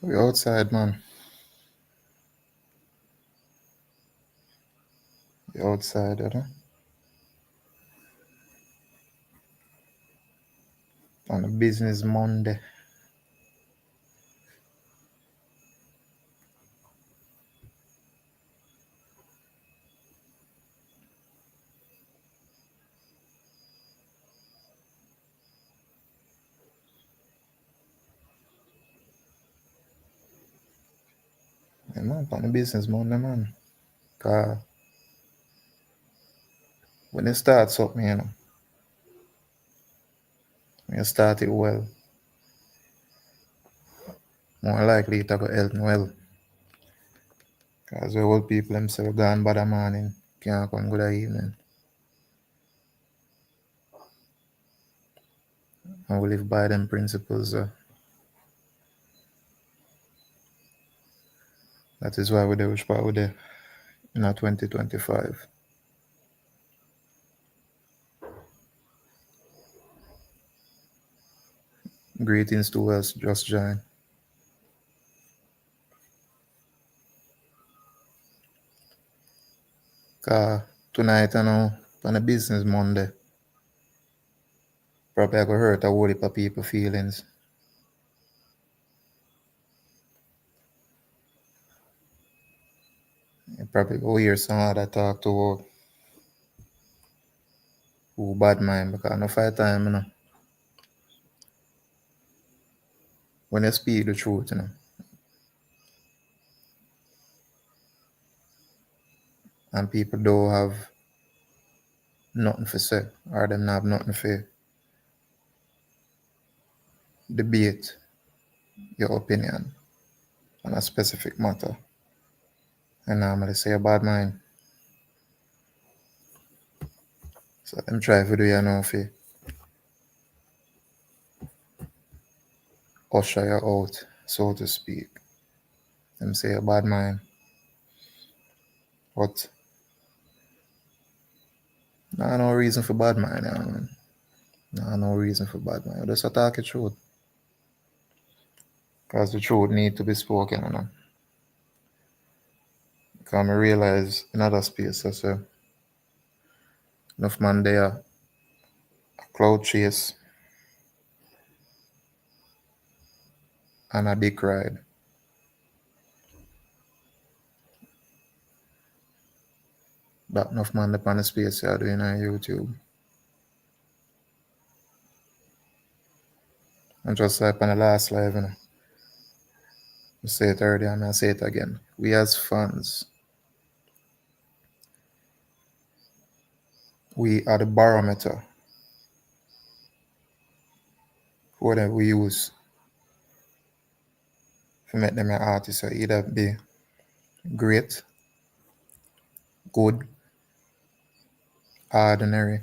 We outside, man. We outside, you know? On a business Monday. Yeah, man, on a business Monday, man. Cause when you start something, when you start it well, more likely it go help me well. Cause the old people themselves gone by the morning, can't come good evening. And we live by them principles. That is why we do which part we do in our 2025. Greetings to us, just join. Cause tonight, on a business Monday, probably I go hurt a whole heap of people feelings. You probably go hear some other talk to who bad mind because no fight time, when you speak the truth, and people don't have nothing for say, or them not have nothing for debate your opinion on a specific matter. I normally say a bad mind. So them try to do for usher you out, so to speak. Them say a bad mind. But no reason for bad mind, man. No reason for bad mind. Just attack the truth. Because the truth need to be spoken. Because I realize in other spaces, enough man there, cloud chase, and a dick ride. That enough man up on the space you are doing on YouTube. And just like on the last live, I say it earlier and I say it again. We as fans, we are the barometer for whatever we use to make them an artist. So either be great, good, ordinary,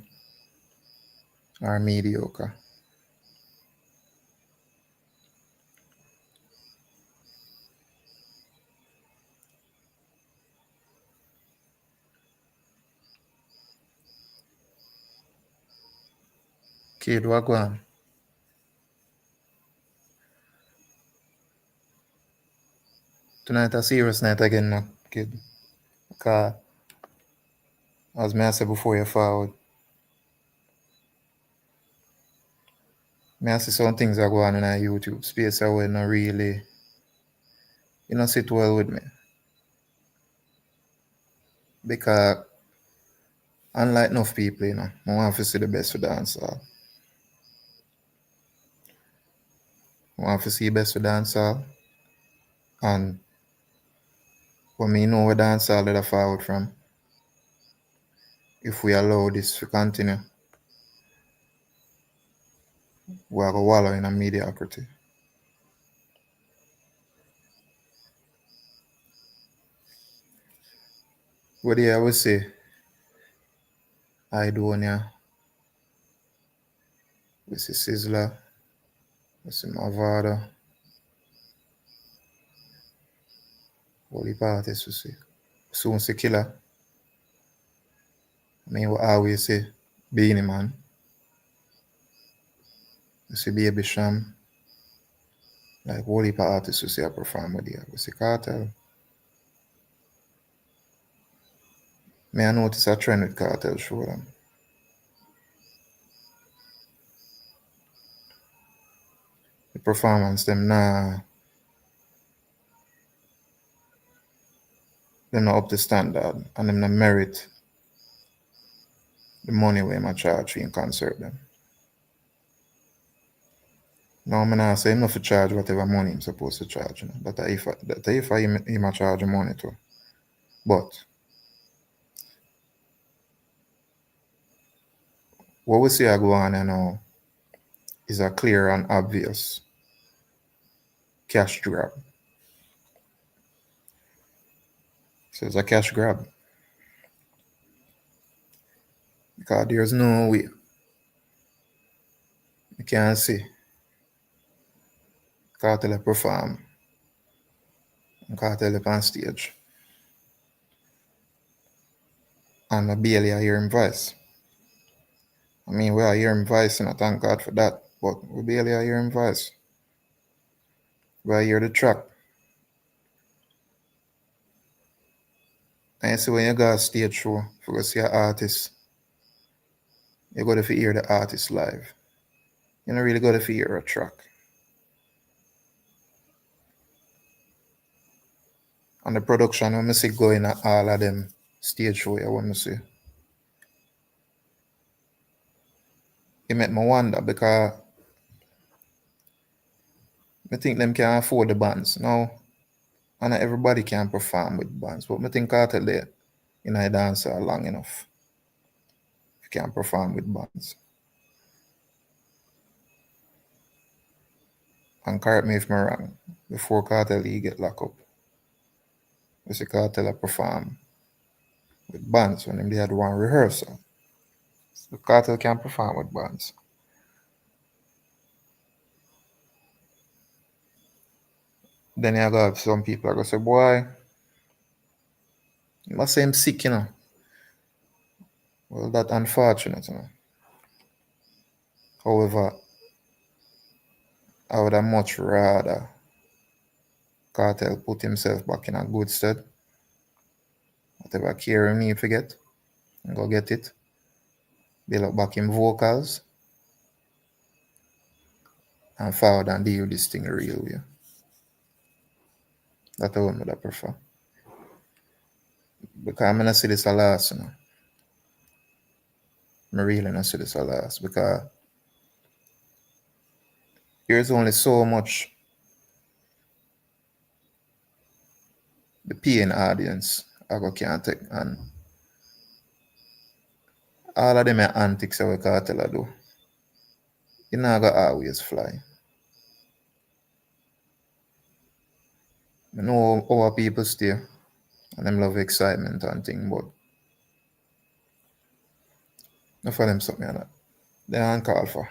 or mediocre. Kid, what go on? Tonight a serious night again, kid. Because as me I said before you forward, me I see some things that go on in our YouTube space that will not really, sit well with me. Because unlike enough people, I want to see the best for dancehall. I want to see the best for dancehall. And when me know where dancehall that I forward from, if we allow this to continue, we are going to wallow in a mediocrity. What do you always say? I do on ya. We see Sizzler. We see Mavado. Holy parties we see. Soon see Killer. I mean, we always say Beanie Man. We see Baby Sham. Like whole heap of artists who say I perform with you. We see Cartel. May I notice a trend with Cartel show them. The performance them not up to standard and them not merit the money where I charge in concert them. Now I'm not say him not to charge whatever money I'm supposed to charge. You know? That if I him a charge money too. But what we see I go on now is a clear and obvious cash grab. So it's a cash grab. Because there's no way you can't see Cartel perform and Cartel up on stage and I barely hear him voice. I mean we are hearing voice and I thank God for that. But we barely hear him voice. We hear the track. And you see when you go a stage show for go see an artist, you got to hear the artist live. You don't really got to hear a track. And the production when I see going at all of them stage show you want me see. It make me wonder because I think them can afford the bands. Now, and not everybody can perform with bands, but I think Cartel there in a dancer long enough. You can perform with bands. And correct me if I'm wrong, before Cartel he get locked up. We see Cartel perform with bands when they had one rehearsal. So Cartel can perform with bands. Then you got some people are gonna say, boy, you must say him sick, you know. Well, that's unfortunate, you know. However, I would have much rather Cartel put himself back in a good stead. Whatever care him need to get, and go get it. Build up back in vocals and forward and deal this thing real way. That's what I would prefer. Because I'm gonna see this a last, you know. I'm really gonna see this a last because there's only so much the paying audience I go can't take and all of them are antics that we Cartel do. You not gonna always fly. I know our people stay and them love excitement and thing, but not for them something like that. They aren't called for.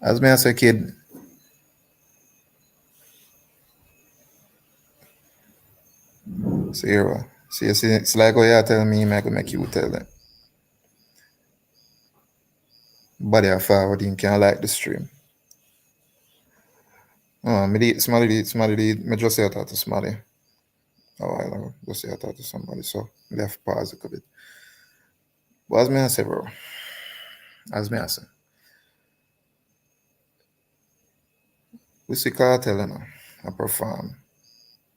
As me as a kid, see, it's like what you tell me, I could make you tell them. Body are forward, you can't like the stream. Me just say I thought to somebody a while ago. Just say I thought to somebody, so left pause a bit. But as me I say, bro, as me I say, we see Cartel, you know, I perform,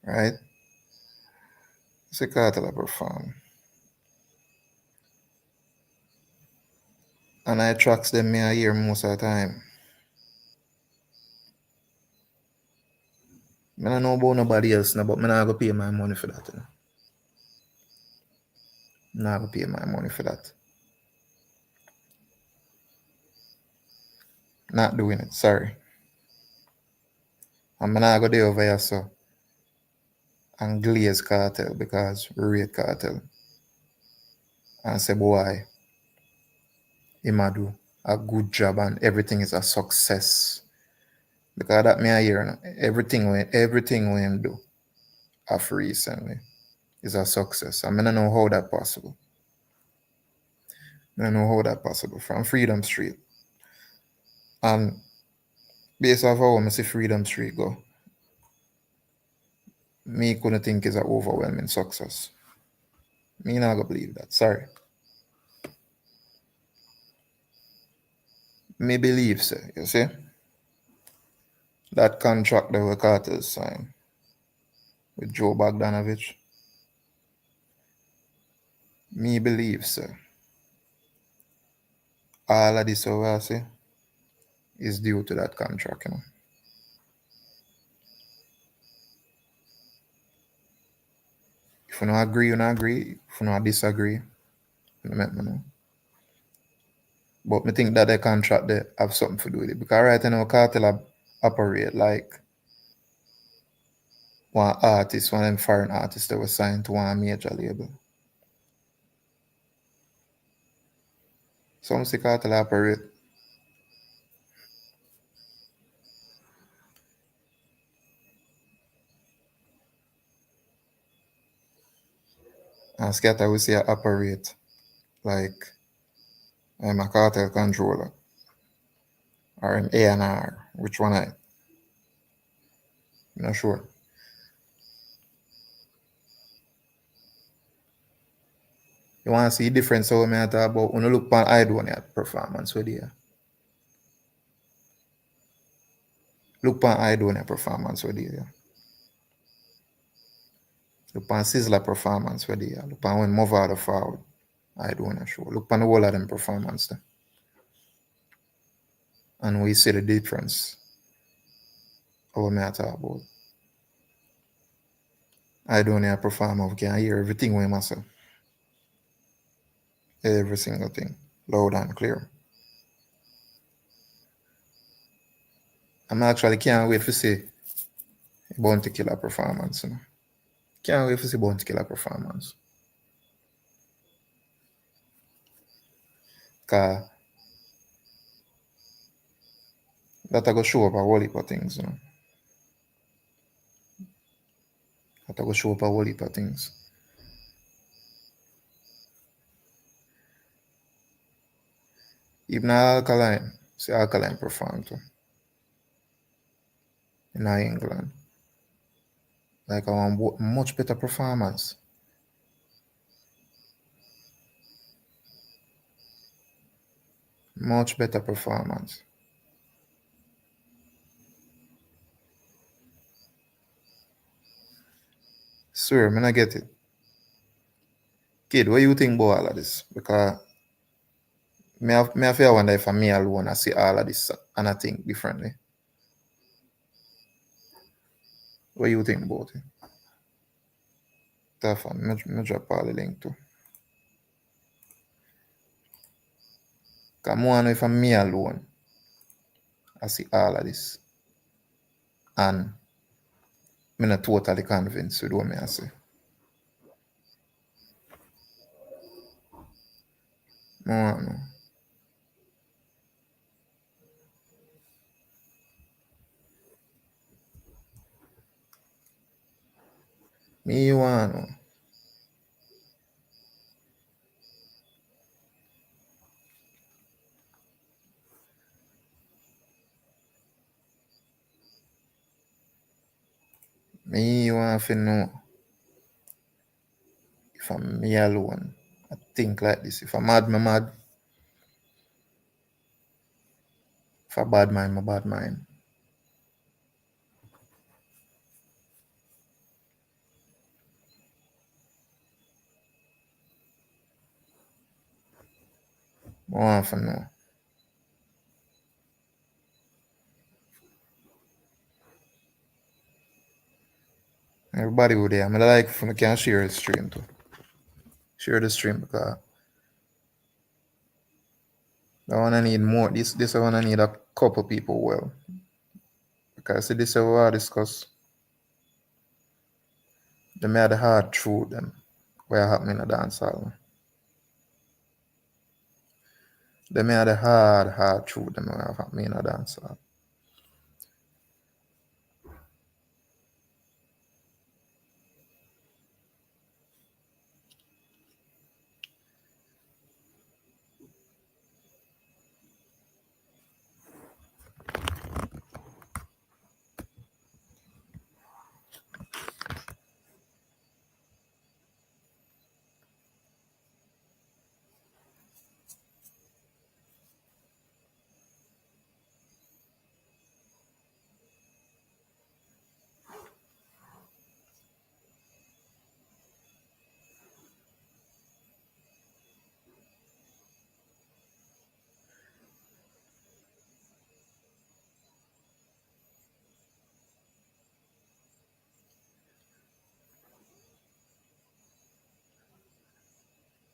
right? We see Cartel I perform. And I tracks them me I hear most of the time. I don't know about nobody else now, but I not gonna pay my money for that, you know. I'm not gonna pay my money for that. Not doing it, sorry. I'm not go there over here so and glaze cartel because we rate cartel and say boy, him a do a good job and everything is a success. Because that me I hear everything we him do of recently is a success. I don't know how that possible. I don't know how that possible from Freedom Street. And based off how I see Freedom Street go, me couldn't think is an overwhelming success. Me not gonna believe that. Sorry. Me believe so, you see? That contract that we Carter signed with Joe Bogdanovich. Me believe so. All of this over I see is due to that contract, you know. If you don't agree, you don't agree. If you don't disagree, you let me know. But me think that the contract they have something to do with it. Because right now cartel operate like one artist, one of them foreign artists that was signed to one major label. Some say cartel operate. And scatter we say operate like I'm a cartel controller or an A&R. Which one I'm not sure. You want to see difference how I talk about when you look on Idonia performance with you. Look on Idonia performance with you. Look on Sizzler performance with you. Look on when Movado forward. Idonia show. Look on the whole of them performance there. And we see the difference. How I talk about. Idonia performer, we can hear everything we must say. Every single thing. Loud and clear. I'm actually can't wait to see Bounty Killer performance. You know? Can't wait to see Bounty Killer performance. Cause that I go show up a whole heap of things, you know. That I go show up a whole heap of things. Even Alkaline, see Alkaline perform too. In England. Like I want much better performance. Much better performance. Sir, I not get it. Kid, what you think about all of this? Because me I feel wonder if me alone I see all of this and I think differently. What you think about it? Tough, me drop all the link too. Because I know if I'm me alone, I see all of this. And I'm not totally convinced with what I say. I want to know. Me want to know. Me want to know if I'm me alone. I think like this. If I'm mad, I'm mad. If I bad mind, I bad mind. I want to know. Everybody would there. I like if you can share the stream too. Share the stream because I wanna need more. This I wanna need a couple people well. Because see, this I want to discuss. They may have the hard truth them where happening in the dancehall. They may have the hard truth them where happening in the dancehall.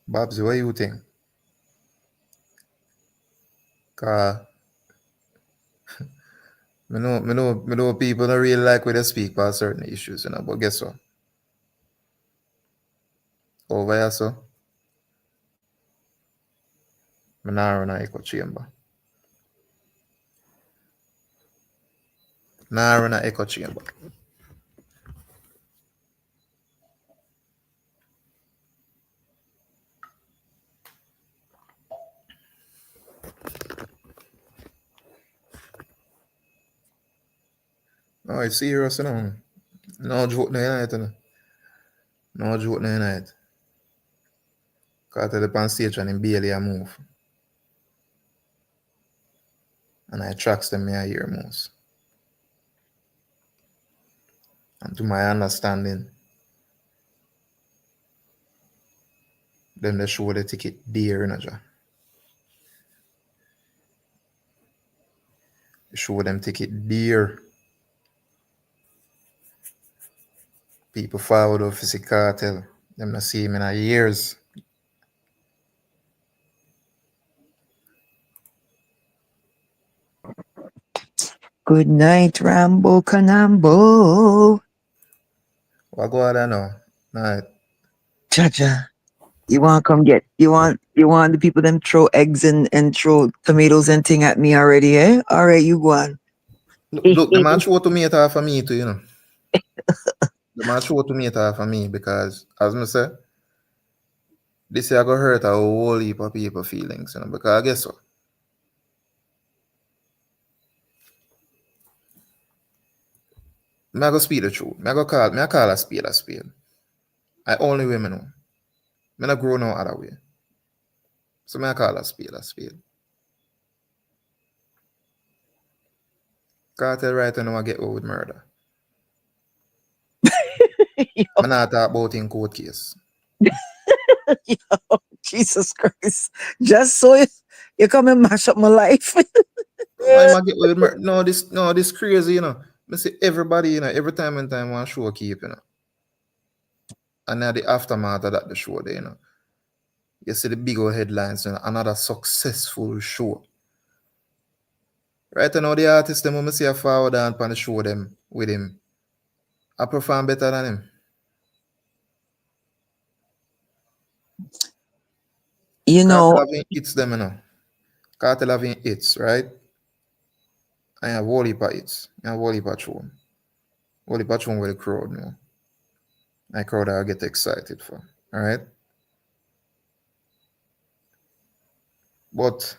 Babs, what you think? Cause me know people don't really like when they speak about certain issues, but guess what? Over here, so me not run an echo chamber. Nah run an echo chamber. No, it's serious, No joke no night, No joke no night. Cause I tell the on stage and him barely a move. And I tracks them me I hear most. And to my understanding, them they show the ticket dear, They show them ticket dear. People forward of the cartel. Them not see him in a years. Good night, Rambo Canambo. What go on now? Night. Cha-cha. You want to come get, you want the people them throw eggs and throw tomatoes and thing at me already, eh? All right, you go on. Look, the man throw tomato for me too, The man throw tomato for me because, as I say, this year I go hurt a whole heap of people feelings, because guess what? I go speak the truth. I call a spade a spade. I only way me know. I not grow no other way. So I call a spade a spade. Cartel right now I get away with murder. I not talk about in court case. Yo, Jesus Christ. Just so you come and mash up my life. Why am I get away with murder? This crazy, I see everybody, every time and time one show keep, And now the aftermath of that the show there, You see the big old headlines, another successful show. Right now the artist them when I see a forward and on the show them with him. I perform better than him. Cartel having hits them, Cartel having hits, right? I have whole heap of hits. I have whole heap of tune. Whole heap of tune with the crowd now. My crowd I get excited for. Alright? But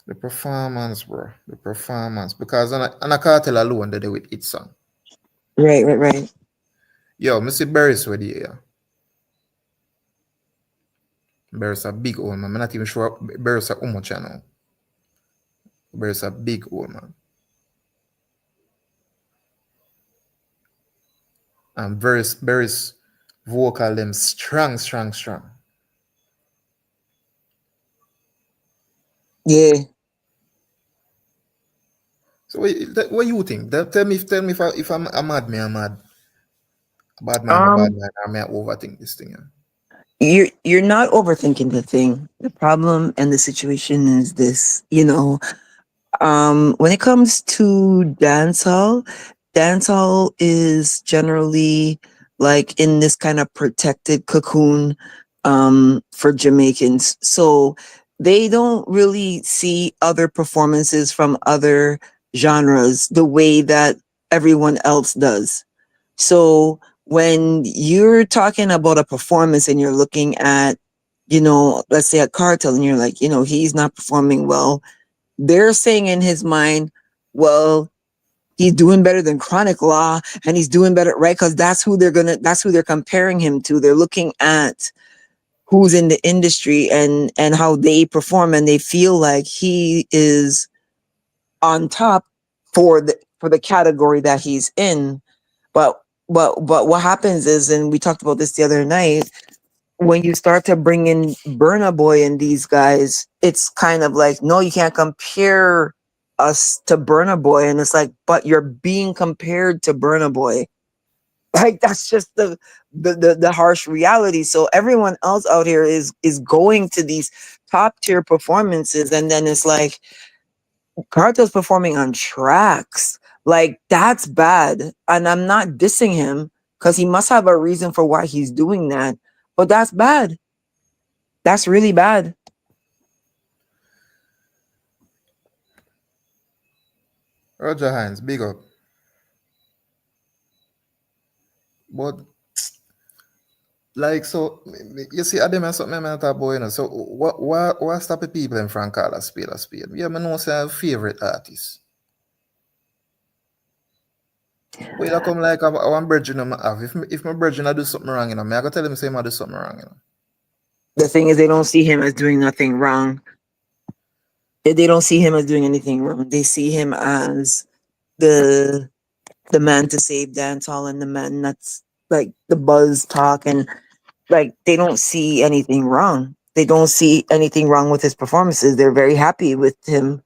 the performance, bro. The performance. Because on a Cartel alone they do with hit song. Right. Yo, I see Barris with the here. Barris a big old man. I'm not even sure Barris a how much I know. Barris a big old man. And Barris vocal them strong. Yeah. So what you think? Tell me if I'm mad, I'm mad. A bad man, I may overthink this thing. Yeah. you're not overthinking the thing. The problem and the situation is this, when it comes to dancehall is generally like in this kind of protected cocoon for Jamaicans. So they don't really see other performances from other genres the way that everyone else does. So when you're talking about a performance and you're looking at, let's say a cartel and you're like, he's not performing well, they're saying in his mind, well, he's doing better than Chronic Law and he's doing better, right? Because that's who they're comparing him to. They're looking at who's in the industry and how they perform, and they feel like he is on top for the category that he's in. But what happens is, and we talked about this the other night, when you start to bring in Burna Boy and these guys, it's kind of like, no, you can't compare us to Burna Boy. And it's like, but you're being compared to Burna Boy. Like that's just the harsh reality. So everyone else out here is going to these top tier performances, and then it's like Cartel's performing on tracks. Like that's bad. And I'm not dissing him because he must have a reason for why he's doing that. But that's bad. That's really bad. Roger Hines, big up. But like so, you see, I them and something I talk about, So what stop the people in front call a spade a spade? Yeah, I know say I have favorite artists. But you come like I one virgin I have. If my virgin I do something wrong, me I gotta tell him say I do something wrong. The thing is, they don't see him as doing nothing wrong. They don't see him as doing anything wrong. They see him as the the man to save dancehall and the man that's like the buzz talk, and like they don't see anything wrong. They don't see anything wrong with his performances. They're very happy with him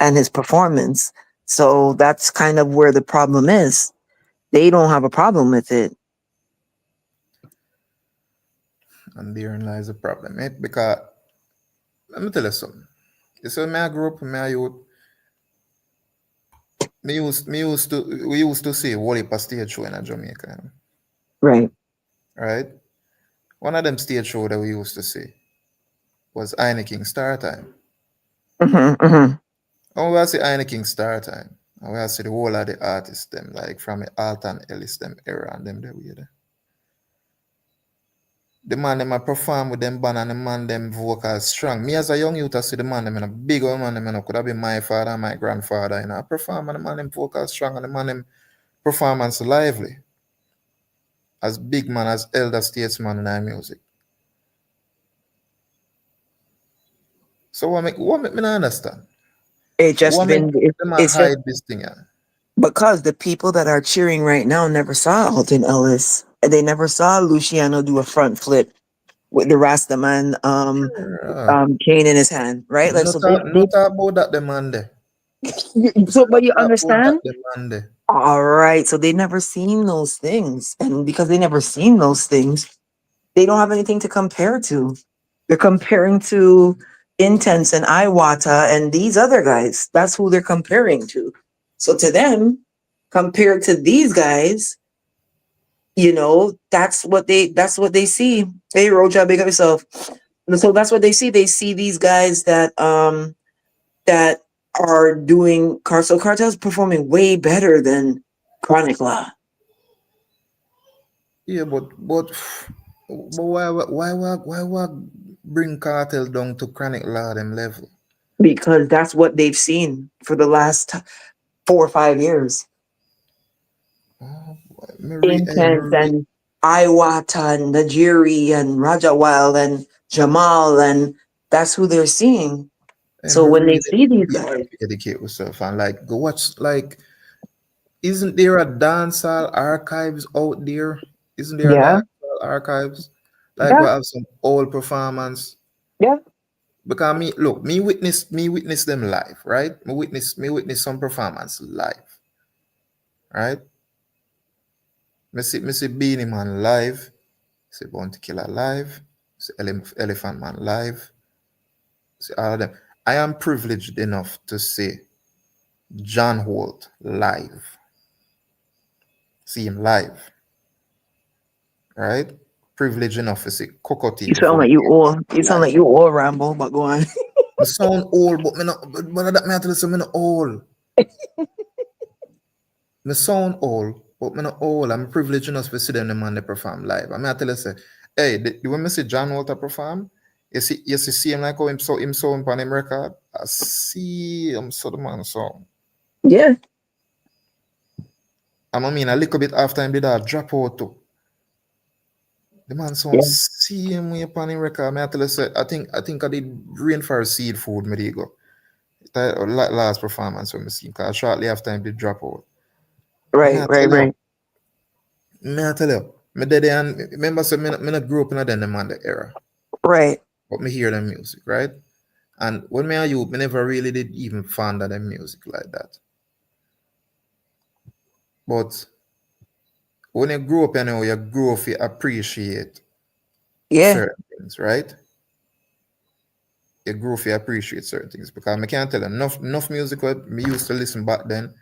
and his performance. So that's kind of where the problem is. They don't have a problem with it. And therein lies the problem, Because let me tell you something. You see, when I grew up, when I youth, we used to see Wally a stage show in Jamaica, Right. right? One of them stage show that we used to see was King Star Time. Hmm, hmm. And we see King Star Time. And we see the whole of the artists them, like from the Alton Ellis them era and them they were there. The man them a perform with them band and the man them vocals strong. Me as a young youth I see the man them in a big old man them could have been my father and my grandfather, I perform and the man them vocals strong and the man them performance lively. As big man, as elder statesman in our music. So what make me not understand? It just What make been them a it's just hide this thing here? because the people that are cheering right now never saw Alton Ellis. And they never saw Luciano do a front flip with the Rastaman Yeah. cane in his hand, right? Like No so talk, no talk about that the man there. so but you Talk about that understand? the man there. All right. So they never seen those things. And because they never seen those things, they don't have anything to compare to. They're comparing to Intense and Iwata and these other guys. That's who they're comparing to. So to them, compared to these guys, that's what they see. Hey Roja, big up yourself. And so that's what they see. They see these guys that are doing so Cartel's performing way better than Chronic Law. Yeah, but why bring cartel down to chronic law them level? Because that's what they've seen for the last 4 or 5 years. Oh, Intense and Iwata and Najiri and Raja Wild and Jamal, and that's who they're seeing. So me when they really see these need guys, to educate yourself and like go watch like isn't there a dancehall archives out there? Isn't there a yeah, dancehall archives? Like we yeah, have some old performance. yeah, Because me witness them live, right? Me witness some performance live, right? Me see Beanie Man live, see Bounty Killer live, See Elephant Man live, see all of them. I am privileged enough to see John Holt live, see him live, right? Privileged enough to see You Cocotte sound before like he you came all. You sound live. like you all Rambo, but go on. I sound old, but me not, but that matter so me not old. Me sound old, but me not old. I'm privileged enough to see them the man they perform live. I mean I tell you say, hey, when me see John Walter perform, you see him like how him so on him record. I see him so the man song. Yeah, I mean a little bit after him did that drop out too. The man sound yeah. see him when upon him record. Me I tell you say, I think I did Rainforest Seed Food me dey go. That last performance when me see him, cause shortly after him did drop out. Me Right, I right, tell you. right, Me I tell you, me dead and remember so me not grew up in the man era, right. but me hear them music, right? And when me and you, me never really did even find that them music like that. But when you grow up, you grow up to appreciate Yeah. certain things, right? You grow up to appreciate certain things because I can't tell you enough music what me used to listen back then.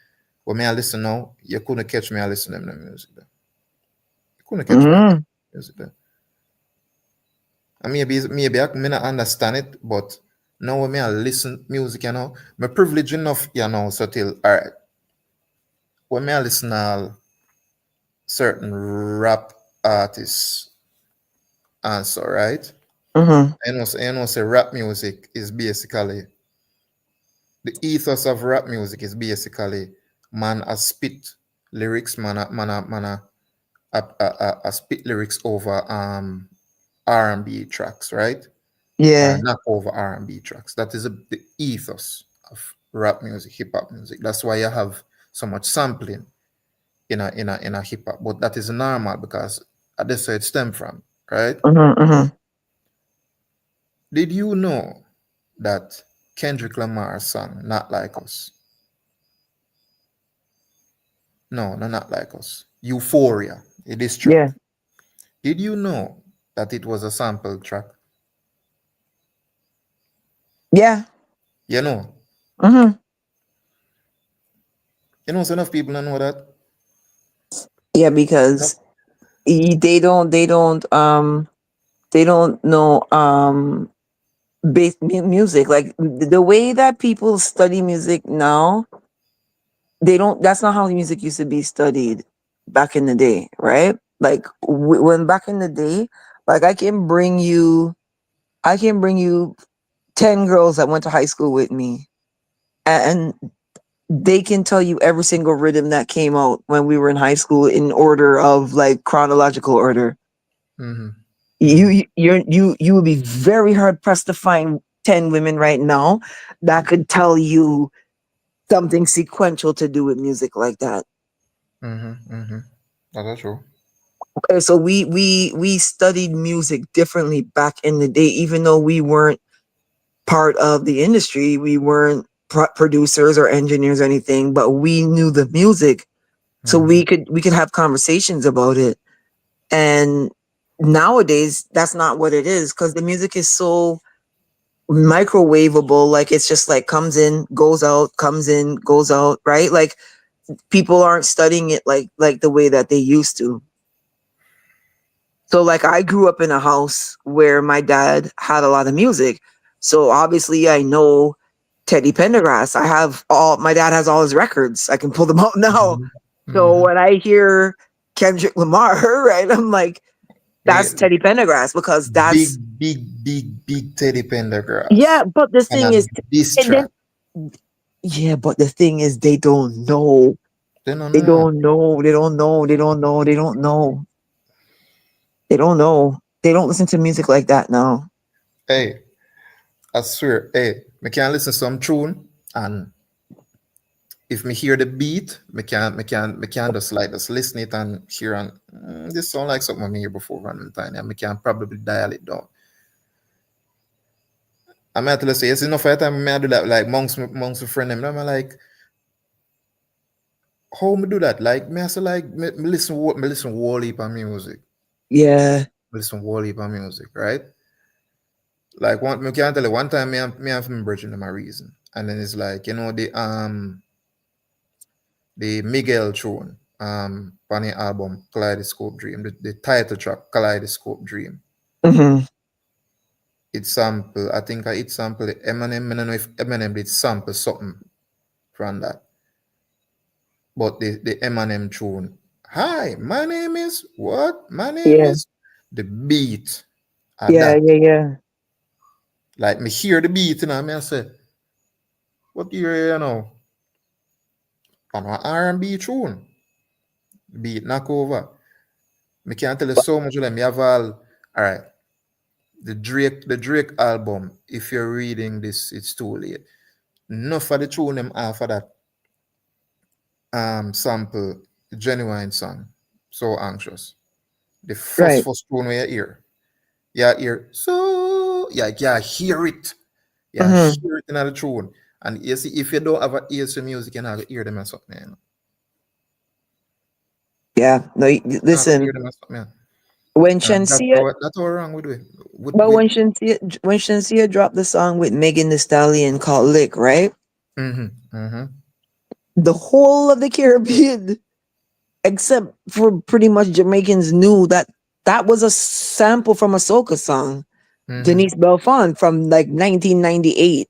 When me I listen now, you couldn't catch me I listen to them music there. You couldn't catch me I listen Mm-hmm. to music there. And maybe I may not understand it, but now when me I listen music, me privileged enough, so till all right. When me I listen to certain rap artists and so right. Mm-hmm. Say rap music is basically the ethos of rap music is basically man a spit lyrics, man a spit lyrics over R&B tracks, right? Or Yeah. knock over R&B tracks. That is the ethos of rap music, hip hop music. That's why you have so much sampling in a hip hop. But that is normal because that's where it stem from, right? Mm-hmm. Mm-hmm. Did you know that Kendrick Lamar's song "Not Like Us"? No, no, not like us. Euphoria, it is track. Yeah. Did you know that it was a sample track? Yeah. You know, Mm-hmm. so enough people don't know that. Yeah, No. because they don't know music, like the way that people study music now. They don't That's not how music used to be studied back in the day, right? Like when back in the day, like I can bring you 10 girls that went to high school with me, and they can tell you every single rhythm that came out when we were in high school in order of like chronological order. Mm-hmm. you Mm-hmm. you you would be very hard pressed to find 10 women right now that could tell you something sequential to do with music like that. Mm-hmm. Mm-hmm. That's true. Okay, so we studied music differently back in the day, even though we weren't part of the industry. We weren't producers or engineers or anything, but we knew the music, so Mm-hmm. we could have conversations about it. And nowadays, that's not what it is, because the music is so microwavable. Like it's just like comes in, goes out, comes in, goes out, right? Like people aren't studying it like the way that they used to. So like I grew up in a house where my dad had a lot of music. So obviously I know Teddy Pendergrass. My dad has all his records. I can pull them out now. Mm-hmm. So Mm-hmm. when I hear Kendrick Lamar, right, I'm like, that's Me, Teddy Pendergrass, because big, that's big, big, big Teddy yeah, Pendergrass. but the And thing a is, diss and then track. yeah, but the thing is they don't know. They don't They know. don't know. They don't know. They don't know. They don't know. They don't know. They don't listen to music like that now. Hey, I swear, hey, me can listen some tune and if me hear the beat, me can just listen it and hear and this sound like something I hear before random time and me can probably dial it down. I might tell you say it's enough of the time me I do that like monks with friend them. I'm like, how me do that? Like me I say like me listen whole heap of music. Yeah. Me listen whole heap of music, right? Like one, me can't tell you. One time, me and my brethren them a reason, and then it's like the Miguel tune on the album Kaleidoscope Dream, the title track Kaleidoscope Dream. Mm-hmm. It sample, I think it sample Eminem. I don't know if Eminem did sample something from that, but the Eminem tune. Hi, my name is what? My name Yeah. is the beat. At Yeah. that, Yeah. Yeah. like me hear the beat, me I say, what you know? On an R&B tune, beat knock over. Me can't tell you so much of them. You have all right. The Drake album. If you're reading this, it's too late. Enough of the tune them after that sample genuine song. So anxious. The first Right. first tune where you hear. You hear so yeah, you hear it. You Mm-hmm. hear it in the tune. And you see if you don't have ears to music, you not hear them and something. You know. Yeah. No. Not hear Listen. them and something. Yeah. When And that's Shensia, how wrong with we but when Shensia dropped the song with Megan Thee Stallion called "Lick," right? mm-hmm. The whole of the Caribbean, except for pretty much Jamaicans, knew that that was a sample from a soca song, Mm-hmm. Denise Belfon from like 1998.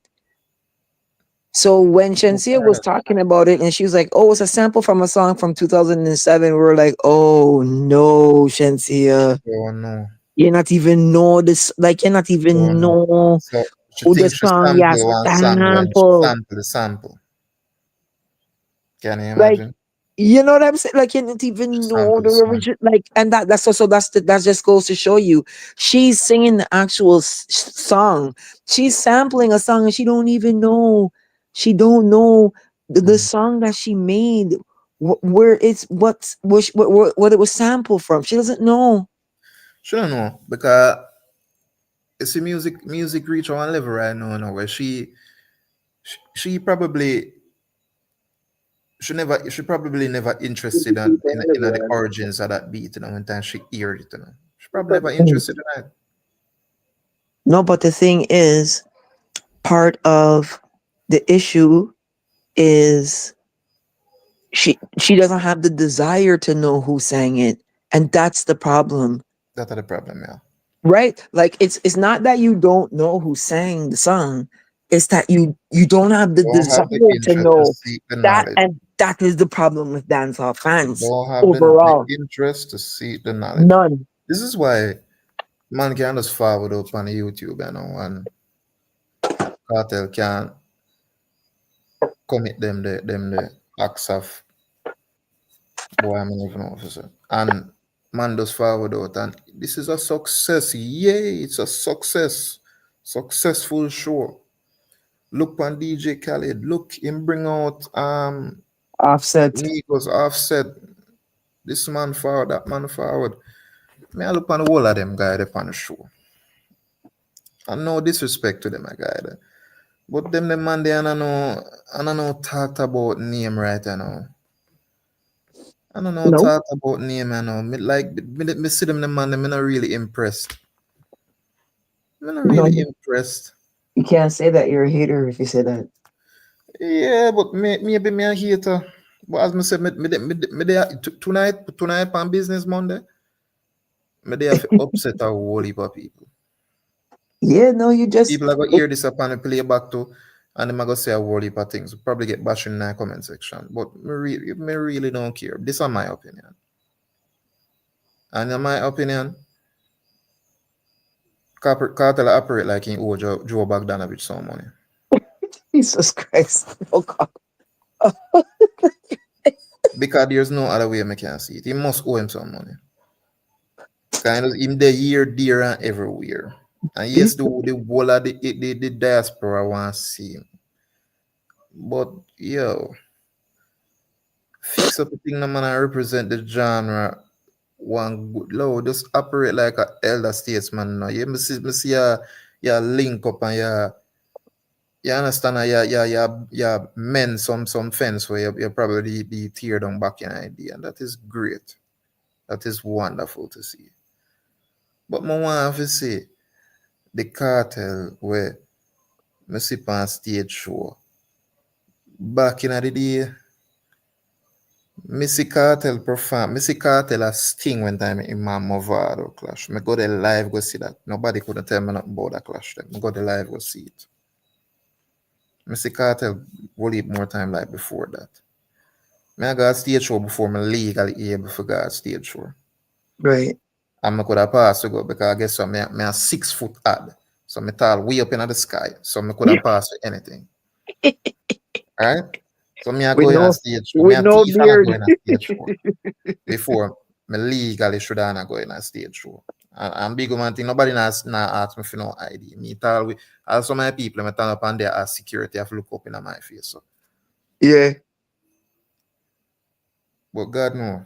So when Shensia was talking about it and she was like, "Oh, it's a sample from a song from 2007," we were like, "Oh no, Shensia, Oh no. you're not even know this. Like you're not Oh even no. know So she who the thinks she song yes sample one song when she sample." sample the sample. Can you Like imagine? you know what I'm saying? Like you didn't even know Sample the the song. original. Like, and that's also that just goes to show you she's singing the actual song. She's sampling a song and she don't even know. She don't know the Mm. song that she made. Where it's what it was sampled from. She doesn't know. She don't know because it's a music reach one level right now, where she probably she probably never interested in the origins of that beat, when time she heard it. She probably never Mm. interested in that. No, but the thing is, part of the issue is she doesn't have the desire to know who sang it, and that's the problem, That's the problem, yeah. right? Like it's not that you don't know who sang the song, it's that you don't have the Don't have the desire to interest to know seek the that, knowledge. and that is the problem with dancehall fans Don't have the overall. interest to seek the knowledge. None. This is why man can just forward up on YouTube, and cartel can commit them the acts of boy I'm not even officer. And man does forward out, and this is a success. Yay, it's a success. Successful show. Look on DJ Khaled. Look him bring out Offset. Migos Offset. This man forward, that man forward. Me I look on the whole of them guy up on the show. And no disrespect to them, my guy. But them the man they I don't know talk about name right now. I don't know No, talk about name Me like me see them the man, them me not really impressed. Me not no, really impressed. you can't say that. You're a hater if you say that. Yeah, but maybe me a hater. But as me said, me there tonight on business Monday, me there have to upset a whole heap of people. Yeah, no, you just People are gonna hear this up and play back to, and them are gonna say a whole heap of things. Probably get bashed in the comment section. But me really don't care. This is my opinion. And in my opinion, cartel operate like in Joe Bogdanovich some money. Jesus Christ. Oh God. Because there's no other way I can see it. He must owe him some money. Kind of him the here, there, and everywhere. And yes, These the whole of the diaspora want to see him. But yo, fix up the thing no man and represent the genre one good low. Just operate like a elder statesman now. You me see ya link up and you understand ya mend some fence where you probably the tear down back in idea. And that is great. That is wonderful to see. But I want to say the cartel where me see on stage show back in the day. Missy Cartel perform. Missy Cartel a sting when time in my Movado clash. Me go there live go see that. Nobody couldn't tell me nothing about that clash. Them. Me go there live go see it. Missy Cartel will eat more time like before that. Me I got stage show before me legally able to go stage show. Right. And me could have passed to go because I guess so me a 6 foot ad. So me tall way up in the sky. So me could have passed with anything. Alright? So me I with go in a no stage show. Me with a no thief and I go beard. in a stage show. Before me legally should have go in a stage show. And big man thing, nobody has ask me for no ID. Me tell we also my people, me turn up and there as security have to look up in my face. So. Yeah. But God no,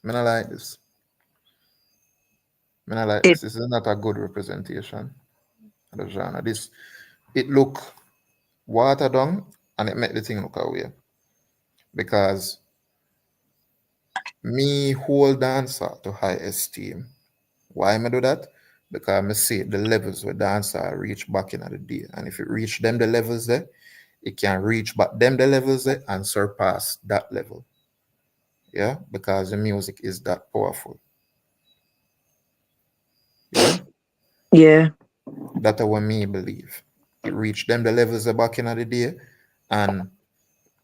me not like this. Me not like It this. This is not a good representation of the genre. This it look watered down and it make the thing look away. Because me hold dancer to high esteem. Why am I do that? Because I see the levels where dancer reach back in the day. And if it reach them the levels there, it can reach back them the levels there and surpass that level. Yeah, because the music is that powerful. Yeah, yeah. that's what me believe. It reached them the levels there back in the day, and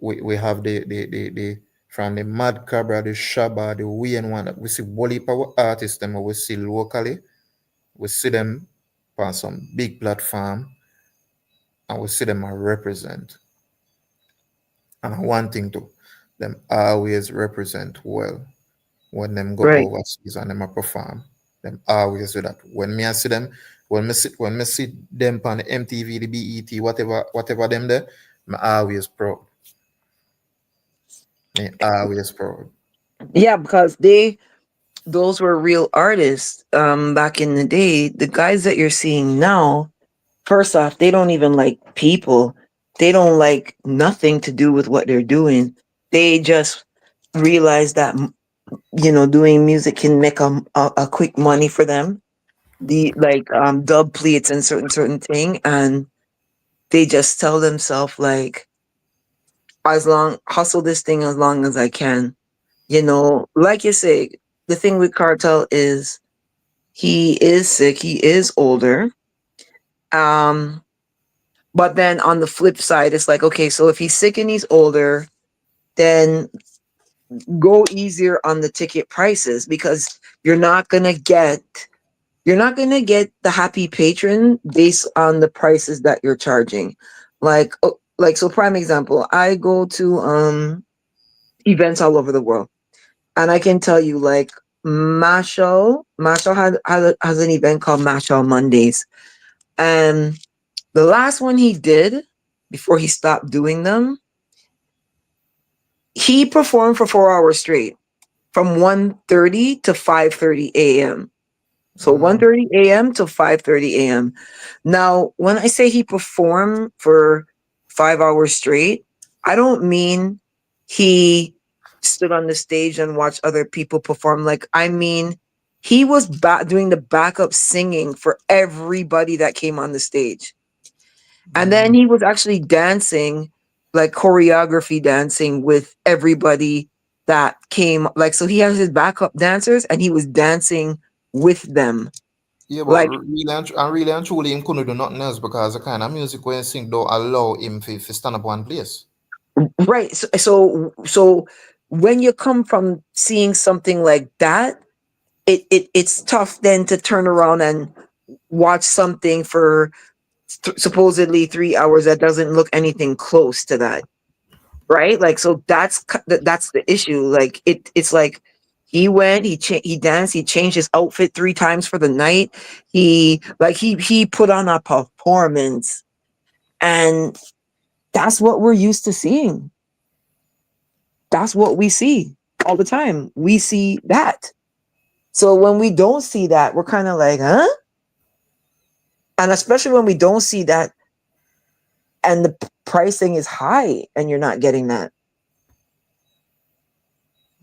we have the from the Mad Cabra, the Shabba, the Wayne one that we see Wally Power artists them we see locally. We see them on some big platform and we see them represent. And one thing too, them always represent well when them go Right. overseas and them a perform. Them always do that. When me I see them, when me see them on the MTV, the BET, whatever them there, me always proud. Me always proud. Yeah, because those were real artists back in the day. The guys that you're seeing now, first off, they don't even like people. They don't like nothing to do with what they're doing. They just realize that doing music can make a quick money for them. The like dub pleats and certain thing, and they just tell themselves like, as long hustle this thing as long as I can. Like you say, the thing with Cartel is he is sick, he is older. Um, but then on the flip side, it's like, okay, so if he's sick and he's older, then go easier on the ticket prices because you're not gonna get the happy patron based on the prices that you're charging. Like so prime example, I go to events all over the world. And I can tell you, like Marshall has an event called Marshall Mondays, and the last one he did before he stopped doing them, he performed for 4 hours straight, from 1:30 to 5:30 a.m. So Mm. 1:30 a.m. to 5:30 a.m. Now, when I say he performed for 5 hours straight, I don't mean he stood on the stage and watched other people perform. Like, I mean, he was doing the backup singing for everybody that came on the stage. And then Mm. he was actually dancing, like choreography dancing with everybody that came. Like, so he has his backup dancers and he was dancing with them. Yeah, but Like, really and truly, him couldn't do nothing else because the kind of music when he sing don't allow him to stand up one place. right. So when you come from seeing something like that, it's tough then to turn around and watch something for supposedly 3 hours that doesn't look anything close to that. Right. Like, so that's the issue. Like it's like he went, he danced, he changed his outfit 3 times for the night. He put on a performance, and that's what we're used to seeing. That's what we see all the time. We see that. So when we don't see that, we're kind of like, huh? And especially when we don't see that and the pricing is high and you're not getting that.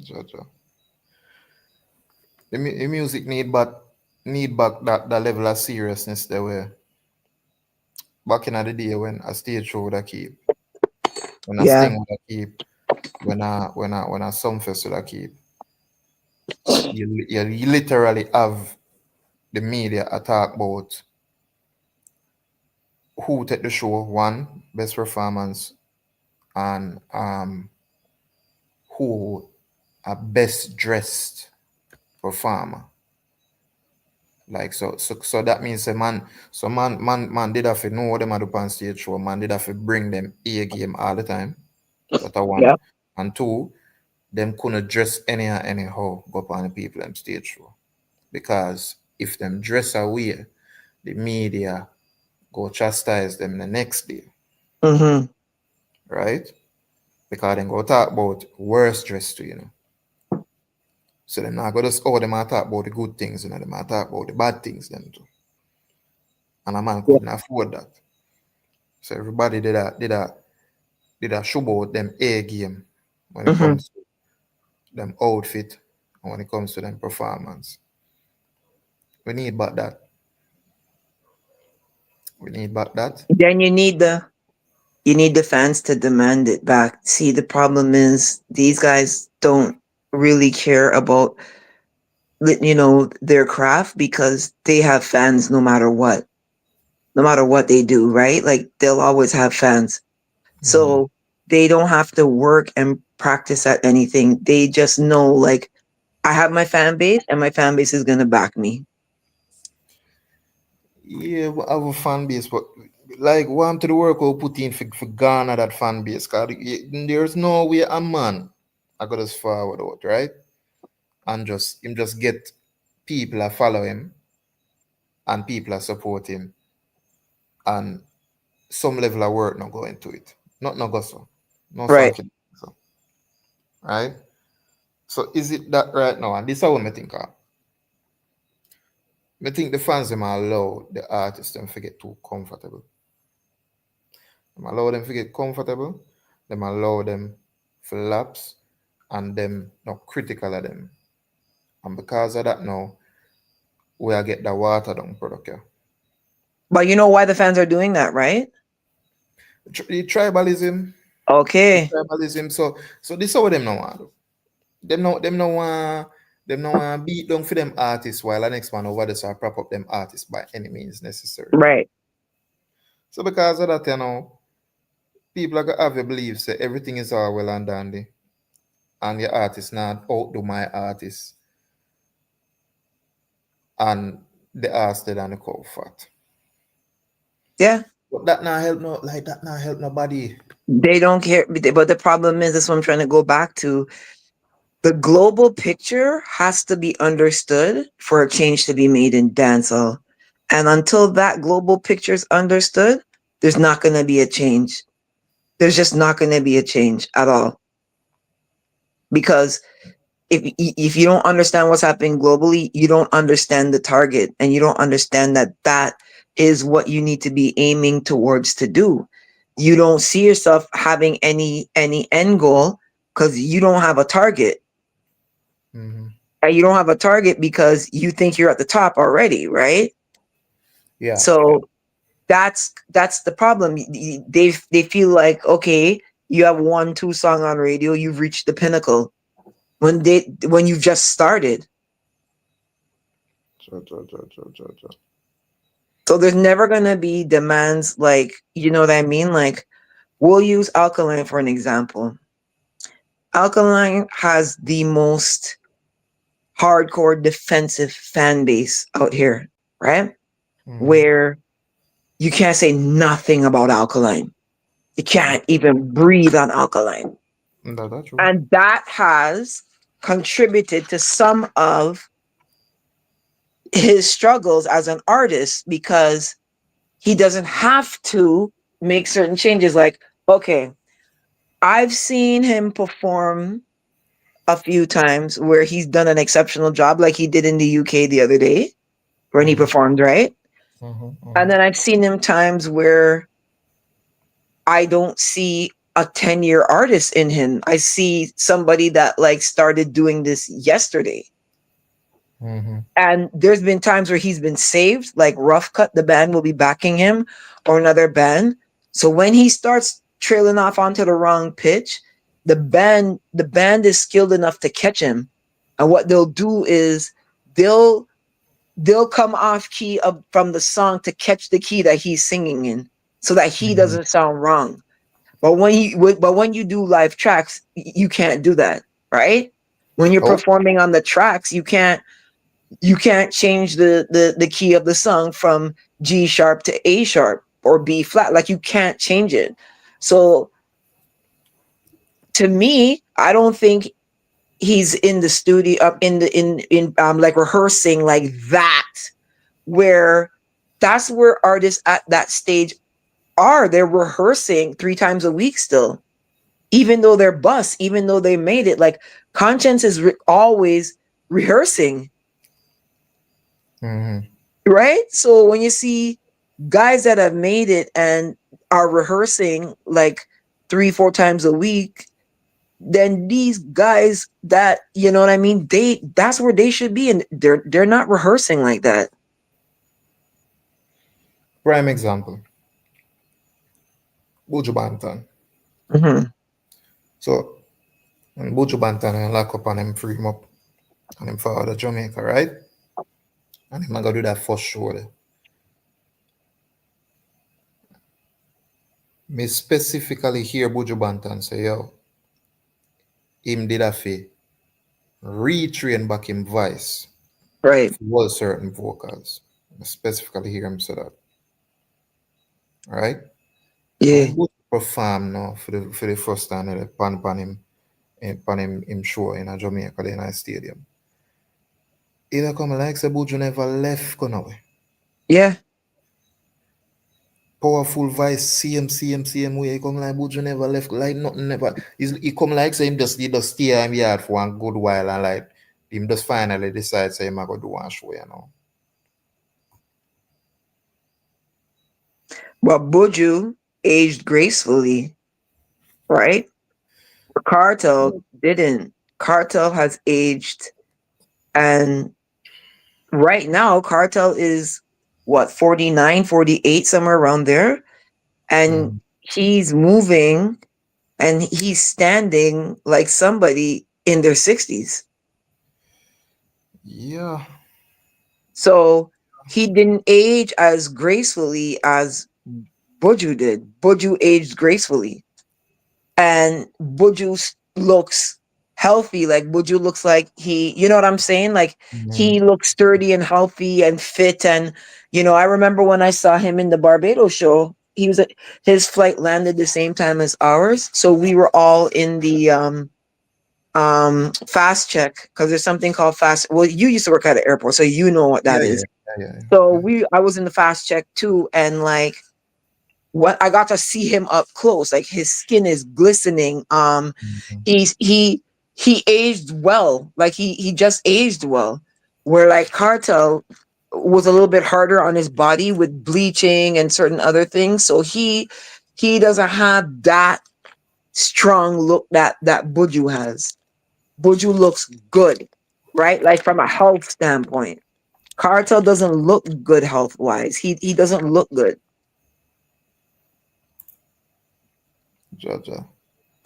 So, the music need, but need back that level of seriousness there were back in the day when a stage show would a keep, when a Yeah. sting would a keep, when a Sumfest would a keep. You literally have the media attack about who take the show, one, best performance, and who are best dressed performer. Like so that means a man so man did have to know what them a do on stage show, man did have to bring them A game all the time. That a one. Yeah. And two, them couldn't dress anyhow go up on the people them stage show. Because if them dress away, the media go chastise them the next day, Mm-hmm. right? Because then go talk about worse dress too, So them not go just them a talk about the good things, them a talk about the bad things them too. And a man Yeah. couldn't afford that. So everybody did a show about them A game when it Mm-hmm. comes to them outfit and when it comes to them performance. We need back that. We need back that. Then you need the fans to demand it back. See, the problem is these guys don't really care about their craft because they have fans no matter what they do, right? Like they'll always have fans. Mm-hmm. So they don't have to work and practice at anything. They just know, like, I have my fan base and my fan base is going to back me. Yeah, we have a fan base, but like want to the work we put in for Ghana that fan base. Cause there's no way a man I got us forward out, right? And just him just get people that follow him and people that support him and some level of work not go into it. Not no go so. No Right. song can so, right? So is it that right now? And this is what I think of. I think the fans them allow the artists them to get too comfortable. Them allow them to get comfortable. Them allow them to lapse and them not critical of them. And because of that now, we are get the water down product here. But you know why the fans are doing that, right? The tribalism, the Okay. tribalism. So this is what them now want to do. Them no want beat down for them artists while the next man over there so prop up them artists by any means necessary. Right. So because of that, people are gonna have a belief say everything is all well and dandy. And your artist not outdo my artist. And the ass dead and the cow fat. Yeah. But that not help no like that not help nobody. They don't care. But the problem is, that's what I'm trying to go back to. The global picture has to be understood for a change to be made in dancehall. And until that global picture is understood, there's not going to be a change. There's just not going to be a change at all. Because if you don't understand what's happening globally, you don't understand the target, and you don't understand that that is what you need to be aiming towards to do. You don't see yourself having any end goal because you don't have a target. Mm-hmm. And you don't have a target because you think you're at the top already, right? Yeah. So that's the problem. They feel like, okay, you have 1-2 song on radio, you've reached the pinnacle when you've just started. So. So there's never gonna be demands, like, you know what I mean? Like, we'll use Alkaline for an example. Alkaline has the most hardcore defensive fan base out here, right? Mm-hmm. Where you can't say nothing about Alkaline. You can't even breathe on Alkaline. That's true. And that has contributed to some of his struggles as an artist, because he doesn't have to make certain changes. Like, okay, I've seen him perform a few times where he's done an exceptional job, like he did in the UK the other day when he Mm-hmm. performed, right? Mm-hmm. And Mm-hmm. then I've seen him times where I don't see a 10-year artist in him. I see somebody that like started doing this yesterday. Mm-hmm. And there's been times where he's been saved, like Rough Cut, the band will be backing him, or another band. So when he starts trailing off onto the wrong pitch, the band is skilled enough to catch him. And what they'll do is they'll they'll come off key of from the song to catch the key that he's singing in, so that he Mm-hmm. doesn't sound wrong. But when you do live tracks, you can't do that, right? When you're Oh, performing on the tracks, you can't change the key of the song from G sharp to A sharp or B flat. Like, you can't change it. So to me, I don't think he's in the studio up in like rehearsing like that, where that's where artists at that stage are. They're rehearsing 3 times a week still, even though they're bust, even though they made it. Like, Conscience is always rehearsing, mm-hmm. right? So when you see guys that have made it and are rehearsing like 3 4 times a week, then these guys that, you know what I mean, that's where they should be, and they're not rehearsing like that. Prime example, Buju Banton. Hmm. So when Buju Banton and lock up and him free him up and him forward to Jamaica, right? And him gonna do that first show there. Me specifically hear Buju Banton say, yo, him did a fi retrain back him voice Right. for certain vocals. I specifically hear him say that. Right? So Yeah. when Buju perform now for the first time pan him show in a Jamaica in a stadium. It come like say Buju never left Konawe. Yeah. Powerful voice, same way. He come like Buju never left, like nothing never. He come like say he just stay in the yard for one good while and like him just finally decide say him I go do one show, you know. But Buju aged gracefully, right? Cartel didn't. Cartel has aged, and right now Cartel is what, 49, 48, somewhere around there, and Mm. he's moving and he's standing like somebody in their 60s. Yeah. So he didn't age as gracefully as Buju did. Buju aged gracefully, and Buju looks healthy. Like, Buju looks like you know what I'm saying? Like, Mm-hmm. he looks sturdy and healthy and fit. And, I remember when I saw him in the Barbados show, his flight landed the same time as ours. So we were all in the fast check, because there's something called fast. Well, you used to work at an airport, so you know what Yeah, that yeah, is. yeah, So yeah. I was in the fast check too, and like, what I got to see him up close. Like, his skin is glistening. Mm-hmm. He aged well. Like, he just aged well. Where like Cartel was a little bit harder on his body with bleaching and certain other things. So he doesn't have that strong look that Buju has. Buju looks good, right? Like, from a health standpoint. Cartel doesn't look good health wise. He doesn't look good. Jaja.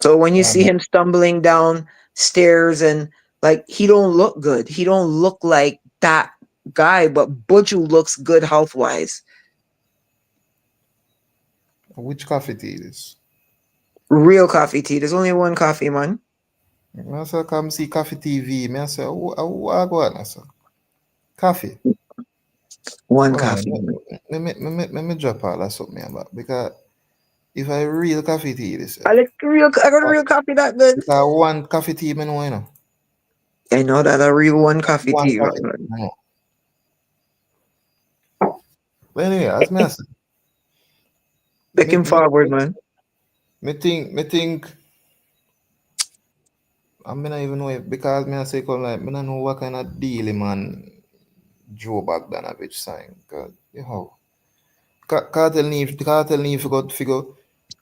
So when you see Um, him stumbling down stairs, and like, he don't look good. He don't look like that guy, but Buju looks good health wise. which coffee tea is? Real coffee tea. There's only one coffee, man. I say come see coffee TV. I say, I go on, I say. Coffee. One Hold on. coffee, man. Let me drop all that something about because if I real coffee tea this I got a real coffee that good. because one coffee tea me know, you know. I know that a real one coffee One tea, coffee tea man. me know. But anyway, as me I say, me, Looking me, forward, man. me think I mean not even know if because me I say come like me not know what kind of deal man Joe Bogdanovich signed. Cause you know cartel need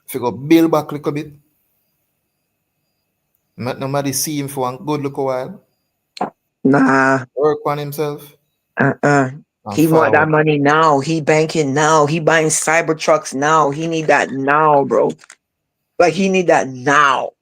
figure build back a little bit. Not nobody see him for one good look a while. Nah. Work on himself Uh-uh. and He want that forward. money now. He banking now. He buying cyber trucks now. He need that now, bro. Like he need that now.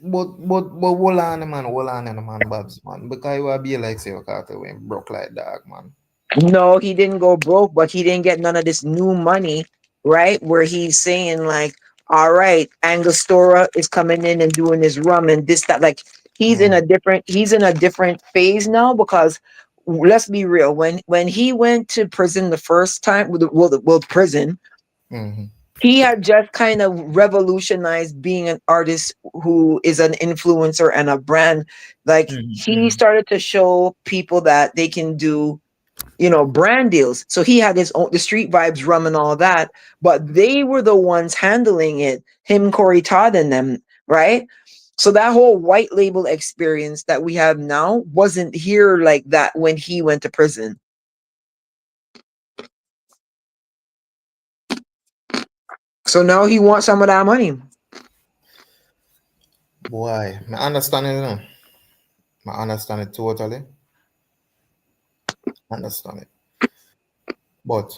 But hold on, man, Babs, man. Because you will be like say, okay, when broke like dog, man. No, he didn't go broke, but he didn't get none of this new money, right? Where he's saying like, all right, Angostura is coming in and doing his rum and this, that. Like Mm, he's in a different phase now because let's be real. When he went to prison the first time, well, prison, mm-hmm, he had just kind of revolutionized being an artist who is an influencer and a brand. Like he mm-hmm, started to show people that they can do, you know, brand deals. So he had his own, the street vibes rum and all that, but they were the ones handling it, him, Corey Todd and them, right? So that whole white label experience that we have now wasn't here like that when he went to prison. So now he wants some of that money. boy, I understand it, you know. I understand it totally. Understand it. But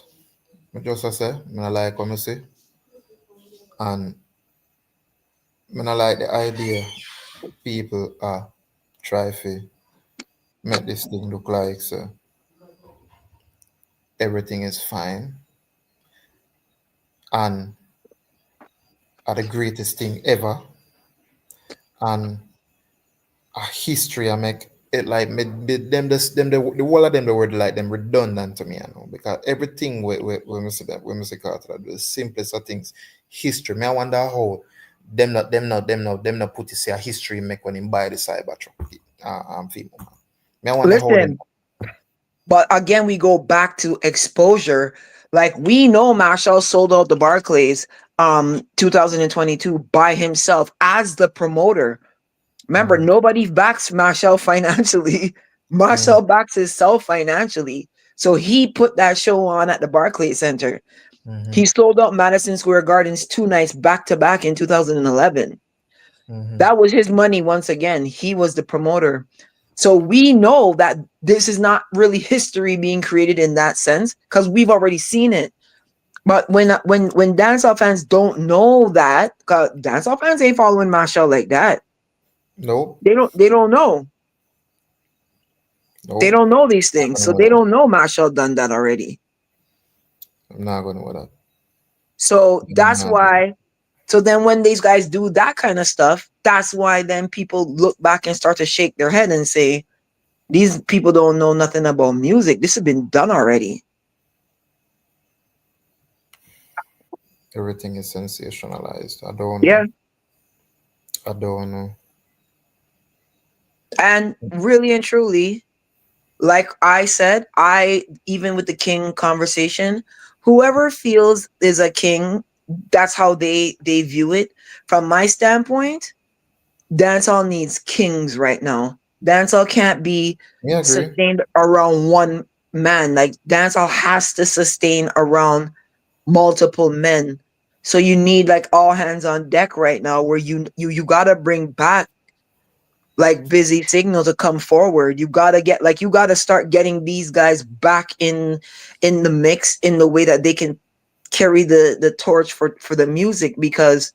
I just I say, I like what I say, and I like the idea people are try to make this thing look like so everything is fine and are the greatest thing ever and a history I make it like them this them the whole of them the word like them redundant to me, you know, because everything when we see that when we see Carter the simplest of things history. Me I wonder how them not put it say a history make when him buy the cyber truck film. Me I wonder how them. Listen, but again, we go back to exposure. Like we know Marshall sold out the Barclays 2022 by himself as the promoter. Remember, Mm, nobody backs Marshall financially. mm, Marshall backs himself financially. So he put that show on at the Barclays Center. mm-hmm, He sold out Madison Square Gardens 2 nights back to back in 2011. mm-hmm. That was his money once again. He was the promoter. So we know that this is not really history being created in that sense because we've already seen it. But when dancehall fans don't know that, because dancehall fans ain't following Marshall like that. Nope, They don't know. They nope. don't know these Not things. gonna So know they that. don't know Marshall done that already. I'm not gonna know that. So I'm that's not gonna. why. So then when these guys do that kind of stuff, that's why then people look back and start to shake their head and say, these people don't know nothing about music. This has been done already. Everything is sensationalized. I don't Yeah. know. I don't know. And really and truly, like I said, I even with the king conversation, whoever feels is a king, that's how they view it. From my standpoint, dancehall needs kings right now. Dancehall can't be Yeah, agree. sustained around one man. Like dancehall has to sustain around multiple men. So you need like all hands on deck right now where you gotta bring back like busy signal to come forward. You gotta get like you gotta start getting these guys back in the mix in the way that they can carry the torch for the music because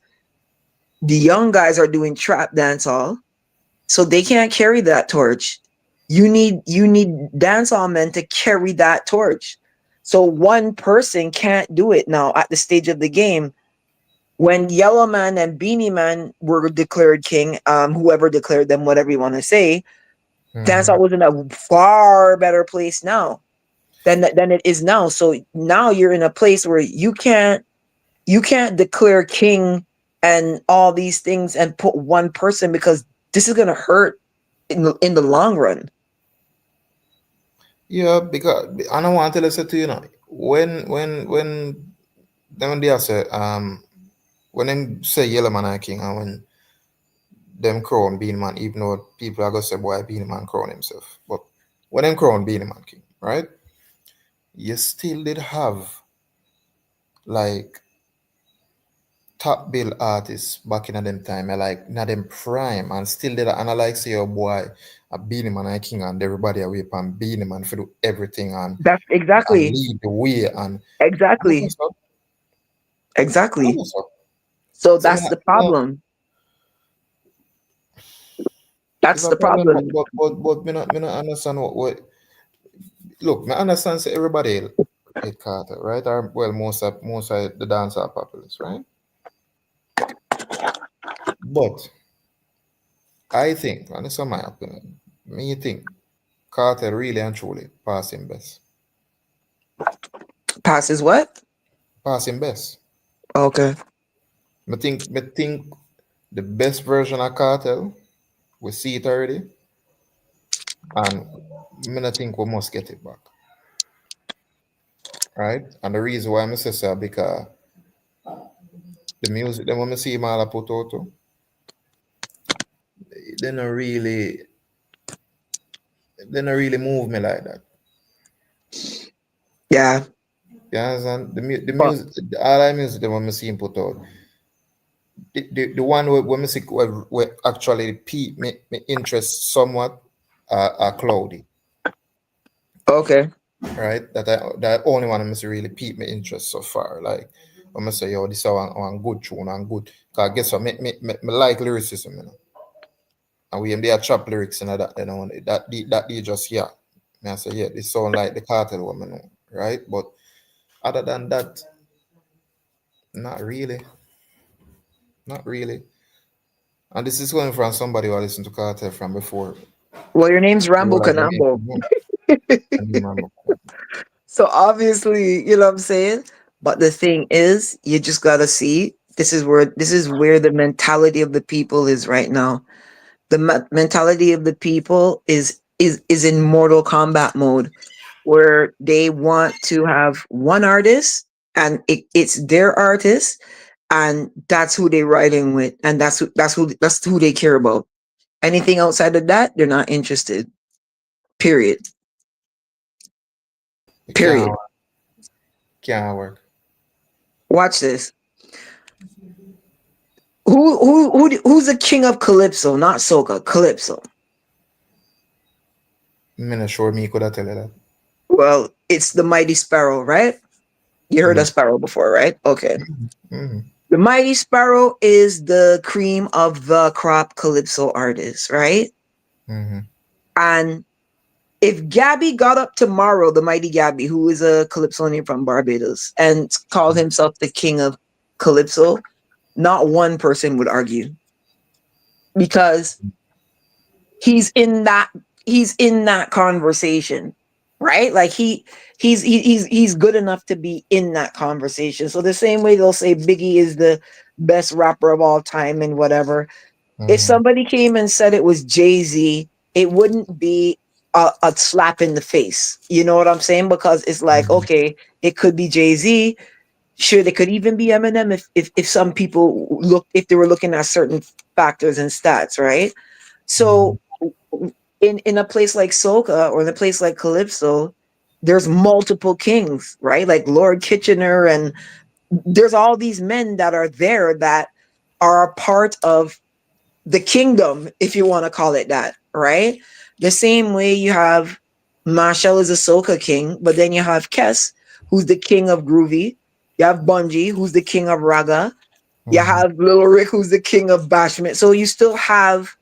the young guys are doing trap dancehall, so they can't carry that torch. You need dancehall men to carry that torch. So one person can't do it now at the stage of the game. When Yellow Man and Beanie Man were declared king, whoever declared them, whatever you want to say, Mm-hmm. dancehall was in a far better place now than it is now. So now you're in a place where you can't declare king and all these things and put one person because this is gonna hurt in the long run. Yeah, because I don't want to tell you to you know when them they say when them say Yellow Man and King and when them crown Beanie Man, even though people are gonna say boy Beanie Man crown himself, but when them crown Beanie Man King, right? You still did have like top bill artists back in them time, I like not them prime and still did and I like say your boy a Beanie Man and King and everybody away from Beanie Man for do everything That's and exactly, lead the way and I don't know, exactly, so I don't exactly. know, so So so that's the problem. it's That's a the problem problem. me not understand what look, me understand say everybody hate Carter, right? Or well most of the dancehall populace, right? But I think, and this is my opinion, me think Carter really and truly passing best. Passes what? Passing best. Okay. Me think the best version of Cartel, we see it already, and me not think we must get it back. Right? And the reason why I say so because the music them when I see Mala put out, they not really they not really move me like that. Yeah. You understand? The But music all I music them when I see him put out. The one where when I see where actually pique me interest somewhat are cloudy. okay. Right? That only one that really piqued my interest so far. Like I'm gonna say, yo, this is one good tune and good. Cause guess what, me like lyricism, you know. And we they are trap lyrics and that, you know, that they just yeah. And I say, yeah, this sound like the cartel woman, know, right? But other than that, not really, not really. And this is coming from somebody who listened to cartel from before. Well, your name's Well, Rambo like the name, Canambo. the name I'm So obviously, you know what I'm saying? But the thing is, you just gotta see this is where the mentality of the people is right now. The mentality of the people is in Mortal Kombat mode, where they want to have one artist and it's their artist, and that's who they're riding with, and that's who they care about. Anything outside of that, they're not interested. Period. it Period. can't work. Watch this. Who's the king of Calypso? Not soca, Calypso. I'm not sure me could have tell you that. Well, it's the Mighty Sparrow, right? You heard of Yes. Sparrow before, right? Okay. Mm-hmm. The Mighty Sparrow is the cream of the crop Calypso artist, right? Mm-hmm. And if Gabby got up tomorrow, the Mighty Gabby, who is a Calypsonian from Barbados, and called himself the king of Calypso, not one person would argue, because he's in that he's in that conversation, right? Like he's good enough to be in that conversation. So the same way they'll say Biggie is the best rapper of all time and whatever, if Mm-hmm. somebody came and said it was Jay-Z, it wouldn't be a slap in the face. You know what I'm saying? Because it's like, Mm-hmm. okay, it could be Jay-Z. Sure, they could even be Eminem if some people if they were looking at certain factors and stats, right? Mm-hmm. So in a place like Soca or in a place like Calypso, there's multiple kings, right? Like Lord Kitchener, and there's all these men that are there that are a part of the kingdom, if you want to call it that, right? The same way you have Marshall is a soca king, but then you have Kess, who's the king of groovy. You have Bunji, who's the king of raga. You Mm-hmm. have Little Rick, who's the king of bashment. So you still have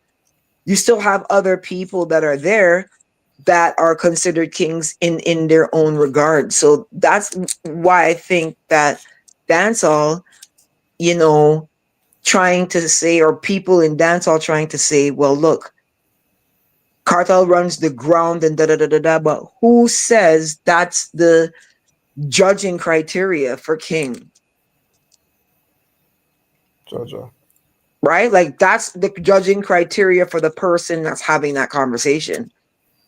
other people that are there that are considered kings in their own regard. So that's why I think that dancehall, you know, trying to say, or people in dancehall trying to say, well, look, cartel runs the ground and da da da da da, but who says that's the judging criteria for king, Georgia. right? Like that's the judging criteria for the person that's having that conversation.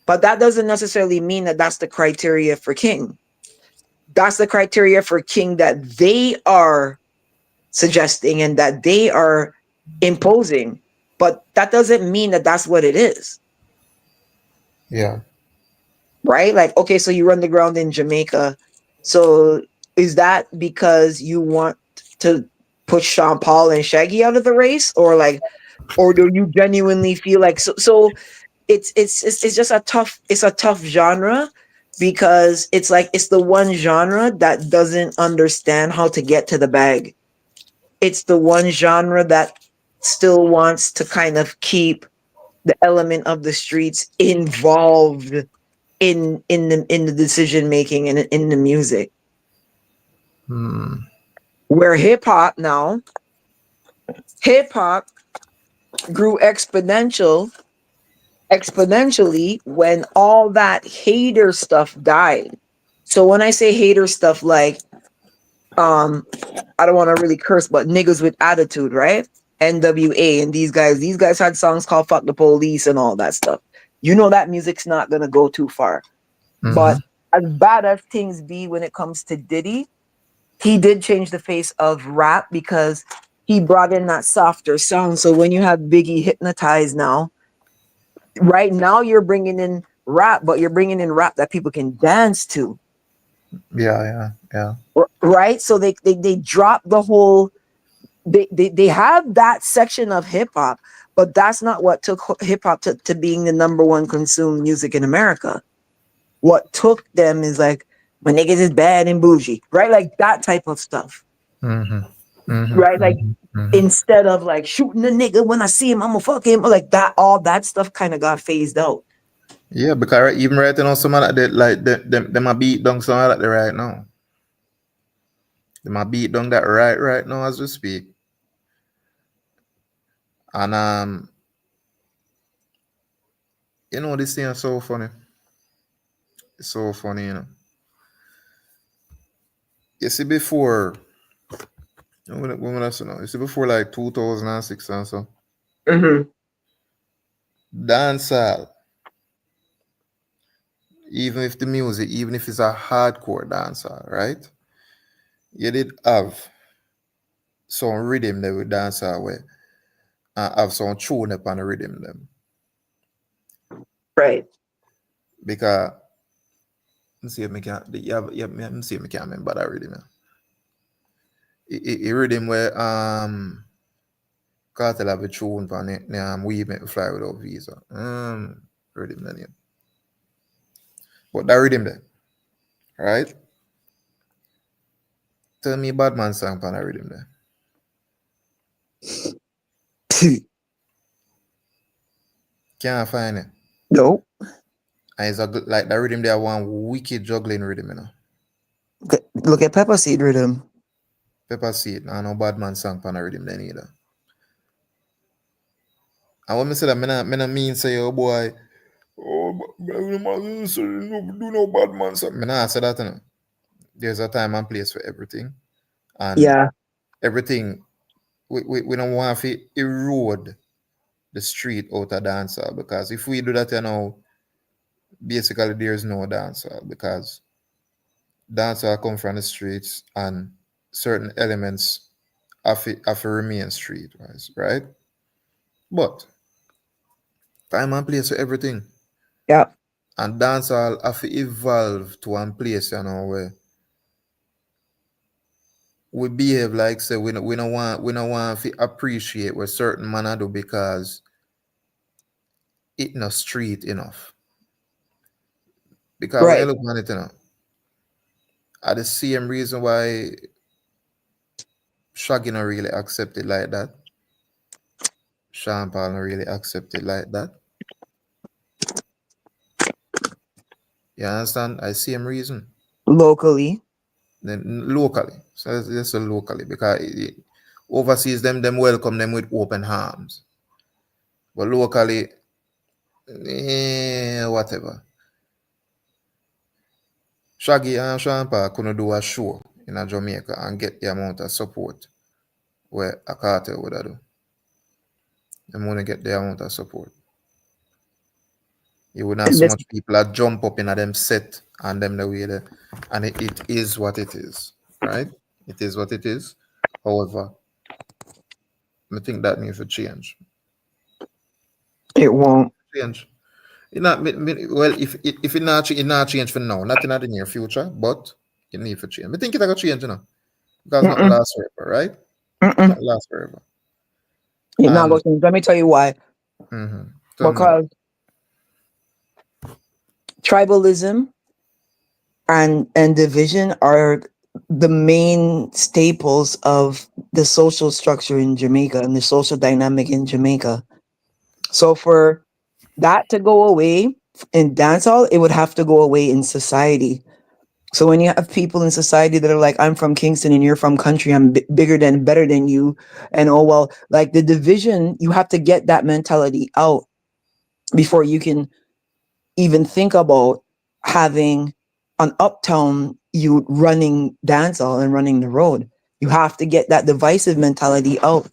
But that doesn't necessarily mean that that's the criteria for king. That's the criteria for king that they are suggesting and that they are imposing. But that doesn't mean that that's what it is, Yeah. right? Like, okay, so you run the ground in Jamaica. So is that because you want to? push Sean Paul and Shaggy out of the race, or like, or do you genuinely feel like so it's just a tough genre because it's like it's the one genre that doesn't understand how to get to the bag. It's the one genre that still wants to kind of keep the element of the streets involved in the decision making and in the music. Where hip hop grew exponentially when all that hater stuff died. So when I say hater stuff, like I don't want to really curse, but niggas with attitude, right? NWA and these guys had songs called "Fuck the Police" and all that stuff. You know that music's not gonna go too far. But as bad as things be when it comes to Diddy, he did change the face of rap because he brought in that softer sound. So when you have Biggie Hypnotized now, right now you're bringing in rap, but you're bringing in rap that people can dance to. Yeah. Right? So they drop the whole they have that section of hip hop, but that's not what took hip hop to being the number one consumed music in America. What took them is like my niggas is bad and bougie, right? Like that type of stuff, right? Like instead of like shooting a nigga when I see him, I'm gonna fuck him, like that. All that stuff kind of got phased out. Yeah, because even right now, some of that like them a beat down some of that right now. Them a beat down that right now as we speak. And this thing is so funny. It's so funny. You see before when I say now, you see before like 2006 and so dancehall, even if the music, even if it's a hardcore dancehall, right? You did have some rhythm that we dancehall with and have some tune up on the rhythm them. Right. Because let me see if I can let me see if I can remember that rhythm. It rhythm where Cartel have a tune on it, we make me fly without visa. Rhythm then yeah. But that rhythm there, right? Tell me bad man song on that rhythm there. Can't find it. No. And it's like that rhythm there one wicked juggling rhythm. Look at Pepper Seed rhythm. Pepper Seed, no bad man song on that rhythm then either. And when I say that, I not mean say, oh boy, do no bad man song. I not say that. There's a time and place for everything. And Yeah. everything, we don't want to erode the street out of dancehall, because if we do that, basically there's no dancehall, because dancehall come from the streets and certain elements have to remain streetwise, right? But time and place for everything. Yeah. And dancehall have to evolve to one place, where we behave like say we don't want to appreciate what certain man I do because it not street enough. Because when you Right. look at it, are the same reason why Shaggy not really accept it like that. Sean Paul not really accept it like that. You understand? I same reason. Locally. Then locally. So let's say locally, because overseas them welcome them with open arms. But locally, whatever. Shaggy and Sean Paul couldn't do a show in a Jamaica and get the amount of support where a cartel would have do. They want to get the amount of support. You wouldn't have so This much people that jump up in a them set and them the way there. And it is what it is, right? It is what it is. However, I think that needs to change. it won't. Change. It not well if it not change for now, not in the near future, but it need to change. I think it's gonna change, because not Mm-mm. last forever, right? Mm-mm. Not last forever. It not And go change. Let me tell you why. tell me why. Because tribalism and division are the main staples of the social structure in Jamaica and the social dynamic in Jamaica. So for that to go away in dancehall, it would have to go away in society. So when you have people in society that are like, I'm from Kingston and you're from country, I'm bigger than, better than you, and oh well, like the division, you have to get that mentality out before you can even think about having an uptown you running dancehall and running the road. You have to get that divisive mentality out,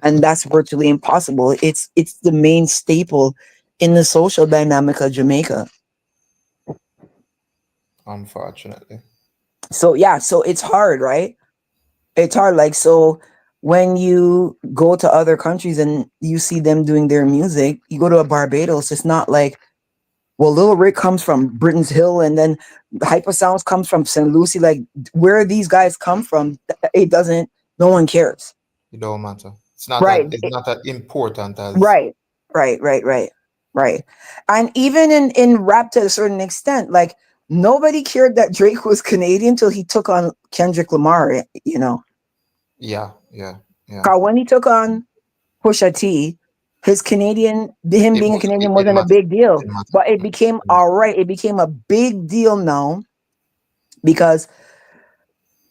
and that's virtually impossible. It's the main staple in the social dynamic of Jamaica. Unfortunately. So yeah, so it's hard, right? It's hard. Like so, when you go to other countries and you see them doing their music, you go to a Barbados. It's not like, well, Lil Rick comes from Britain's Hill, and then Hyper Sounds comes from St. Lucie. Like where these guys come from, it doesn't. No one cares. It don't matter. It's not that Right. it's not that important as Right. Right. And even in rap to a certain extent, like nobody cared that Drake was Canadian till he took on Kendrick Lamar. You know, yeah, yeah, yeah. 'cause when he took on Pusha T, his him It being a was Canadian it wasn't a mattered. big deal, It mattered. but it became all right. It became a big deal now because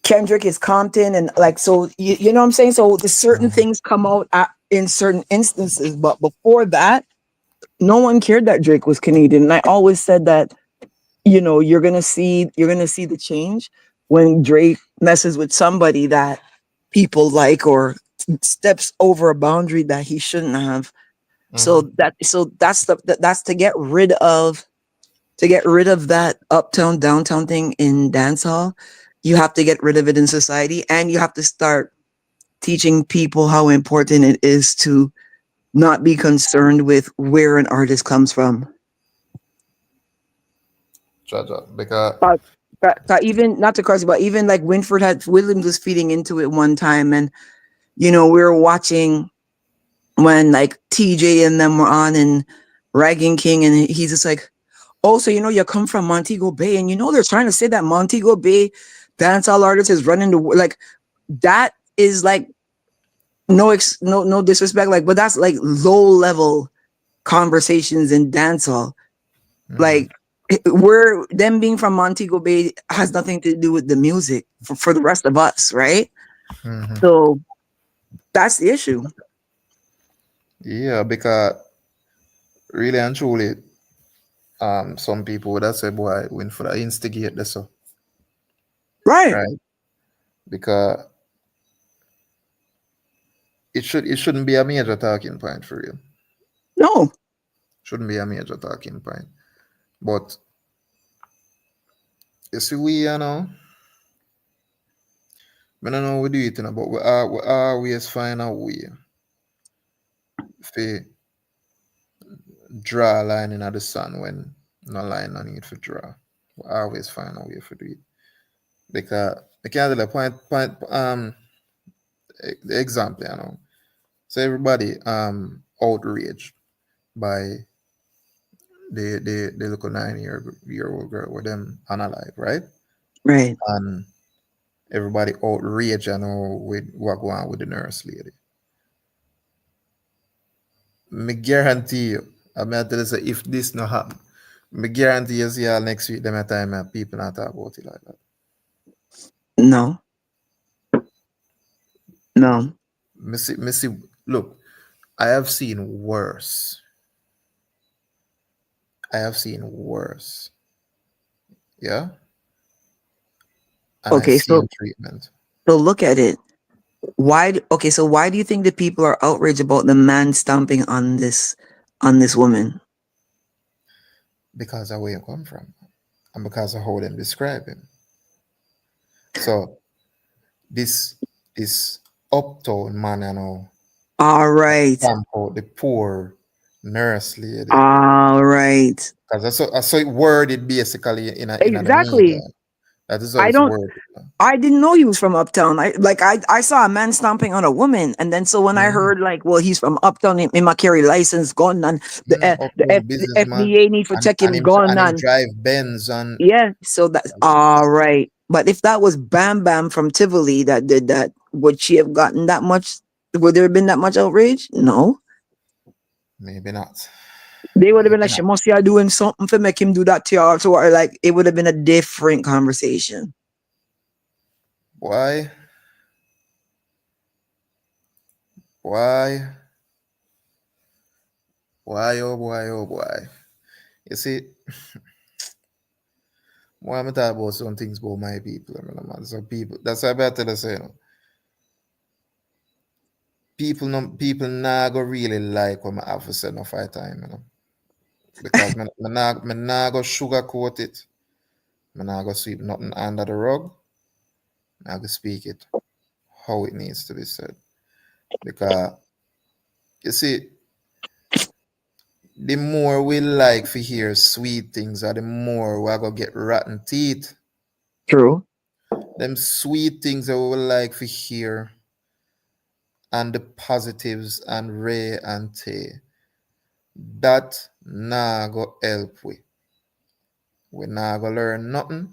Kendrick is Compton and like so you know what I'm saying. So the certain Mhm. things come out in certain instances, but before that, no one cared that Drake was Canadian. And I always said that you're gonna see the change when Drake messes with somebody that people like or steps over a boundary that he shouldn't have. Mhm. That's to get rid of that uptown downtown thing in dancehall. You have to get rid of it in society, and you have to start teaching people how important it is to not be concerned with where an artist comes from. Jaja, because But even not to cross, but even like Winford had Williams was feeding into it one time, and we were watching when like TJ and them were on and Ragging King, and he's just like, "Oh, so you come from Montego Bay, and they're trying to say that Montego Bay dancehall artist is running the like that is like no disrespect, like, but that's like low level conversations in dancehall. mhm, Like we're them being from Montego Bay has nothing to do with the music for the rest of us, right? mhm. So that's the issue. Yeah, because really and truly, some people would have said, "Boy, when for the instigate this, so Right. right?" Because it shouldn't be a major talking point for you. No. Shouldn't be a major talking point. But you see, I don't know we do it, but we always find a way to draw a line in the sun when no line no need for draw. We always find a way to do it. Because I can't tell a the example, So everybody outraged by the little 9-year old girl with them unalive, right? Right. And everybody outraged, with what going on with the nurse lady. Me guarantee you, I mean, I tell you, say, if this no happen, me guarantee you see y'all next week, them time people not talk about it like that. No. No. Me see, look, I have seen worse. I have seen worse. Yeah? And I Okay. see So in treatment look at it. Okay. So why do you think that people are outraged about the man stomping on this woman? because of where you come from and because of how them describe him. So this this uptown man, All right. stamp out the poor nurse lady. All right. Because I saw it worded basically in the Exactly. media. That is how I it's don't. worded. I didn't know he was from Uptown. I saw a man stomping on a woman, and then so when I Mm. heard like, well, he's from Uptown, him a carry license gun, and Uptown the businessman, FDA need to check him gun, and him and drive Benz and yeah, so that's all right. But if that was Bam Bam from Tivoli that did that, would she have gotten that much? Would there have been that much outrage? No. maybe not. They would have been Maybe like, she not. must be doing something to make him do that to y'all. So, or like, it would have been a different conversation. Why? Why? Why? Oh boy! Oh boy! You see, why am I talking about some things about my people? I mean, man, some people. That's why I better to say, people, no, people nah go really like when I have to say no fight time, because me nah go sugarcoat it. Me nah go sweep nothing under the rug. I go speak it how it needs to be said. Because you see, the more we like to hear sweet things, or the more we are gonna get rotten teeth. True. Them sweet things that we would like to hear, and the positives and Ray and Tay, that nah go help we. We nah go learn nothing.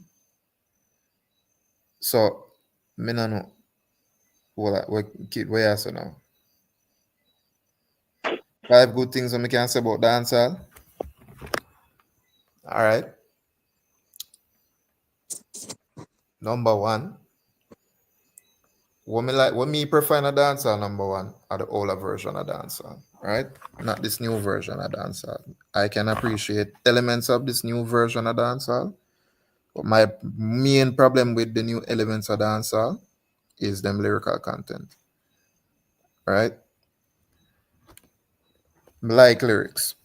So me no know what kid we are so now. Five good things that we can say about dancehall. All right. Number one, what me prefer in a dancehall, number one, are the older version of dancehall, right? Not this new version of dancehall. I can appreciate elements of this new version of dancehall, but my main problem with the new elements of dancehall is them lyrical content, right? Like lyrics.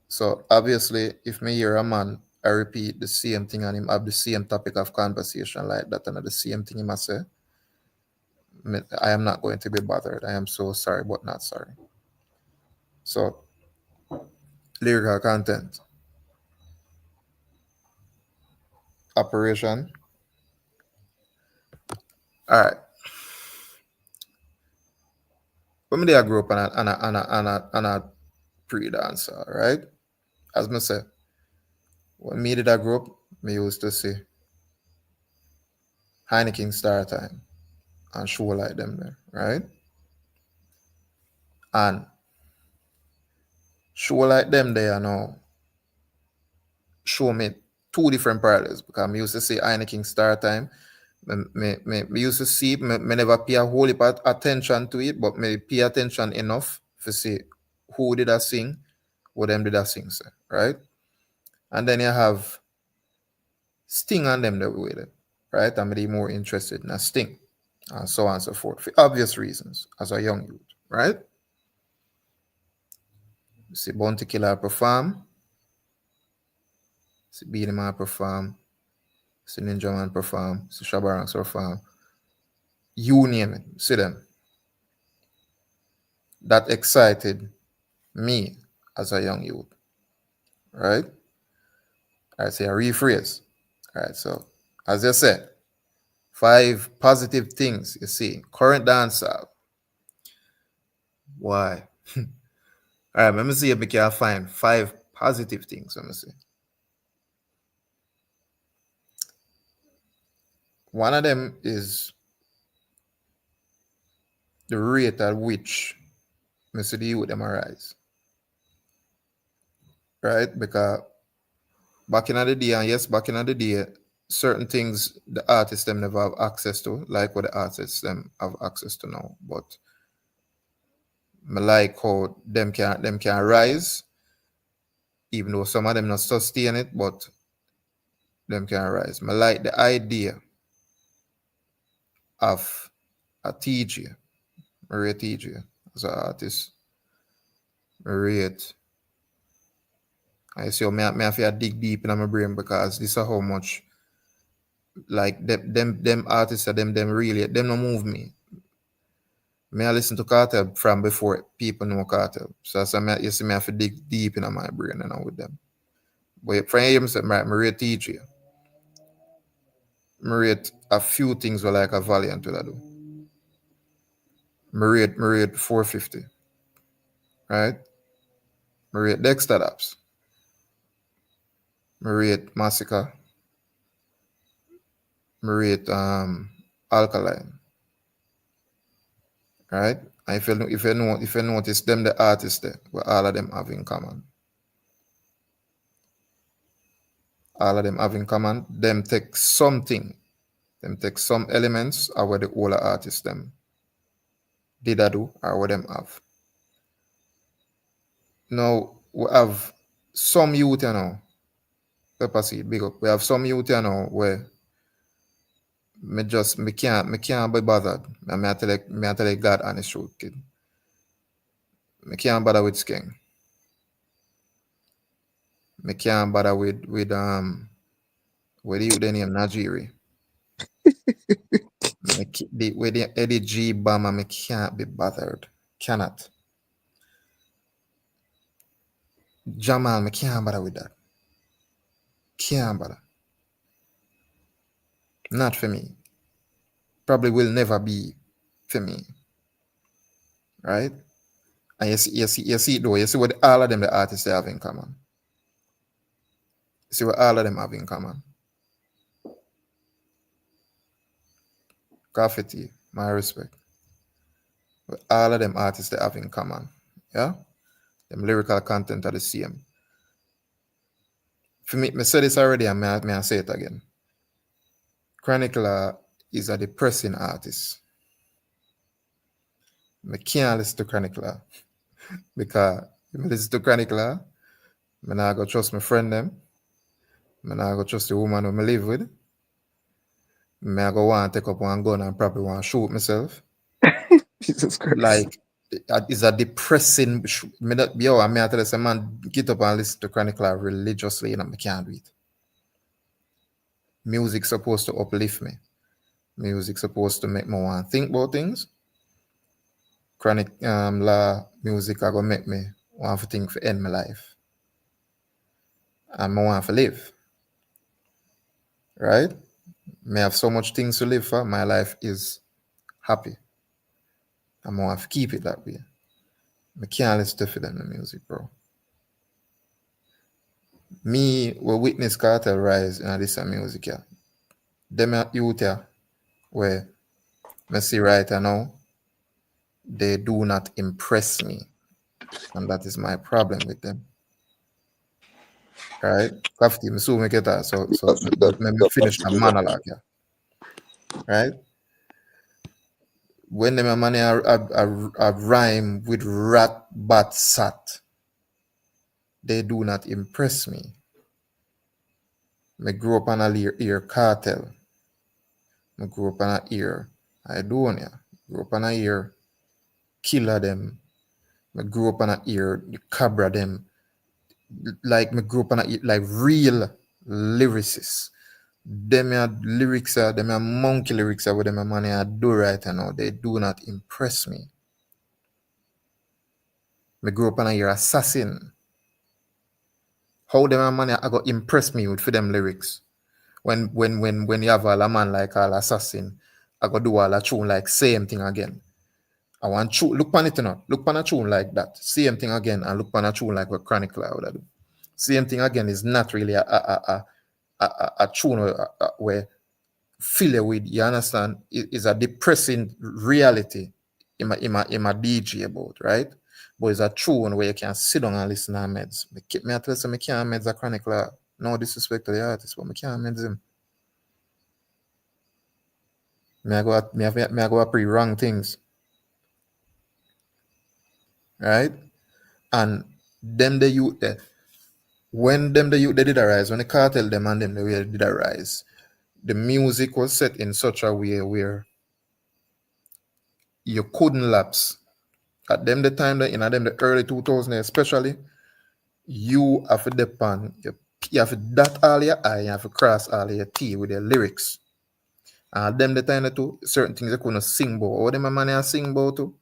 So obviously, if me hear a man, I repeat the same thing and him have the same topic of conversation like that and the same thing he must say, I am not going to be bothered. I am so sorry, but not sorry. So lyrical content, operation. All right. When me I grew up on a pre-dancer, right? As me say, when me did I grow up, me used to see Heineken Star Time and show like them there, right? And show like them there now show me two different parallels because me used to see Heineken Star Time. Me used to see me never pay a whole heap of attention to it, but me pay attention enough to see who did I sing, what them did I sing, say, right? And then you have Sting and them that we with it, right? I'm really more interested in a Sting and so on and so forth for obvious reasons as a young youth, right? You see Bounty Killer perform, see Beenie Man perform, see Ninja Man perform, see Shabba Ranks perform, you name it, see them. That excited me as a young youth, right? All right, so I rephrase. All right, so as I said, five positive things you see. Current dancehall. Why? All right, let me see if we can find five positive things. Let me see. One of them is the rate at which I see the youth them arise, right? Because back in the day, and yes, back in the day, certain things the artists them never have access to, like what the artists them have access to now. But I like how them can rise, even though some of them not sustain it, but them can rise. I like the idea of a TJ, Maria TJ as an artist. I rate. I see how me have to dig deep in my brain because this is how much like them artists are them really them no move me. Me I listen to Cartel from before people know Cartel. So you see me have to dig deep in my brain and with them. But from here, I say, Maria TJ. me rate a few things were like a Valiant will I do. Me rate 450, right? Me rate Dexter Apps. Me rate Massacre. Me rate Alkaline, right? And if you notice them the artists there, what all of them have in common. All of them have in common. Them take something. Them take some elements of what the older artists them did I do or what them have. Now we have some youth Pepper Seed, big up. We have some youth where me can't be bothered. Me I tell you God honest truth, kid. Me can't bother with Skeng. Me can't bother with the youth they name Najiri. With the Eddie G Bama, me can't be bothered. Cannot. Jamal, me can't bother with that. Can't bother. Not for me. Probably will never be for me. Right? And you see it though. You see what all of them the artists they have in common. You see what all of them have in common. Graffiti, my respect. What all of them artists they have in common. Yeah? Them lyrical content are the same. For me, I said this already and may I say it again. Chronicler is a depressing artist. I can't listen to Chronicler because if I listen to Chronicler, I not go trust my friend them. I not go trust the woman who I live with. I go want to take up one gun and probably want to shoot myself. Jesus Christ. Like, it's a depressing. I tell you, man, get up and listen to Chronicler religiously, and I can't do it. Music supposed to uplift me. Music supposed to make me want to think about things. Chronic la music are gonna make me want to think for end my life. And I want to live. Right? May have so much things to live for. My life is happy. And I want to keep it that way. I can't listen to them the music, bro. Me will witness cartel rise in this music, yeah. Them youth here where I see right now, they do not impress me. And that is my problem with them. Right? Kafti, I soon make it that. So let me finish the monologue here. Right? When them money a rhyme with rat bat sat, they do not impress me. I grew up on a ear cartel. I grew up on a ear Idonia. Grew up on a ear killer them. I grew up on a ear cabra them. Like me grew up on a like real lyricists. Them lyrics are them monkey lyrics are what them money I do right now. They do not impress me. Me grew up on a ear assassin. How them money I got impress me with for them lyrics. When you have all a man like all assassin, I got do all a tune like same thing again. I want tune look pan it not. Look pan a tune like that. Same thing again and look pan a tune like what Chronicler would do. Same thing again is not really a tune where fill you with, you understand, is a depressing reality in my DJ about, right? But it's a tune where you can sit down and listen to meds. Me I tell you, I can't meds a Chronicler. No disrespect to the artist, but I can't meds him. Me I go pretty wrong things. Right? And them the youth there. When them the youth they did arise, when the cartel them and them the way they did arise, the music was set in such a way where you couldn't lapse. At them the time that in them the early 2000s especially, you have to depend, you have to dot all your I, you have to cross all your T with your lyrics. And them the time that too, certain things they couldn't sing about. Or them man I sing about too.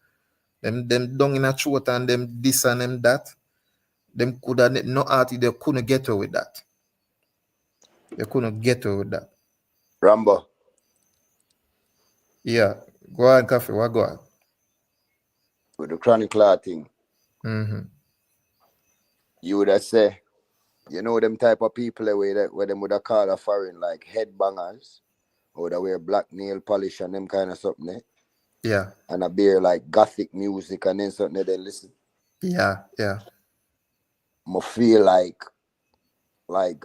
Them down in a throat and them this and them that. Them could have no art, they couldn't get away with that. They couldn't get away with that. Rambo. Yeah. Go ahead, Coffee. What go ahead? with the chronicler thing. Mm-hmm. You would have say, you know them type of people where them would have call a foreign like headbangers, or that wear black nail polish and them kind of something, Yeah. and a beer like gothic music and then something that they listen. Yeah. Yeah. I feel like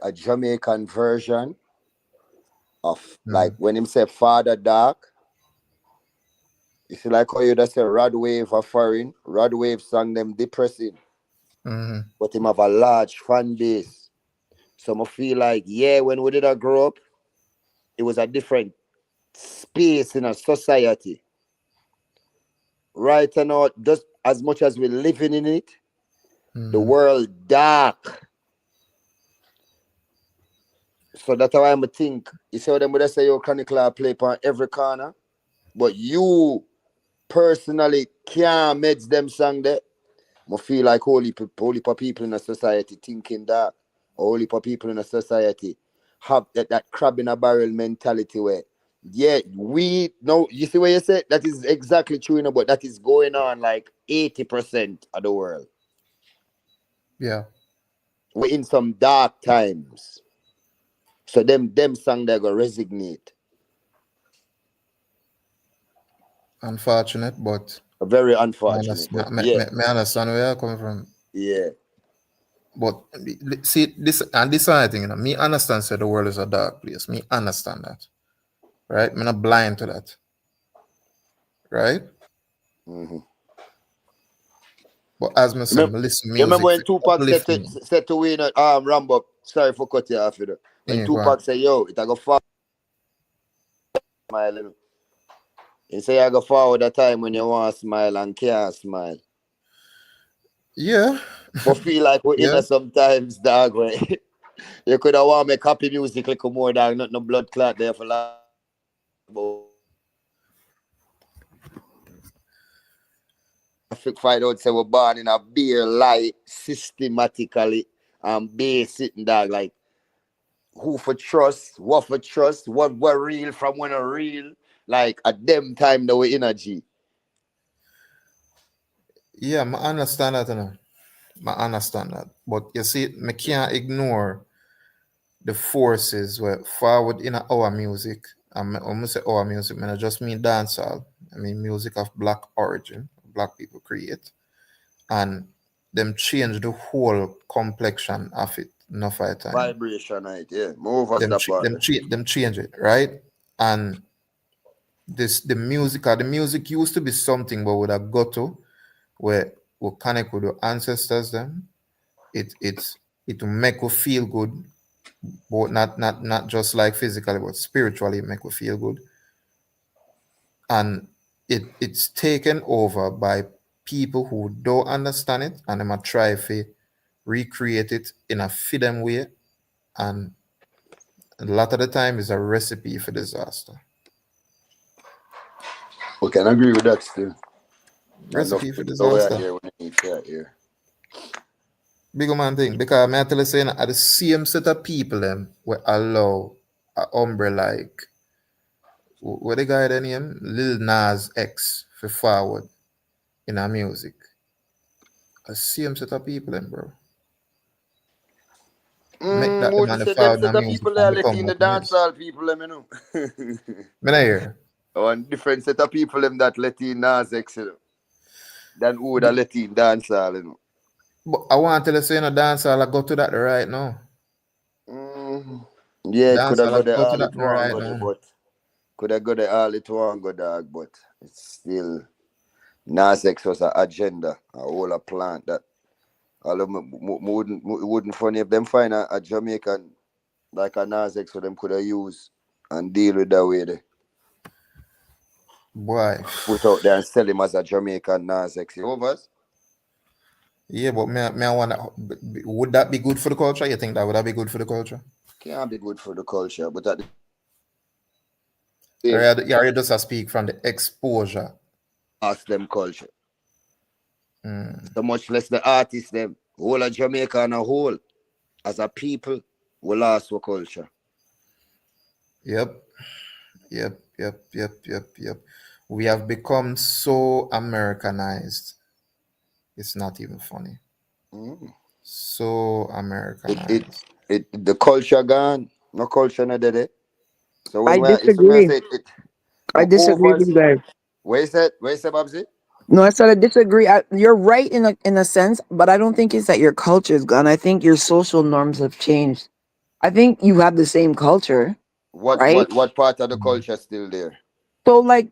a Jamaican version of like Mm. when him say Father Dark. You see, like how you just say Rod Wave a foreign, Rod Wave song them depressing, Mm-hmm. but him have a large fan base. So I feel like, yeah, when we did a grow up, it was a different space in a society. Right now, just as much as we're living in it, the Mm-hmm. world dark. So that's why I'm think. You see how them would say your chronicler play on every corner, but you personally can't meds them song there. I feel like holy for people in a society thinking that, holy for people in a society have that crab in a barrel mentality where, yeah, we know, you see what you said? That is exactly true, but that is going on like 80% of the world. Yeah. We're in some dark times. So them song they're gonna resignate. Unfortunate, but Very I unfortunate, but understand, yeah, me understand where you're coming from. yeah. But see this and this other thing, me understand say the world is a dark place. Me understand that. Right? Me not blind to that. Right? Mm-hmm. But as me say, Remember, me listen you remember music when for Tupac uplift me. said to Wayne, Rambo, sorry for cutting you off, you know. When Yeah, go on. Tupac said, yo, it I go forward, smile, you know. He say I go forward a time when you want to smile and can't smile. Yeah. But feel like we're in Yeah. a sometimes, dog, where you could have want me copy music like more, dog, not no blood clot there for like, find out say we're born in a beer light systematically and basic, dog, like who for trust, what real from when a real, like at them time that we energy. Yeah, I understand that, you know. I understand that. But you see, me can't ignore the forces were forward in our music. When I say our music, I just mean dancehall. I mean music of black origin, black people create. And them change the whole complexion of it enough at a time. Vibration, right? Yeah, move us that part. Them change it, right? And this the music used to be something we would have got to where we connect with the ancestors them. It will make you feel good, but not just like physically, but spiritually make you feel good. And it's taken over by people who don't understand it and them a try to recreate it in a fit them way, and a lot of the time is a recipe for disaster. We can agree with that still. Enough Recipe for the way I disaster. hear when I need to hear. Big man thing. Because I tell you saying at the same set of people them will allow a umbrella like what the guy the name? Lil Nas X for forward in our music. A same set of people them, bro. Make that the Would you man the say them forward in our set of music people and there let become in the what it is. dancehall people, them, you know? Me not hear. One different set of people them that let in Nas X, you know, than who would have let in dancehall, you know. But I want to tell you say no dancehall I go to that right now. Mm, yeah, it could have Dancehall I got there go to all that it want right go there, now. but could have got there all it want go, dog, but it's still Nas X was an agenda, a whole a plant that all of them wouldn't funny if them find a Jamaican like a Nas X for them could have used and deal with that way they Boy. put out there and sell him as a Jamaican Nas X. You overs? Yeah, but me I wonder would that be good for the culture? You think that would that be good for the culture? Can't be good for the culture, but at the Or same you just a speak from the exposure. ask them culture. Mm. So much less the artists them. Whole of Jamaica and a whole as a people we lost our culture. Yep. Yep. Yep. We have become so Americanized. It's not even funny. Mm. So It, it, Americanized. the culture gone. No culture, no did. So I when we, it's when I disagree. say I we disagree with you over. guys. Where is that, Babsy? No, I said I disagree. You're right in a sense, but I don't think it's that your culture is gone. I think your social norms have changed. I think you have the same culture, right? What part of the Mhm. culture still there? So, like,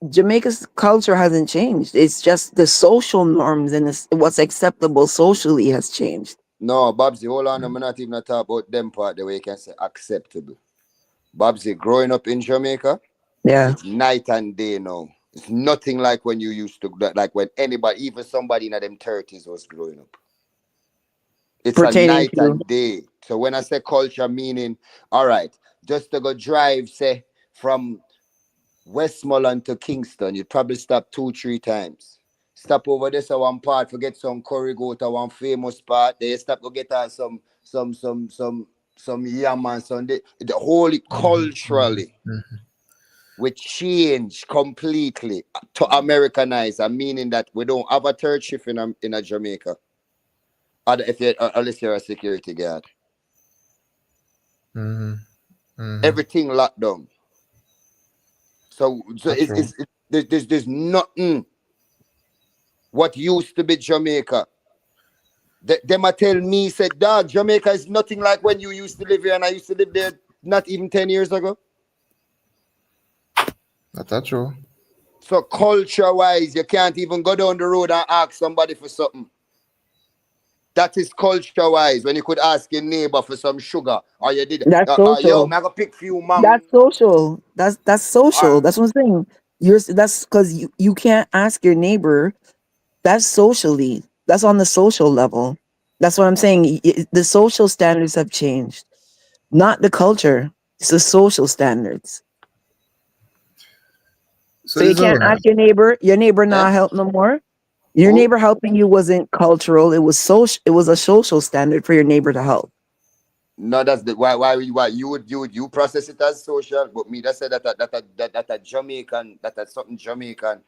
Jamaica's culture hasn't changed. It's just the social norms and what's acceptable socially has changed. No, Babsy, hold on. I'm not even talk about them part the way you can say acceptable. Babsy, growing up in Jamaica, Yeah, it's night and day now. It's nothing like when you used to, like when anybody, even somebody in them 30s was growing up. It's a pertaining night to. and day. So when I say culture, meaning, all right, just to go drive, say, from Westmoreland to Kingston, you'd probably stop 2, 3 times. Stop over there so one part, forget some curry goat or one famous part. Then you stop to get some yam and some the whole culturally Mhm. we change completely to Americanize, and meaning that we don't have a third shift in a Jamaica. If you unless you're a security guard. Mhm. Mhm. Everything locked down. So That's true. there's nothing what used to be Jamaica. Them a tell me, said, dog, Jamaica is nothing like when you used to live here and I used to live there not even 10 years ago. That's true. So culture wise, you can't even go down the road and ask somebody for something. That is culture wise. When you could ask your neighbor for some sugar, or you did, That's yo, social. man, I go pick few mang. That's social. That's Uh, social. That's what I'm saying. That's because you can't ask your neighbor. That's socially. That's on the social level. That's what I'm saying. The social standards have changed, not the culture. It's the social standards. So So you this is can't all ask right. your neighbor. Your neighbor eh? not help no more. Your Who? neighbor helping you wasn't cultural. It was social. It was a social standard for your neighbor to help. No, that's the why you process it as social, but me that said that a Jamaican, that a something Jamaican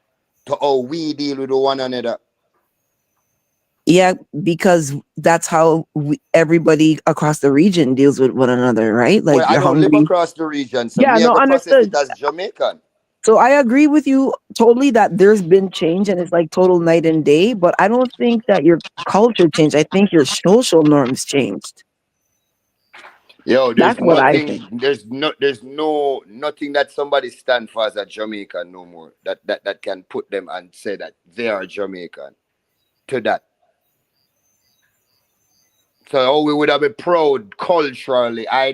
to how we deal with one another. Yeah, because that's how everybody across the region deals with one another, right? Well, Like I you're don't live hungry. across the region, so Yeah, me I no, go process understood. it as Jamaican. So I agree with you totally that there's been change and it's like total night and day, but I don't think that your culture changed. I think your social norms changed. Yo, That's what I think. there's no nothing that somebody stand for as a Jamaican no more. That can put them and say that they are Jamaican. To that. So oh, we would have been proud culturally. I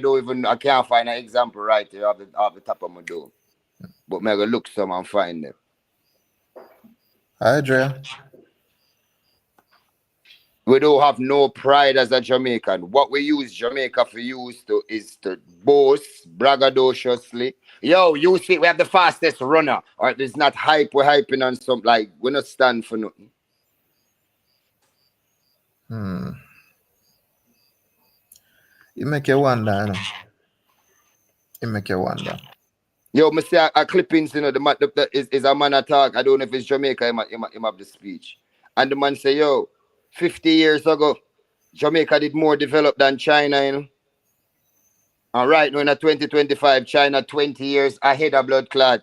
can't find an example right here off the top of my dome. But me I go look some and find them. Hi, Drea. We don't have no pride as a Jamaican. What we use Jamaica for use to is to boast braggadociously. Yo, you see, we have the fastest runner. Or it's not hype, we're hyping on some like we not stand for nothing. Hmm. It make you wonder, you know. It make you wonder. Yo, me see a clippings, is a man attack. I don't know if it's Jamaica, him have the speech. And the man say, yo, 50 years ago, Jamaica did more developed than China, you know. And right now in a 2025, China 20 years ahead of blood clot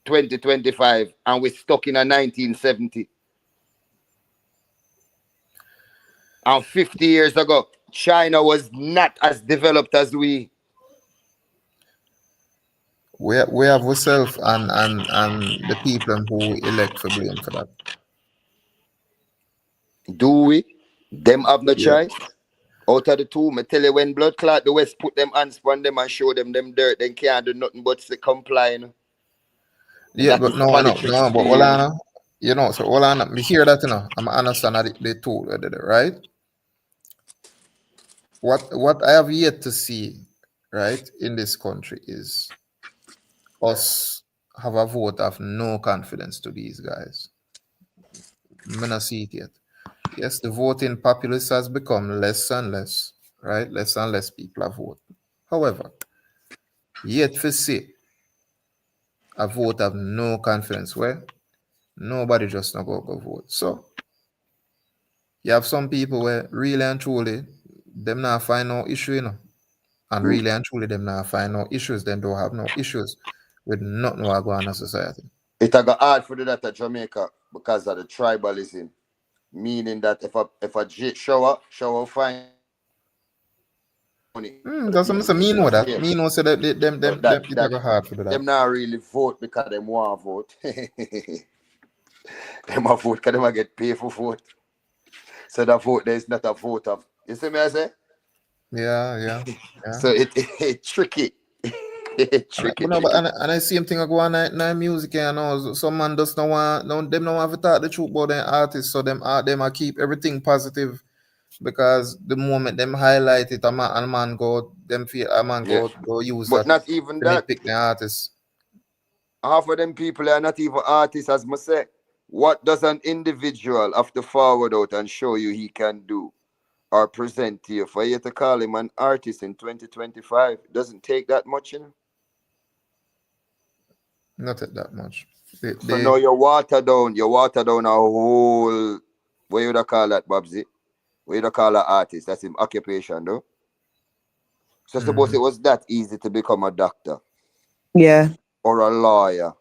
2025, and we're stuck in a 1970. And 50 years ago, China was not as developed as we. We have ourselves and the people who elect for blame for that. Do we? Them have no Yeah. choice. Out of the two, me tell you when blood clot, the West put them hands on them and show them dirt, then can't do nothing but say comply. You know? And Yeah, that but is no, politics but for you. you know, so hold on, me hear that, you know, I'm understand that they told right? What I have yet to see, right, in this country is us have a vote of no confidence to these guys. Me not see it yet. Yes, the voting populace has become less and less, right? Less and less people are voting. However, Yet for see a vote of no confidence where nobody just not go vote. So you have some people where really and truly them not find no issue, you know. And really and truly them not find no issues, them don't have no issues with nothing what go on in society. It got hard for that at Jamaica because of the tribalism. Meaning that if a shower fine money for the That's people what I living mean in a with that. place. Me know say that them But that it go hard for that. them not really vote because them want vote. Them a vote because them a get paid for vote. So the vote there is not a vote of, you see me I say? Yeah. So it tricky. It tricky. And I same thing I go on in music, you know. Some man does not want them don't want to talk the truth about them artists, so them I keep everything positive because the moment them highlight it, a man go them feel a man Yeah. go use But that not even to that. nitpick the artists. Half of them people are not even artists, as I say. What does an individual have to forward out and show you he can do or present to you for you to call him an artist in 2025? Doesn't take that much, you know. Not that much. So now you water down a whole, what you call that, Babsy? What you call an artist? That's his occupation, though. So suppose it was that easy to become a doctor. Yeah. Or a lawyer.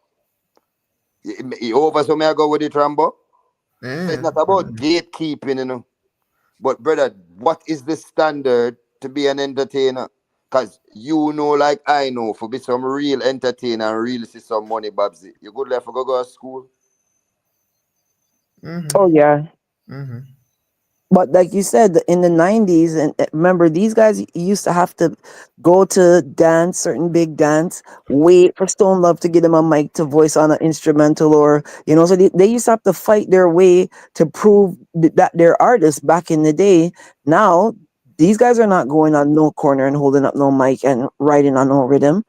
You over so may I go with it, Rambo? So it's not about gatekeeping, you know. But brother, what is the standard to be an entertainer? Cause you know, like I know, for be some real entertainer and really see some money, Babsy. You good left for go to school? Oh yeah. But like you said, in the 90s, and remember, these guys used to have to go to dance, certain big dance, wait for Stone Love to get them a mic to voice on an instrumental, or, you know, so they used to have to fight their way to prove that they're artists back in the day. Now, these guys are not going on no corner and holding up no mic and writing on no rhythm,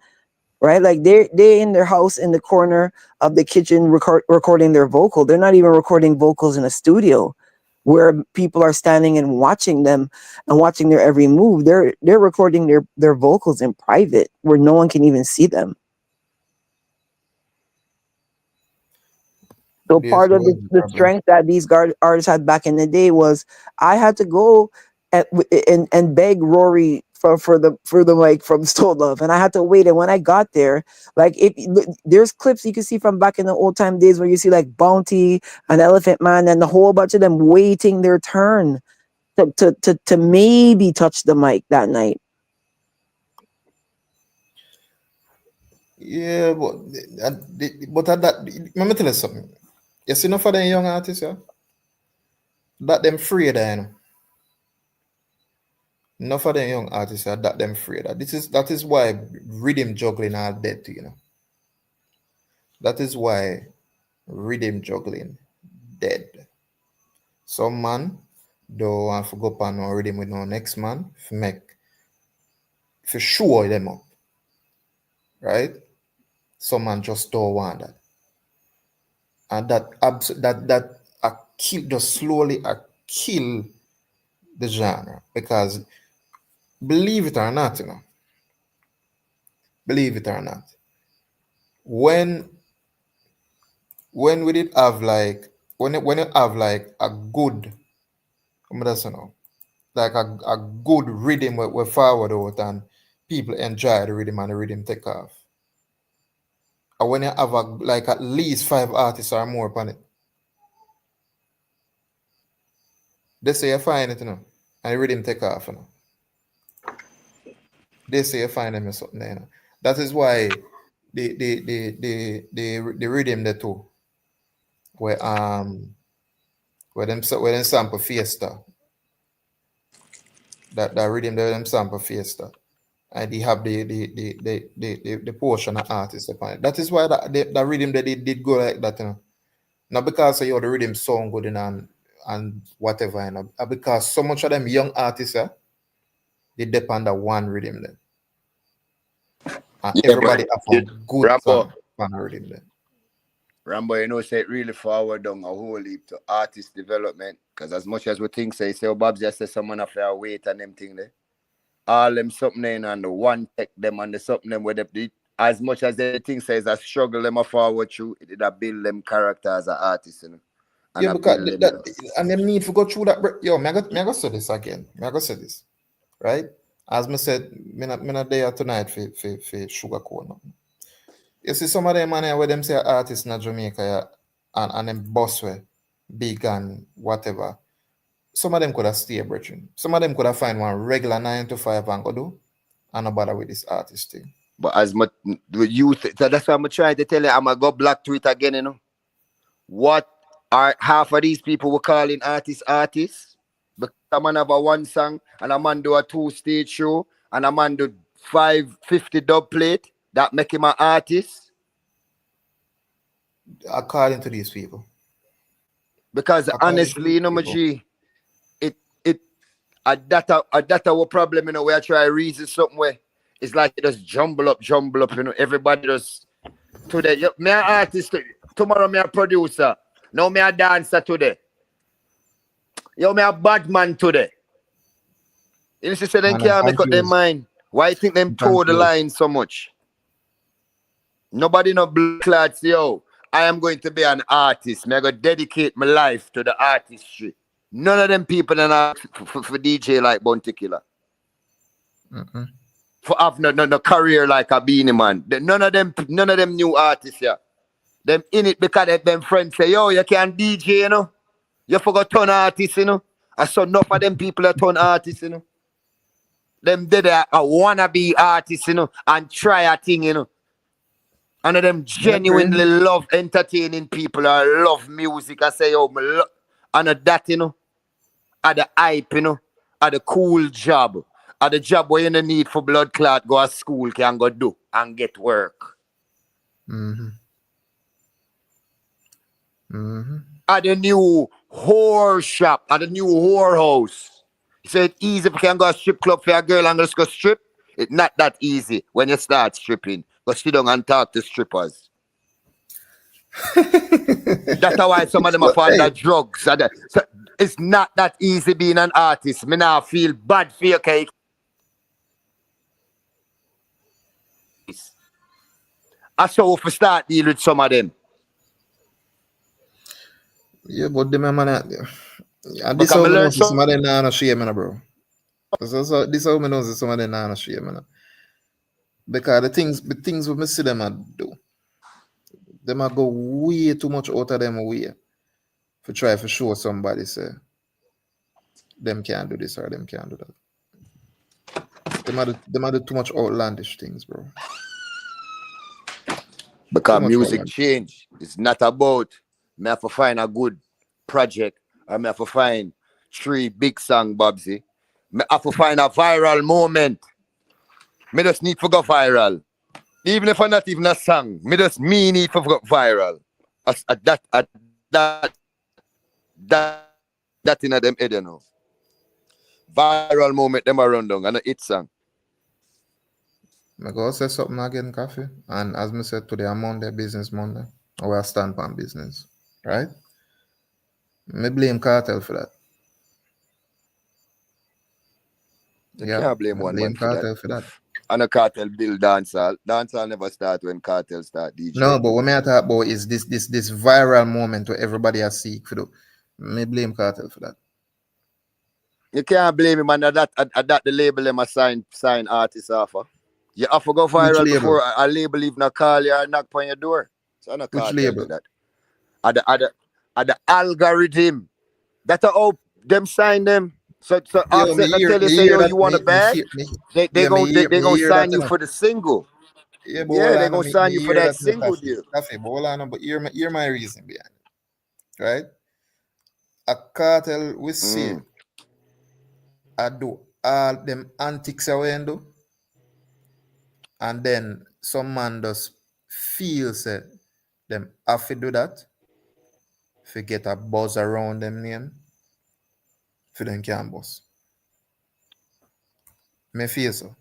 right? Like they're in their house in the corner of the kitchen recording their vocal. They're not even recording vocals in a studio where people are standing and watching them and watching their every move. They're recording their vocals in private where no one can even see them. So part of the strength that these artists had back in the day was I had to go and beg Rory for the mic from Stone Love, and I had to wait. And when I got there, like there's clips you can see from back in the old time days where you see like Bounty and Elephant Man and the whole bunch of them waiting their turn to maybe touch the mic that night. Yeah, but at that, let me tell you something. You see, enough of them young artists, yeah, that them free there, you know. Enough of them young artists are that them free that. That is why rhythm juggling are dead, you know. That is why rhythm juggling dead. Some man don't want to go up no rhythm with no next man for sure them up. Right? Some man just don't want that. And that just slowly kill the genre, because believe it or not, you know, believe it or not, when we did have like when you have like a good, you know, like a good rhythm we forward out and people enjoy the rhythm and the rhythm take off, and when you have like at least 5 artists or more upon it, they say you find it, you know, and the rhythm take off, you know. They say you find them or something there, you know. That is why the rhythm there too, where them sample Fiesta, that rhythm there them sample Fiesta, and they have the portion of artists upon it. That is why that rhythm that they did go like that, you know. Not because the rhythm sound good, you know, and whatever, you know, because so much of them young artists, they depend on one rhythm there. And Yeah, everybody but have a good Rambo, song on a rhythm there. Rambo, you know, say it really forward down a whole heap to artist development. Because as much as we think, say, oh, Bob just said someone have to wait and them thing there. all them something in and the one tech them and the something them where they as much as everything says I struggle them a forward through, it did a build them character as an artist, you know. And Yeah, I because build them, that you know. and them need to go through that. Yo, me I go say this again. Me I go say this, right? As me said, me not there tonight for sugar cone. You see some of them man here where them say artists in Jamaica, yeah, and them boss way, big and whatever. Some of them could have stayed, brethren. Some of them could have find one regular 9 to 5 and go do, and no bother with this artist thing. But as much the youth, so that's why I'm trying to tell you, I'm gonna go black to it again, you know. What are half of these people were calling artists? Because a man have a one song and a man do a 2-stage show and a man do 550 dub plate, that make him an artist. According to these people. Because honestly, you know, my G, it a data what problem, you know, where I try to reason something where it's like it just jumble up, you know, everybody just today. Me an artist, tomorrow me a producer, now me a dancer today. Yo, me a bad man today. You see, so them can't make up their mind. Why you think them toe the line so much? Nobody no black lads, yo, I am going to be an artist. Me I go dedicate my life to the artistry. None of them people are for DJ like Bounty Killer. For have no career like a Beanie Man. None of them new artists here. Them in it because them friends say, yo, you can DJ, you know. You forgot turn artists, you know. I saw enough of them people that turn artists, you know. Them did a wannabe artists, you know, and try a thing, you know. And of them genuinely love entertaining people or love music. I say, yo, and that, you know, at the hype, you know, at the cool job, at the job where you don't need for blood clot, go to school, can go do and get work. At the new whore shop, at the new whorehouse. He said easy if you can go to a strip club for a girl and just go strip. It's not that easy when you start stripping. Go sit down and talk to strippers. That's why some of them are under drugs. So it's not that easy being an artist. Me now feel bad for you, cake. I saw if we start deal with some of them. Yeah, but them man, and this how me know some of them nah no shame, bro. So this how me know some of them nah no shame, because the things we see them do, them go way too much out of them way to try to show somebody say them can't do this or them can't do that. Them do too much outlandish things, bro. Because music change. It's not about me have to find a good project or me have to find 3 big song, Bobsy. Me have to find a viral moment. Me just need to go viral. Even if I'm not even a song, me just need to go viral. That in them head, you know. Viral moment, them are run down and a hit song. I go say something again, Coffee. And as me said today, I'm Monday, business Monday. Or I stand on business. Right? Me blame Cartel for that. You can't blame one man Cartel for that. And a Cartel build dancehall. Dancehall never start when Cartel start DJ. No, but what me talk about is this viral moment where everybody has seek for do. Me blame Cartel for that. You can't blame him, and that the label them a sign artists offer. You have to go viral before a label even call you or knock on your door. So I'm not Which label? That. At the algorithm. That's how them sign them. So tell you say you want a bag, they go sign you for the single. Yeah, they gonna sign you for that single deal. But hear my reason behind it. Right? A Cartel we see I do all them antics away and do. And then some man just feels that them have to do that. If get a buzz around them name, for them can buzz. Me feel so.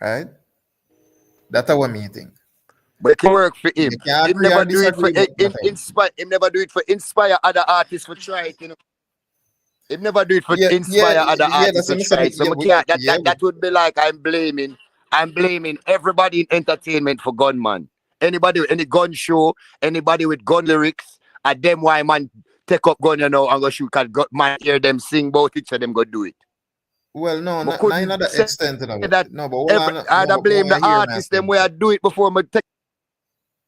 Right? That's what me think. But it can work for him. Him never do it for inspire. Him never do it for inspire other artists for try it, you know. Him never do it for Yeah, inspire other artists that's to what I'm try saying. it. So me can't, that would be like I'm blaming everybody in entertainment for gunman. Anybody with any gun show, anybody with gun lyrics, and them why man take up gun, and go shoot, cause man hear them sing about it, so them go do it. Well, no, Me not in couldn't that say extent, you know. that No, but hold on, I'd blame the hear me artist them way I do it before me take.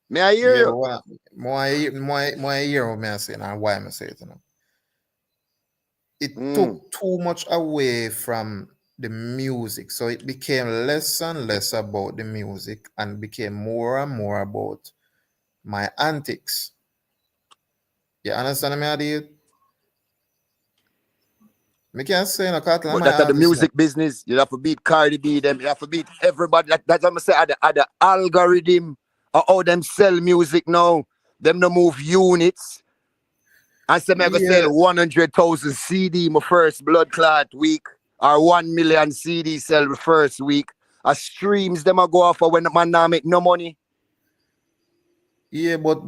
May I hear Yeah, you? but more hear what I'm saying and why I'm saying it, you know. It took too much away from the music, so it became less and less about the music and became more and more about my antics. You understand me, Adi? Me can't say no cattle But my that's the artist. music business. You have to beat Cardi B, them. You have to beat everybody. That's what I'm saying. At the algorithm of how them sell music now. Them no move units. And say me go sell 100,000 CD my first blood clot week, or 1 million CD sell the first week. Streams them a go off for when the man now make no money. Yeah, but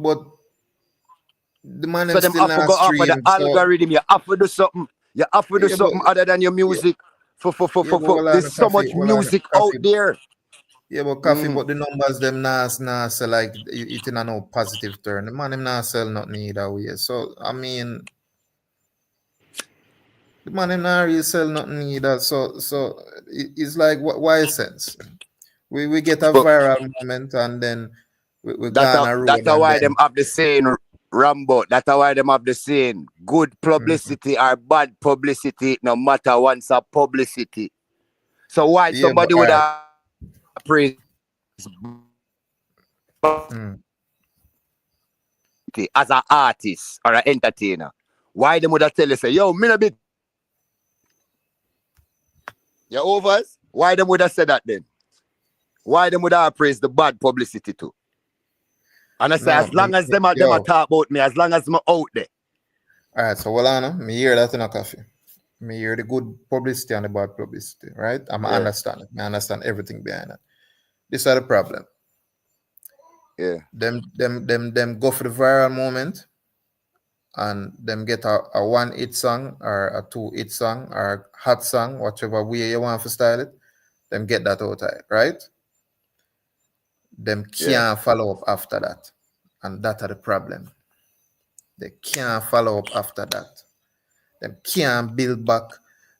the man So them them still have to not go off of the stream. algorithm. You have to do something. You have to do Yeah, something other than your music. but There's so much music out there. Yeah, but coffee, but the numbers them nah sell like it in a no positive turn. The man them not sell nothing either way. So I mean, the man them not really sell nothing either. So it's like why sense? We get a viral moment and then we go on a road. That's why them have the saying, Rambo. That's why them have the saying, good publicity or bad publicity, no matter once a publicity. So why somebody would have praised as an artist or an entertainer? Why them would have tell you, say, yo, me a bit. You overs? Why them would have said that then? Why them would have praised the bad publicity too? And I say, as long as them talk about me, as long as I'm out there. All right, so me hear that in a coffee. Me hear the good publicity and the bad publicity, right? I understand it. I understand everything behind it. This is the problem. Yeah. Them go for the viral moment and them get a one hit song or a two hit song or hot song, whichever way you want to style it. Them get that out of it, right? Them can't follow up after that. And that's the problem. They can't follow up after that. They can't build back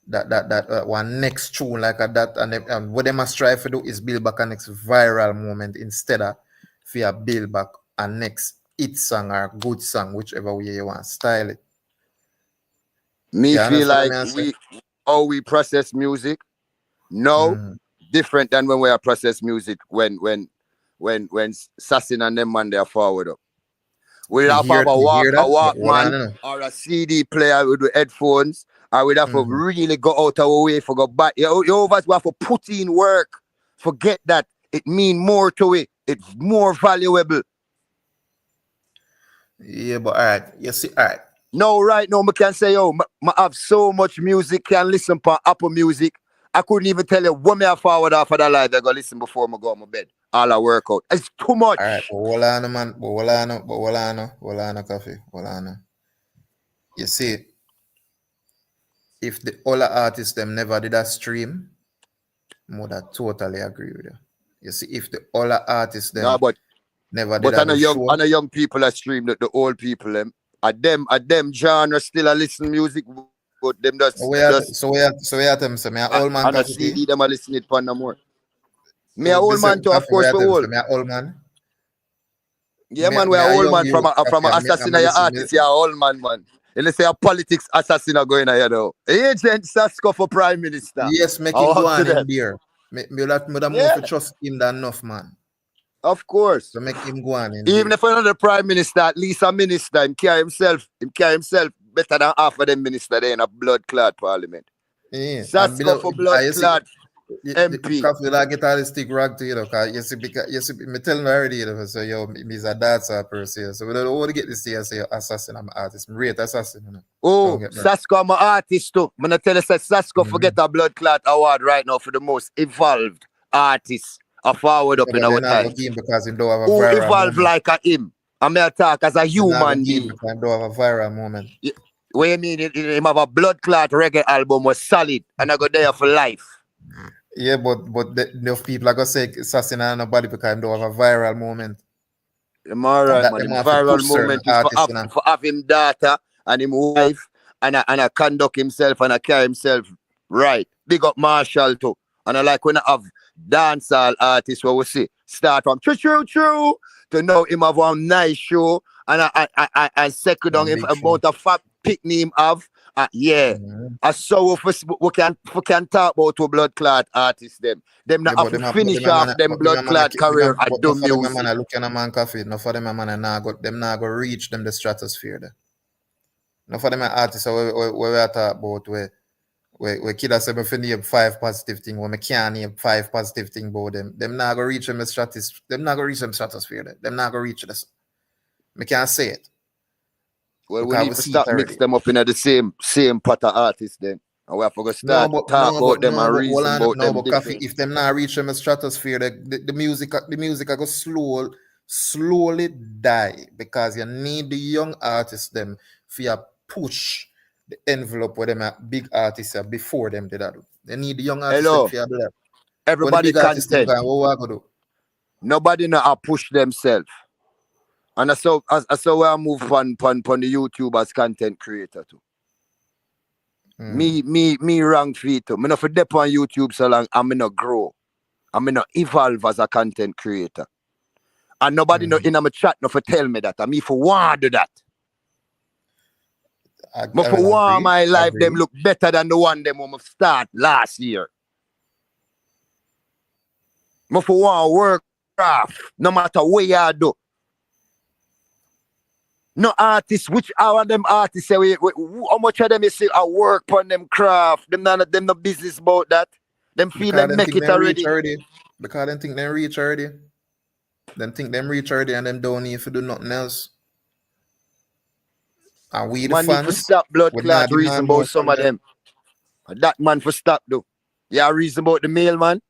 that one next tune like that. And what they must try to do is build back a next viral moment instead of for build back a next hit song or good song, whichever way you want to style it. Me feel like we process music now different than when we are process music when Sassin and them man they are forward up. We'd have a Walkman or a CD player with the headphones, or we'd have to really go out our way for go back. You always have to put in work. Forget that. It mean more to it. It's more valuable. Yeah, but all right. You see, all right. No, right now, I can say, I have so much music, can listen to Apple Music. I couldn't even tell you when I forward after that live, I go listen before I go on my bed. All I work out. It's too much. All right, but hold on, man. But hold on, coffee. Hold on. You see, if the other artists them never did a stream, I would totally agree with you. You see, if the other artists them never did a show. But I know young people are stream the old people them. At them genre still a listen music, but them just so we are them say me a old man and a CD them a listen it for no more. Me a old man too, of course, we old. Me a old man. Yeah, man, we are old man from an assassin of your artist. You're old man. Let's say a politics assassin are going ahead though. Agent Sasko for Prime Minister. Yes, make him go on in there. Me move to trust him than enough, man. Of course. So make him go on in even if another Prime Minister, at least a minister, him carry himself better than half of them minister there in a blood clot parliament. Yeah. Sasko for blood clot. MP. Coffee like get all the stick rag to you know, cause you see me tell me already, you know, so yo, me's a dancer person. So we don't want to get this here, say assassin, I'm an artist. I'm rate assassin, you know. Oh, Sasko, I'm an artist too. I'm gonna tell you, Sasko forget a blood clot award right now for the most evolved artist a forward up in our time. Because him don't have a who viral evolved moment. like a him. I'm gonna talk as a human being. Because him don't have a viral moment. Yeah. What you mean? Him have a blood clot reggae album was solid and I go there for life. Yeah, but enough people are gonna say assassin and nobody because they don't have a viral moment. I'm alright, That man. them The have to viral push certain moment is artists, you know. for have him daughter and him wife and I conduct himself and I carry himself right. Big up Marshall too. And I like when I have dancehall artists where we see start from true to know him have one nice show and I second on One him big show. about a fat picnic him have. Yeah. I saw we can talk about two blood clot artists them. Them not Yeah, have to finish off them blood clot career at but do no for them a music. man look in a man coffee. No for them a man nah go them nah go reach them the stratosphere there. No for them a artists where we are talk about where kid say me fi name 5 positive thing when me can't name 5 positive thing about them. Them nah go reach them the stratosphere. Them nah go reach them stratosphere there. Them nah go reach this. Me can't say it. Well, we Because need we to see it stop mix already. them up in the same pot of artists then. And we have to go start talk about them and reason about them but coffee, different. if them not reach them stratosphere, the music I go slowly die because you need the young artists them for you push the envelope where them are big artists are before them did that. They need the young artists them Hello, for you do that. When the everybody big artists them content. gone, what we go do? Nobody know push themselves. And I saw where I move on the YouTube as content creator too. Me rank feet too. Me not for dep on YouTube so long and me not grow. And me not evolve as a content creator. And nobody know in my chat no for tell me that. And me for want do that. I But for will one, agree. my life them look better than the one them when I start last year. But for one, work craft, no matter what you do. No artists, which are them artists say how much of them you see I work on them craft, them no business about that. Them feel Because them them make think it them reach already. already. Because them think them reach already. Them think them reach already and them don't need to do nothing else. And we the Man need to fans, stop blood we clot not reason demand about more some from of them. them. That man for stop though. Yeah, reason about the mailman.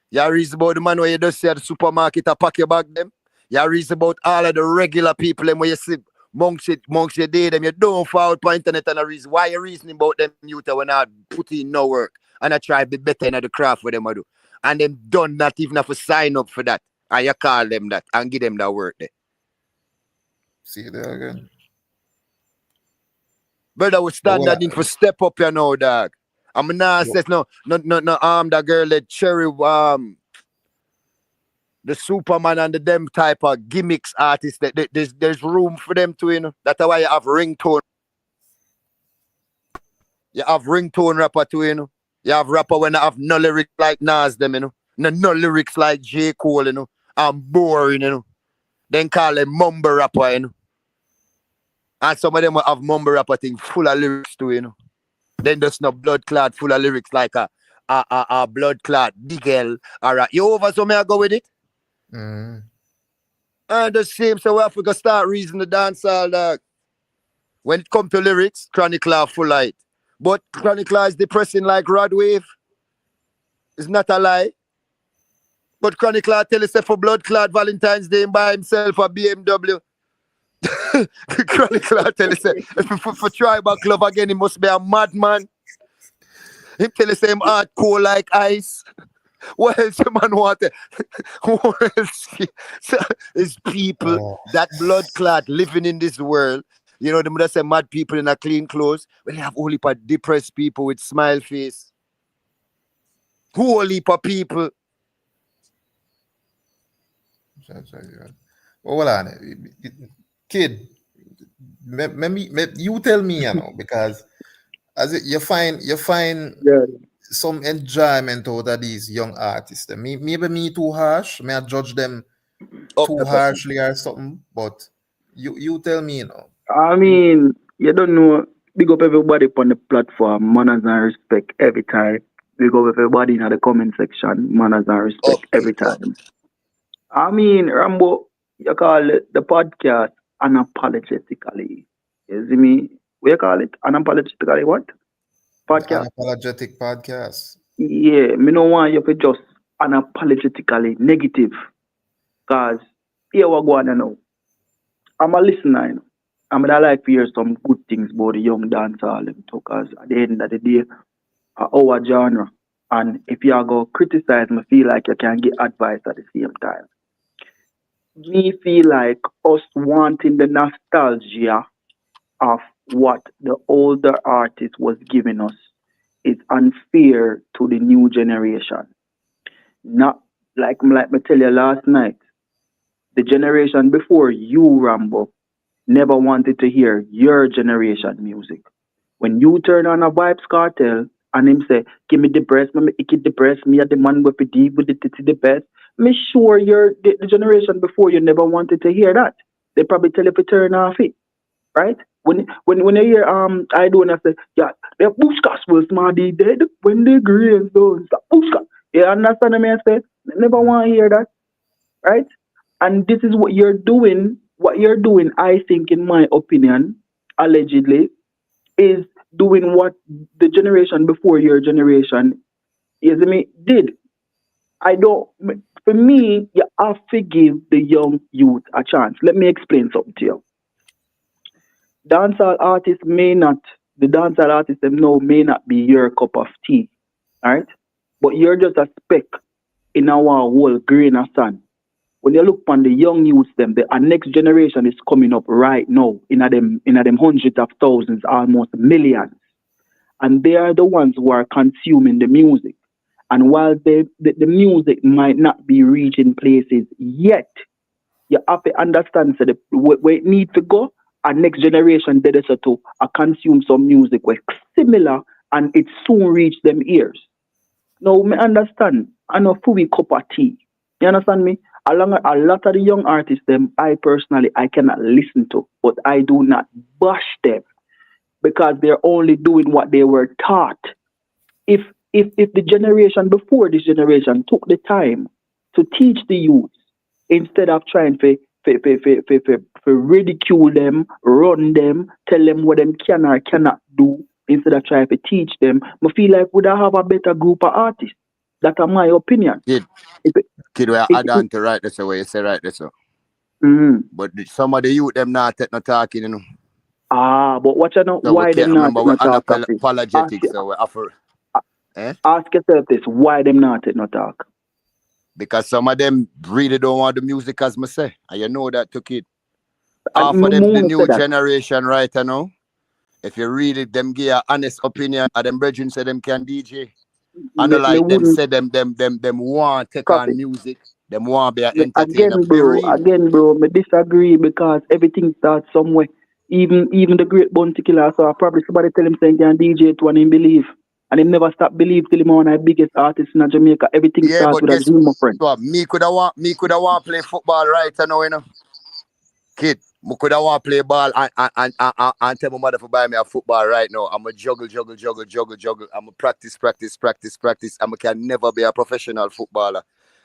Yeah, reason about the man where you just see at the supermarket and pack your bag them. Yeah, reason about all of the regular people them where you see monks your day them. You don't fall out on internet and a reason. Why you reasoning about them youth when I put in no work and I try to be better in the craft with them I do. And them done not even have to sign up for that. And you call them that and give them that work there. See there again. Brother, we stand that in for step up, you know, dog. I'm not saying no that girl that Cherry the Superman and the them type of gimmicks artists that there's room for them to, you know. That's why you have ringtone. You have ringtone rapper too, you know. You have rapper when I have no lyrics like Nas them, you know. No lyrics like J. Cole, you know. I'm boring, you know. Then call them mumble rapper, you know. And some of them will have mumble rapper thing full of lyrics too, you know. Then there's no blood clot full of lyrics like a blood clot Digel or you over so may I go with it? And the same, so we have to start reasoning the dancehall, dog. When it comes to lyrics, Chronicler full light. But Chronicler is depressing like Rod Wave. It's not a lie. But Chronicler tell us for blood clot Valentine's Day by himself a BMW. Chronicler tell us for tribal club again, he must be a madman. He tell us him hard cold like ice. What else the man want? What else? It's people that blood clot living in this world. You know, the mother say mad people in a clean clothes. Well, they have whole heap of depressed people with smile face. Whole heap of people. Well, hold on. Kid, you tell me, you know, because as it, you find some enjoyment out of these young artists. Maybe me too harsh. May I judge them too harshly or something? But you tell me, you know. I mean, you don't know. Big up everybody on the platform. Manners and respect every time. Big up everybody in the comment section. Manners and respect every time. I mean, Rambo, you call it the podcast unapologetically. You see me? What you call it? Unapologetically what? Podcast? Unapologetic podcast. Yeah, me no want you to just unapologetically negative. Because here we go on now. I'm a listener, you know. I mean, I like to hear some good things about the young dancehall them too, because at the end of the day, our genre. And if you are go criticize me, feel like you can get advice at the same time. Me feel like us wanting the nostalgia of what the older artist was giving us is unfair to the new generation. Not like me tell you last night, the generation before you, Rambo, never wanted to hear your generation music. When you turn on a Vibes Cartel and him say, give me the breast, me icky the breast, me at the man with the deep with the titty the best, me sure the generation before you never wanted to hear that. They probably tell you to turn off it, right? When you hear I do and I say, yeah, the Pushkas will smarty dead when the grains don't stop. Pushka. You understand me? I said, never want to hear that, right? And this is what you're doing. What you're doing, I think, in my opinion, allegedly, is doing what the generation before your generation, you see me, did. I don't. For me, you have to give the young youth a chance. Let me explain something to you. Dancehall artists may not, the dancehall artists them know may not be your cup of tea, all right? But you're just a speck in our whole grain of sand. When you look on the young youths, them the next generation is coming up right now in a them hundreds of thousands, almost millions, and they are the ones who are consuming the music. And while the music might not be reaching places yet, you have to understand so where it needs to go. Our next generation did so to consume some music where similar and it soon reach them ears. Now, me understand. I know fully cup of tea. You understand me? Along a lot of the young artists, them I personally I cannot listen to, but I do not bash them because they're only doing what they were taught. If the generation before this generation took the time to teach the youth instead of trying to ridicule them, run them, tell them what them can or cannot do, instead of trying to teach them, I feel like would I have a better group of artists. That's my opinion. Kid, If it, kid, we if, add on to right this way. You say right this way. mm, But some of the youth them not take no talking, you know. but watch out now, So we why them can't not remember take we're no talk of it? Ask, unapologetic, so we offer. Eh? ask yourself this, why them not take no talk? Because some of them really don't want the music as me say. And you know that took it. And Half of them the Moon new said that. generation right now. If you read it, them give an honest opinion, and them brethren say them can DJ. And Me like them wouldn't say them want take copy. on music. Them want be an entertainer. Again, Be bro, real. me disagree because everything starts somewhere. Even the great Bounty Killer, so probably somebody tell him saying can DJ to and him believe. And him never stop believe till him one of the biggest artists in Jamaica. Everything Yeah, starts but with a guess dream, my friend. what? Me coulda want play football right now, you know. Kid, me coulda want play ball and tell my mother to buy me a football right now. I'm a juggle. I'm a practice. I can never be a professional footballer.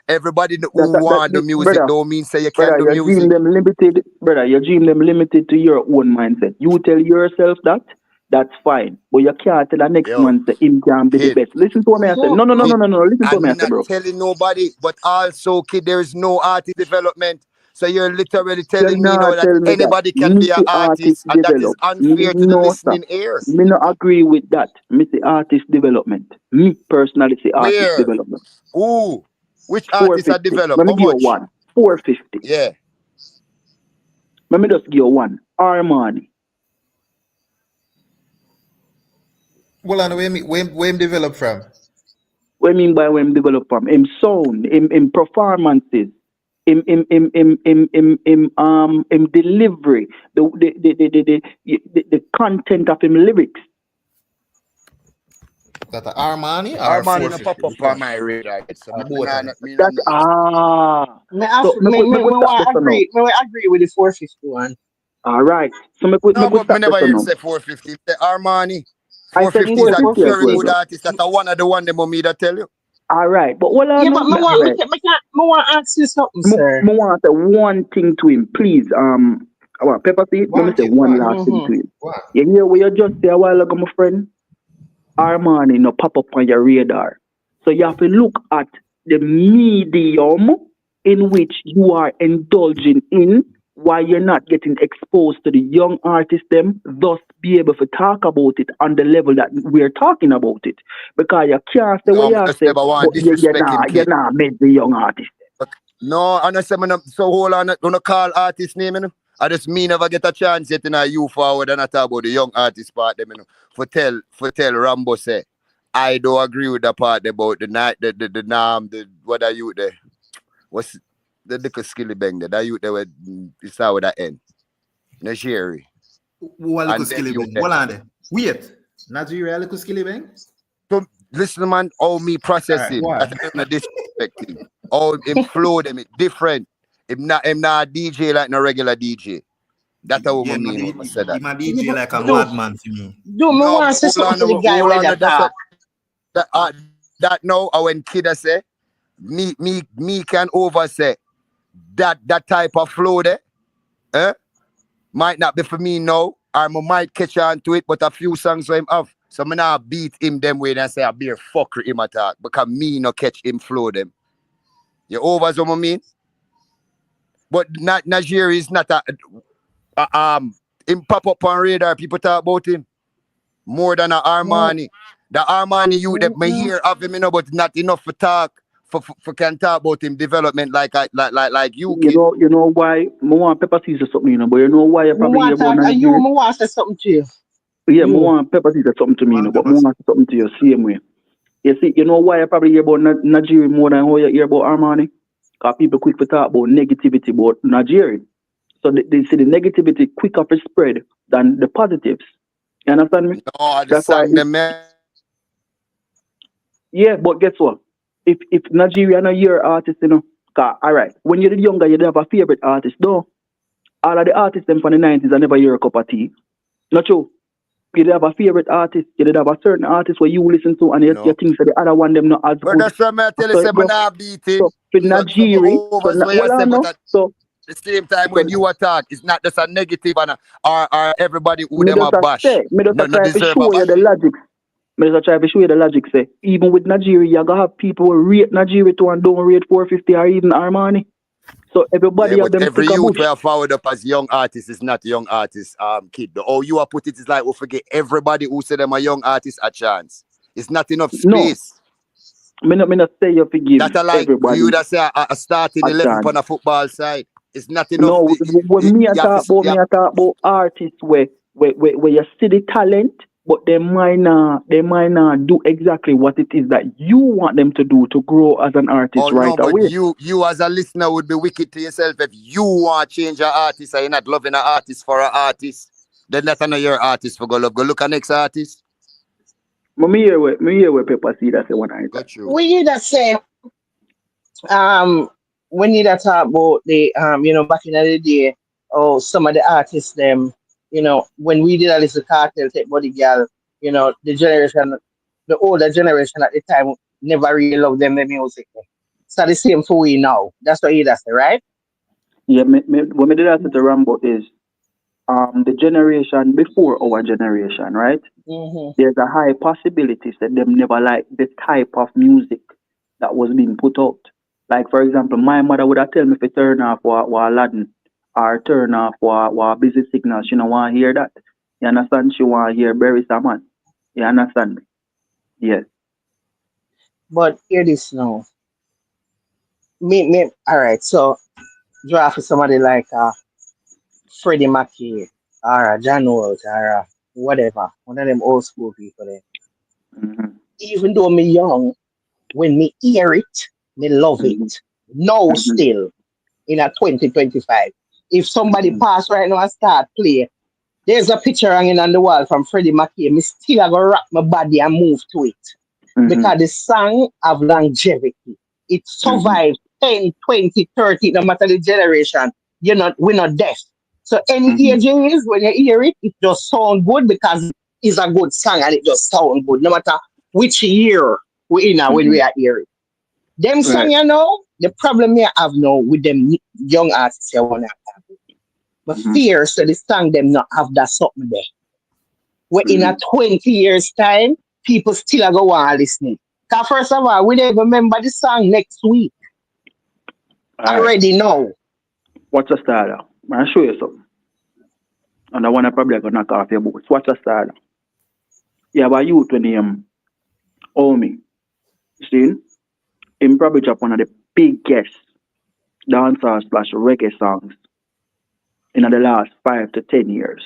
Everybody who want the music Brother, don't mean say you can do you dream music. them limited, brother. You dream them limited to your own mindset. You tell yourself that, that's fine. But you can't tell the next Yo, man say him can be the kid, best. Listen to what I say. No, no, no, no, kid. no, no. Listen to what I I'm say, not bro. telling nobody, but also, kid, there is no artist development. So you're literally You're telling me now not that tell me that. anybody can Me be an the artist artist, and that is develop. unfair to the No, sir. listening ears. Me no agree with that. Me the artist development. Me personally say artist Where? development. Who? Which artists are 450. developed? Let me How give you much? one. 450. Yeah. Let me just give you one. Armani. Well, and where him develop from? What I mean by when develop from? Him sound, him performances, him delivery, the content of him lyrics. That a Armani or Armani no 450? pop up Which on one? my radar. So Or both of them? me That not so Me make we stop want this for now. agree. Me want agree with the 451. All right. So No, make we but me stop this never for hear now. say 450. Say Armani. I said 450 is Yeah, a 450 as very well, good 450. bro. artist. That's a one of the one them me that tell you. All right, but what I Yeah, know, but me all want, right. me want to ask you something, sir. Me want to say one thing to him, please. I want Pepper seed. Let me One say thing, one one, last thing to him. one. You hear what you just say a while ago, my friend? Armani no pop up on your radar. So you have to look at the medium in which you are indulging in why you're not getting exposed to the young artists them, thus be able to talk about it on the level that we're talking about it. Because you can't say what No, you I say, never but want disrespect him, you're kid. not made the young artist. No, and I say, so hold on, gonna call artist name, you know. I just me never get a chance yet in a you forward and I talk about the young artist part them, you know. For tell Rambo say, I don't agree with the part about the night, the norm, the what are you there? What's the little skilly bang there? That you there with it's how that end. Nigeria. What little And then skilly you bang? there. Hold on there. Wait. Nigeria little skilly bang? So listen, man, how me process Alright, him. why? That's not disrespecting. How him flow them it different. Him not DJ like no regular DJ. That's how Yeah, I no, mean when I say that. he my DJ like a Do, madman to me. do me No, want to say something to the guy hold with on, that that's talk. that now when kid I say me can oversay that type of flow there, might not be for me now, or I might catch on to it, but a few songs for him have. So I not beat him them way and say I be a fucker him attack because me no catch him flow them. You over what I mean? But not Nigeria is not him pop up on radar, people talk about him more than a Armani. The Armani you that may hear of him, you know, but not enough for talk for can talk about him development like you kid. You know why want Pepper Seeds or something, you know, but you know why you Me probably hear want about talk, you Nigeria? me want to say something to you. Yeah, You. want Pepper Seeds or something to me, you know, but want something to you same way. You see, you know why you probably hear about Nigeria more than how you hear about Armani? Because people quick to talk about negativity about Nigeria. So they see the negativity quicker to spread than the positives. You understand me? No, the That's why. song them man. Yeah, but guess what? If Nigeria are your artist, you know, all right, when you're younger, you have a favorite artist. No, all of the artists them from the 90s are never your cup of tea. Not true. You did have a favorite artist, you did have a certain artist where you listen to, and you think that the other one them not as But good. that's what I tell you, So, say, man, I beat him. so for So Nigeria, over what you well, I say, but know. at So, the same time, when you attack, it's not just a negative and or everybody who me them just a bash. me just No try to deserve a show you the bashing. logic. Me just try to show you the logic. Say, even with Nigeria, you gonna have people who rate Nigeria to and don't rate 450 or even Armani. So everybody Yeah, have but them every stick a youth we bush. are forward up as young artist is not young artist, kid. The how you are put it is like we forget everybody who say them a young artist a chance. It's not enough No, space. me not say you forgive That are like you everybody that say a starting a 11 chance. on a football side. It's not enough. No, when me I You have talk to, about, me I talk about artists where you see the talent, but they might not do exactly what it is that you want them to do to grow as an artist oh right no, but away. you as a listener would be wicked to yourself if you want to change an artist and you're not loving an artist for an artist. Then that's not your artist for go love. Go look at next artist. But me hear where Pepper see that say one night. Got you. We need that say we need to talk about the back in the day, oh, some of the artists them, when we did a little cartel take body girl, the older generation at the time never really loved them the music. So the same for we now. That's what he does, right? Yeah, what me did that to Rambo is the generation before our generation, right? Mm-hmm. There's a high possibility that them never like the type of music that was being put out. Like for example, my mother would have tell me to turn off wa Aladdin or turn off wa busy signal. She don't want to hear that. You understand? She want to hear Barry Saman. You understand me? Yes. But hear this now. Me, all right. So draft for somebody like Freddie Mackey or John Walls or whatever, one of them old school people there. Mm-hmm. Even though me young, when me hear it, me love it. Mm-hmm. Now Mm-hmm. still in a 2025. If somebody Mm-hmm. pass right now and start play, there's a picture hanging on the wall from Freddie Mackey. Me still a go wrap my body and move to it. Mm-hmm. Because the song have longevity. It Mm-hmm. survived 10, 20, 30, no matter the generation. We're not deaf. So any Mm-hmm. age it is, when you hear it, it just sound good because it's a good song and it just sound good. No matter which year we in when Mm-hmm. we are hearing. Them song, Right. the problem you have now with them young artists you wanna have. But Mm-hmm. fear so the song them not have that something there. We're in Mm-hmm. a 20 years time, people still are go on listening. Cause first of all, we don't even remember the song next week. All right. Already know. What's your starter? I'll show you something. And I want to probably gonna knock off your boots. Watch the style. You have a youth when him Omi. See? Him probably drop one of the biggest dancehall slash reggae songs in the last 5 to 10 years.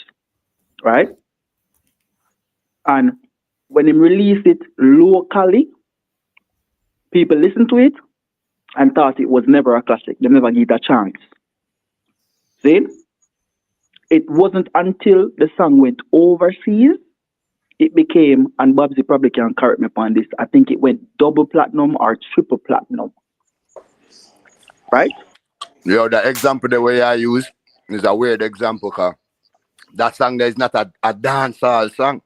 Right? And when him release it locally, people listen to it and thought it was never a classic. They never give it a chance. See? It wasn't until the song went overseas, it became, and Babsy probably can correct me upon this, I think it went double platinum or triple platinum. Right? Yo, the example the way I use is a weird example, cause that song there is not a dancehall song.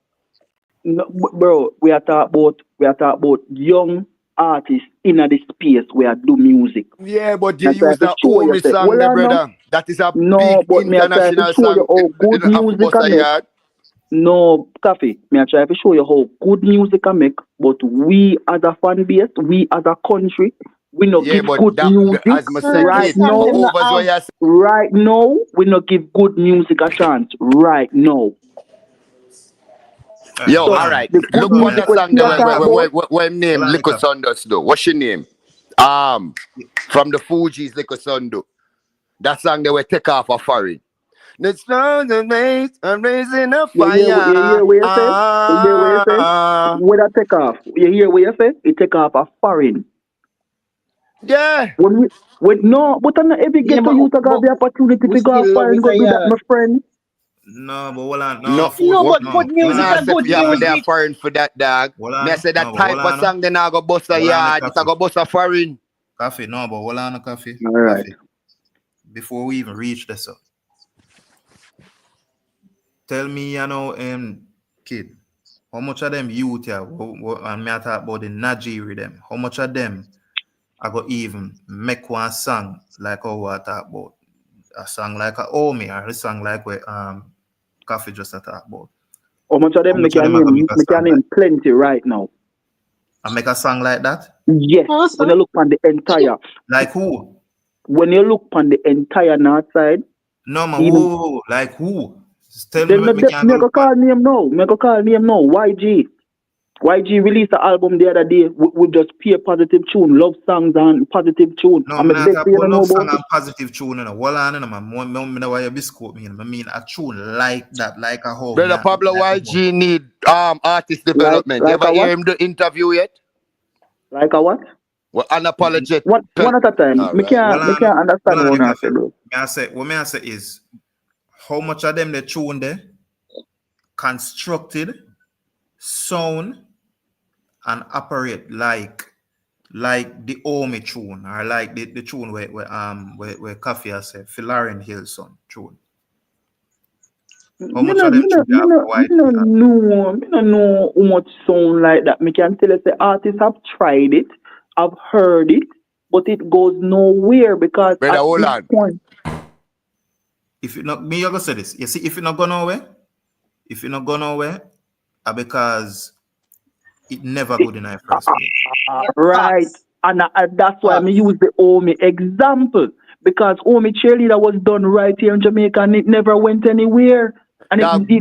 No, bro, we are talking about young artists in the space where do music. Yeah, but you And so I use have to the show you, Omi say, song well, there, I know. brother. That is a No, big but me I try to international show you song. how good music I make. No, Coffee. Me I try to show you how good music I make, but we as a fan base, we as a country, we not Yeah, give but good that, music as I said, right kid, now. overs what you say. Right now, we not give good music a chance. Right now. Yo, So all right. the good Look what music the we song see there, I talk about. where name Lico Sundos though. What's your name? From the Fugees, Lico Sundo. That song they were take off a foreign. It's not the mate, I'm raising a fire. You hear what you say? You hear what you say? When I take off, you hear what you say? It take off a foreign. Yeah. No, but I'm not every get to you to have the opportunity to go off foreign go do that, my friend. No, but hold on. No, but good music I and say good you have there music. foreign for that dog. Me I say that type of song then I go bust a yard, it's a go bust a foreign. Coffee, no, but hold on, Coffee. All right. Coffee. Before we even reach this up, tell me, kid, how much of them youth here, and me I talk about the Najiri them, how much of them I go even make one song like how I talk about a song like a Omi or a song like what Coffee just talk about. How much of them make can name plenty right now? I make a song like that? Yes. Awesome. When you look on the entire. Like who? When you look on the entire north side. No, man, who? Like who? Tell me me go call name now. Me go call name now. YG. YG released the album the other day with just pure positive tune, love songs and positive tune. No, I'm not talking about love song and positive tune. Well, I know, man. I know why you biscuit me. I mean a tune like that, like a whole. Brother Pablo, like YG need artist development. Like you ever hear him do interview yet? Like a what? Well, Unapologetic. One at a time. Me can't understand what I say. What I say is how much of them the tune there constructed, sound, and operate like the Omi tune or like the tune where Coffee has said Filarian Hillson tune. How much of them tune I don't know how much sound like that. Me can tell you the artists have tried it, I've heard it, but it goes nowhere because Brother, hold on. Point. If you not me, you gonna say this. You see, if you not go nowhere, because it never good in our first place. Right. And that's why I use the Omi example. Because Omi cheerleader was done right here in Jamaica and it never went anywhere. And it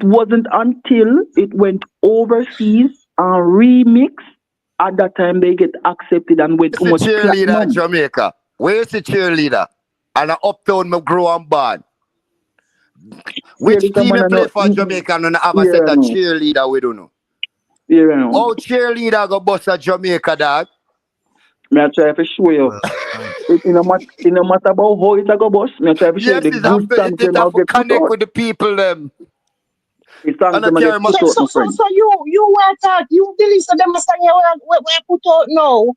wasn't until it went overseas and remixed. At that time they get accepted and went too much cheerleader in Jamaica. Where's the cheerleader? And an uptown me grow and born. Which team you play for Jamaica and have a set of cheerleader we don't know? How cheerleader go bust a Jamaica, dog? Me I try to show you. It no matter about how it go bust. Me I try to show you the good songs them have get connect with the people them. The songs them get put out, my friend. So you were talking, you believe so them song we put out now.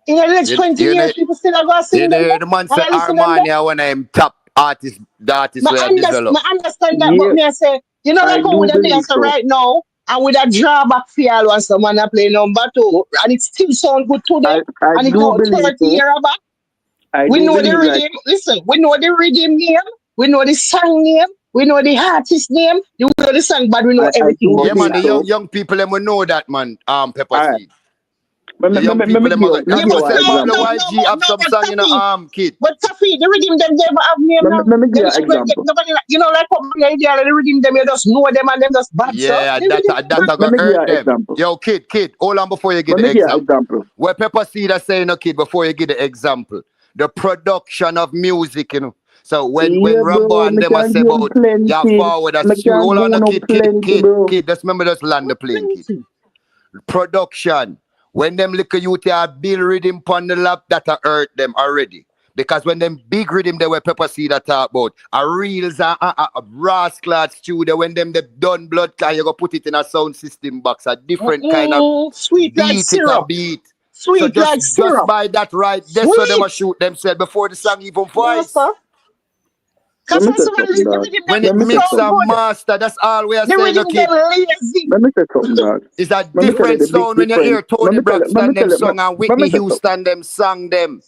In the next 20 years, people still are going to sing them. The man say Armania when I'm top artist, the artist where I develop. I understand that, but me I say, you know, like how them there so right now, and with a drawback feel when someone play number 2, and it still sound good to them, and it's now 30 years back. We know the rhythm. Listen, we know the rhythm name, we know the song name, we know the artist name, we know the song, but we know everything. Yeah, man, the young people them will know that, man. Pepper Seed. The young people, them are, me that's give what you say an Bob the example. YG have some but song in the Taffy, arm, kid. but Taffy, the rhythm them never have name now. Let me give you Them an shit when example. nobody like, like what the idea the rhythm them you just know them and them just bad so. Yeah, The rhythm that Let gonna me give you hurt an them. example. Yo, kid, hold on before you give Let the me give you an example. example. Where Pepper Seed are saying, no, kid, before you give the example, the production of music, you know. So when Yeah, Rumbo bro, and me them are can say give him about yeah plenty. forward, Me that's true. can Hold give on, no, him plenty, kid. bro. Just remember just land the plane, kid. plenty. Production. When them little youth are build rhythm on the lap, that a hurt them already. Because when them big rhythm they were Pepper Seed that talk about, a reels a rascal studio, when them they done blood clot, you go put it in a sound system box, a different kind of Sweet like beat, it a syrup. beat. So Sweet like just syrup. by that right, that's so them Sweet. a shoot themselves before the song even Yes, voice. sir. Let Cause me when say someone something, leave the dog. rhythm When them it Let me say mix sound something. and good. master, that's all we are The saying, no rhythm kid. them lazy. Let me say something, dog. It's a Let me tell you different the big sound when you difference. hear Tony Let me Braxton tell them you, song and let me Whitney tell you something. Houston them sang them.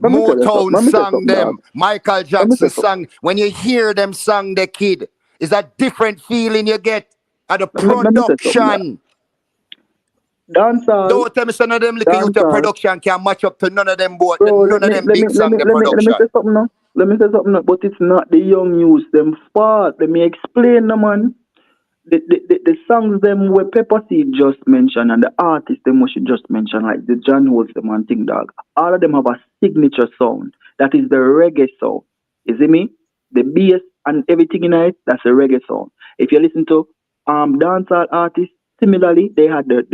Let me tell you something. Motown Let me tell you sang something, dog. them. Michael Let me tell Jackson you something. sang. When you hear them song the kid, it's a different feeling you get at the Let me tell you something, dog. production. Dancehall, Don't tell me some of them little youth dancehall. production can match up to none of them both. Bro, None of them big song the let me production. say something now. Let me say something now. But it's not the young youths them fault. Let me explain them, man. The songs them where Pepper Seed just mentioned and the artists them what she just mentioned, like the John Holtz them and Thing Dog, all of them have a signature sound. That is the reggae sound. You see me? The bass and everything in it, that's a reggae sound. If you listen to dancehall artists, similarly, they had the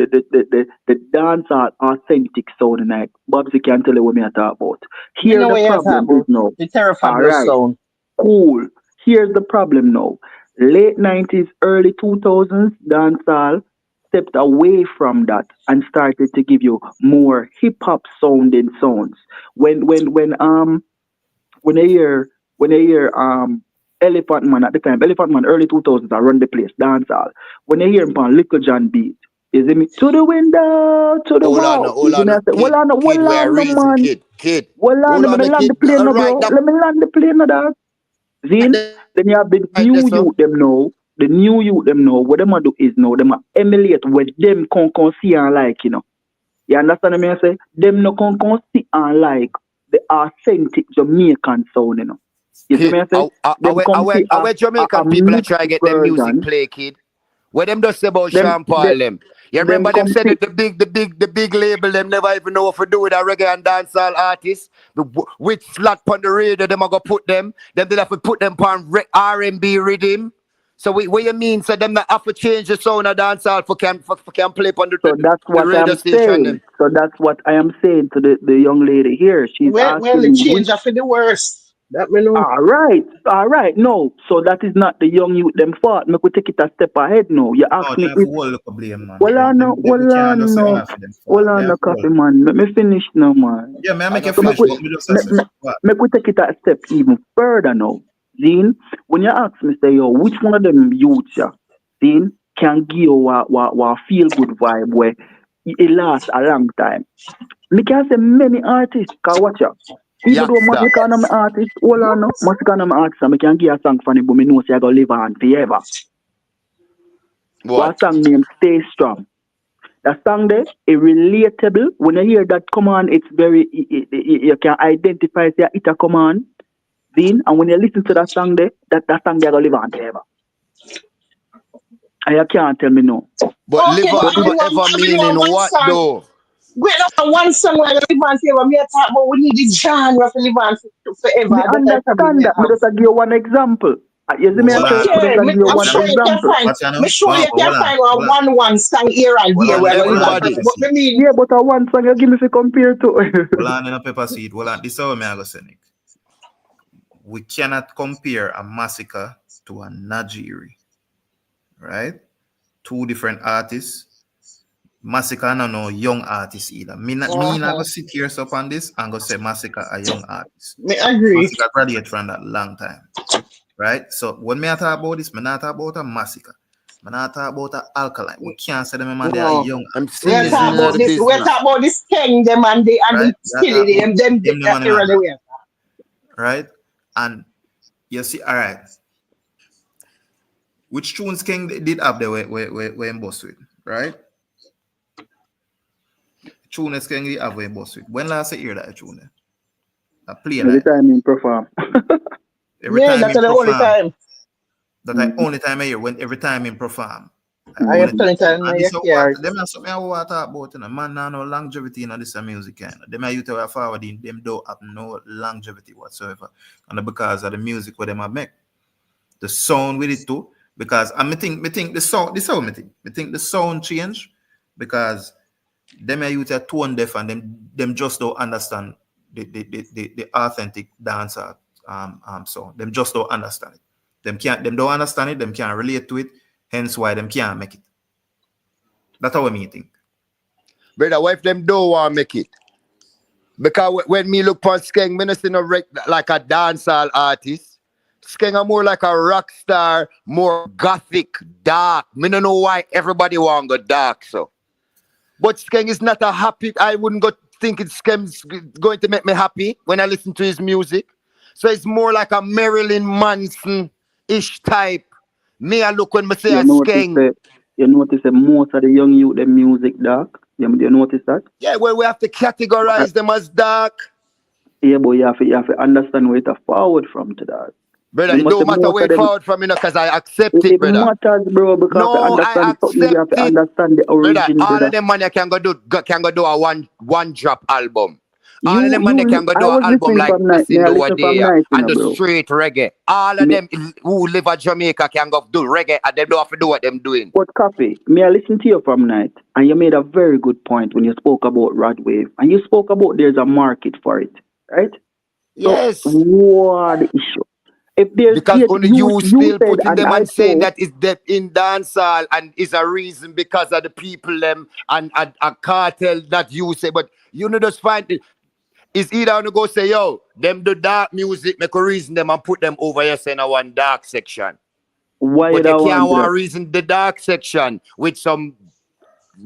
dancehall authentic sound in it. Bobsy can tell you what me I talk about. Me Here know the what you're talking problem is about. now. The Terror All Fabulous right. sound. Cool. Here's the problem now. Late 90s, early 2000s, dancehall stepped away from that and started to give you more hip hop sounding sounds. When I hear Elephant Man at the time, Elephant Man early 2000s, I run the place, dancehall. When I hear him on Little John beat, is it me to the window, to the wall? Is it me? I say, Kid. Kid, well we're on, no reason, man. kid. Well on, Hold let on, me the land the kid. plane, no, Right, bro. Let me land the plane, no, dog. Zin, then you have the right there, new so. youth them now. The new youth them now. What them a do is now them a emulate what them can see and like, you know. You understand me? I say them no can see and like the authentic Jamaican sound, you know. You see me? Kid, I say them come see our a Jamaican people are mixed trying to get their music version. play, kid. What them just say about Them Sean Paul them? You them remember them come said see that the big label them never even know what to do with a reggae and dancehall artists. Which slot on the radio them are gonna put them? Them they have to put them on R&B rhythm. So what you mean? So them not have to change the sound of dancehall for can play on so that's the what radio I'm station saying. them. So that's what I am saying to the young lady here. She's Well, asking the me which. change are for the worst. That me know. All right. No, so that is not the young youth them fault. Me could take it a step ahead now. You No, ask they me have if whole look of blame, man. well I know, We can't just say half of them well fault. I They have know whole. coffee man. Let me finish now, man. Yeah, may I I make a know So finish, but me just say what? me could take it a step even further now. Zine, when you ask me say yo, which one of them youths ya, Zine, can give you a feel good vibe where it lasts a long time. Me can say many artists can watch ya. Even though Youngster. Massacre am artist, hold on no. Massacre am artist, and I can give a song for him, but me know say I go live on forever. What What? song named Stay Strong? That song there, is relatable. When you hear that command, it's very, you can identify say it a command. Then, and when you listen to that song there, that song there go live on forever. And you can't tell me no. But live Okay, on But but it, forever I mean, meaning one what song. though? Great number one song where I live on forever. Me a talk about we need this genre to live on me forever. That I probably understand may that. Me have. just give you one example. You see me, I Hold say, on, me just Okay, give you I'm watch one ya sure know, you can example. find. watch ya Me know. sure you can Hold on, find one song here and hold there on, where I go hold live on, on Everybody. forever. pepper But seed. I mean, Yeah, but one song you give me to compare to. Hold on in a pepper seed. Hold on. This is how me I go say, Nick. We cannot compare a massacre to a Najiri, right? Two different artists. Massacre no young artist either. Me not go sit here up on this and go say Massacre a young artist. me agree. Massacre graduate from that long time. Right? So when me I talk about this, me not talk about a Massacre. Me not talk about a Alkaline. We can't say them man they are No. young I'm We're young talking seasoning of about the this. We're business. talking about this thing, them and right? the skilly, them Them that man them era have the way. right? And you see, all right. Which tunes King did have the way in boss with, right? tune Skeng have a boss with. When last I hear that tune? I play Every like time in perform. every Yeah, time that's in the only perform. time. That I only time I hear when every time in perform. I have Only plenty time. time And in this your is what car. them are something I want to talk about. You know. Man, now no longevity in this music kind. Them are you tell forward in them don't have no longevity whatsoever. And because of the music where them are make. The sound with it too. Because I think the sound me think the sound change because them are youth are tone deaf and them just don't understand the authentic dancer sound. Them just don't understand it. Them don't understand it, them can't relate to it, hence why them can't make it. That's how I think. Brother, what if them don't want to make it? Because when me look for Skeng, me not see no like a dancehall artist. Skeng are more like a rock star, more gothic, dark. Me don't know why everybody want to go dark so. But Skeng is not a happy. I wouldn't go thinking Skeng's going to make me happy when I listen to his music. So it's more like a Marilyn Manson-ish type. Me I look when me say a Skeng. You notice that most of the young youth, their music dark. You notice that? Yeah, well, we have to categorize them as dark. Yeah, but you have to understand where it's forward from to that. Brother, it don't matter where it forward from, because I accept it, It brother. matters, bro, because to No, I understand something, you have accept to it. understand the Brother, origin, all brother. of them man can go do a one drop album. All of You, them man can go I do an was album listening like from night. May Blessing I over listen from there night, you and know, the bro. straight reggae. All of them who live at Jamaica can go do reggae and they don't have to do what them doing. But Copy, may I listen to you from night? And you made a very good point when you spoke about Rod Wave. And you spoke about there's a market for it, right? Yes. So what are the issue? If there's Because only you you still said, putting and them I and saying quote, that it's depth in dancehall and is a reason because of the people them and a cartel that you say, but you know just find it. It's either on to go say, yo, them do dark music, make a reason them and put them over here saying a one dark section. why you But you don't can't want want that? reason the dark section with some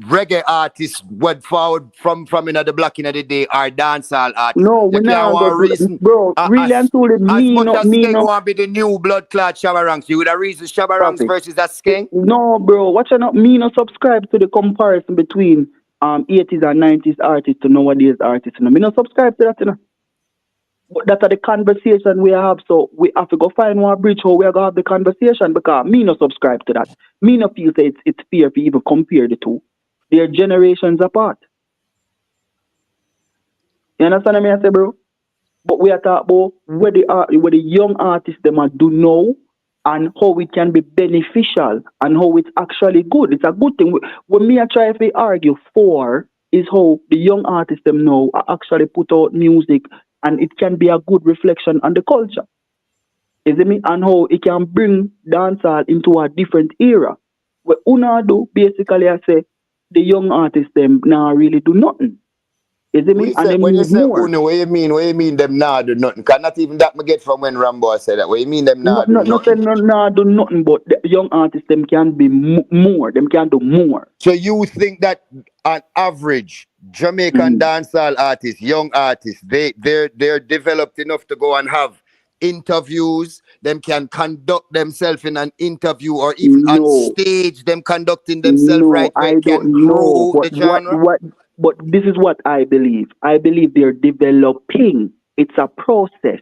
reggae artists went forward from in the black in the day or dancehall artists. No, You we can't now go, want reason bro. Really and truly, as me much no, as me Skeng no. want to be the new blood clot Shabba Ranks. You would have reason Shabba Ranks Copy. versus a Skeng? No, bro. Watch out, me no subscribe to the comparison between 80s and 90s artists to nowadays artists. You know? Me no subscribe to that, you know. But that's the conversation we have. So we have to go find one bridge how we are gonna have the conversation because me no subscribe to that. Me no feel say it's fair to even compare the two. They're generations apart. You understand what I mean, I say, bro? But we are talking about where the young artists them are do now and how it can be beneficial and how it's actually good. It's a good thing. When me I try to argue for is how the young artists them now are actually put out music and it can be a good reflection on the culture. Is it me? And how it can bring dancehall into a different era. What Una do basically I say the young artists them now really do nothing. Is it me? And they When you need say more. Uno, what you mean? What you mean them nah do nothing? Cause not even that me get from when Rambo said that. What you mean them nah do nothing? No, do nothing. But the young artists, them can be more. Them can do more. So you think that on average Jamaican dancehall artists, young artists, they're developed enough to go and have interviews, them can conduct themselves in an interview or even on No, stage, them conducting themselves no, right where I it can don't know. grow But the genre? But this is what I believe. I believe they're developing. It's a process,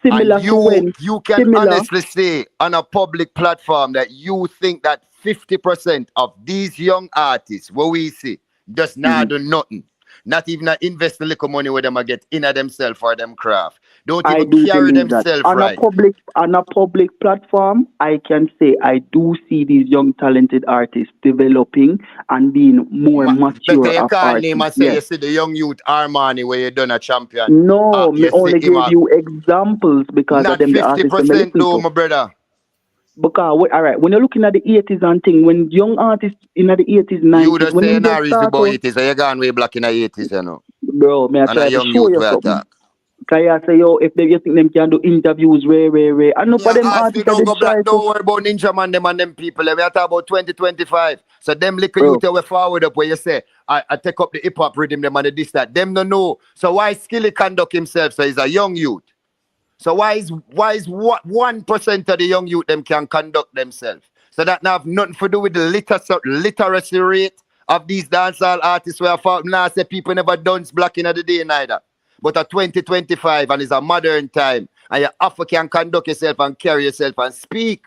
And similar to when you can similar. honestly say on a public platform that you think that 50% of these young artists, what we see, just not do nothing. Not even invest a little money where them a get in themselves or them craft. Don't I even do carry believe that themselves right. on a public platform, I can say I do see these young talented artists developing and being more Better mature you of call name artists. and say Yes. you see the young youth Armani where you done a champion. No, me You see only him gave you examples because of not them the artists them 50% listen though, to. my brother. Because all right, when you're looking at the 80s and thing, when young artists in the 80s, You 90s, just when say you're them not just reason start about out, 80s, so you're gone way black in the 80s, you know. bro, may I And a try to young show youth you will something? attack. Can you say, yo, if you think them can do interviews, rare. I know Me for them ask you artists that don't they go try black, to, don't worry about Ninja Man, them and them people. We are talking about 2025. So them little bro. youth we forward up where you say, I take up the hip hop rhythm, them and the this, that. Them don't know. So why Skilly conduct himself? So he's a young youth. So why is what 1% of the young youth them can conduct themselves? So that now have nothing to do with the literacy rate of these dancehall artists where I thought now say people never dance black in the day neither. But a 2025 and it's a modern time. And you African conduct yourself and carry yourself and speak.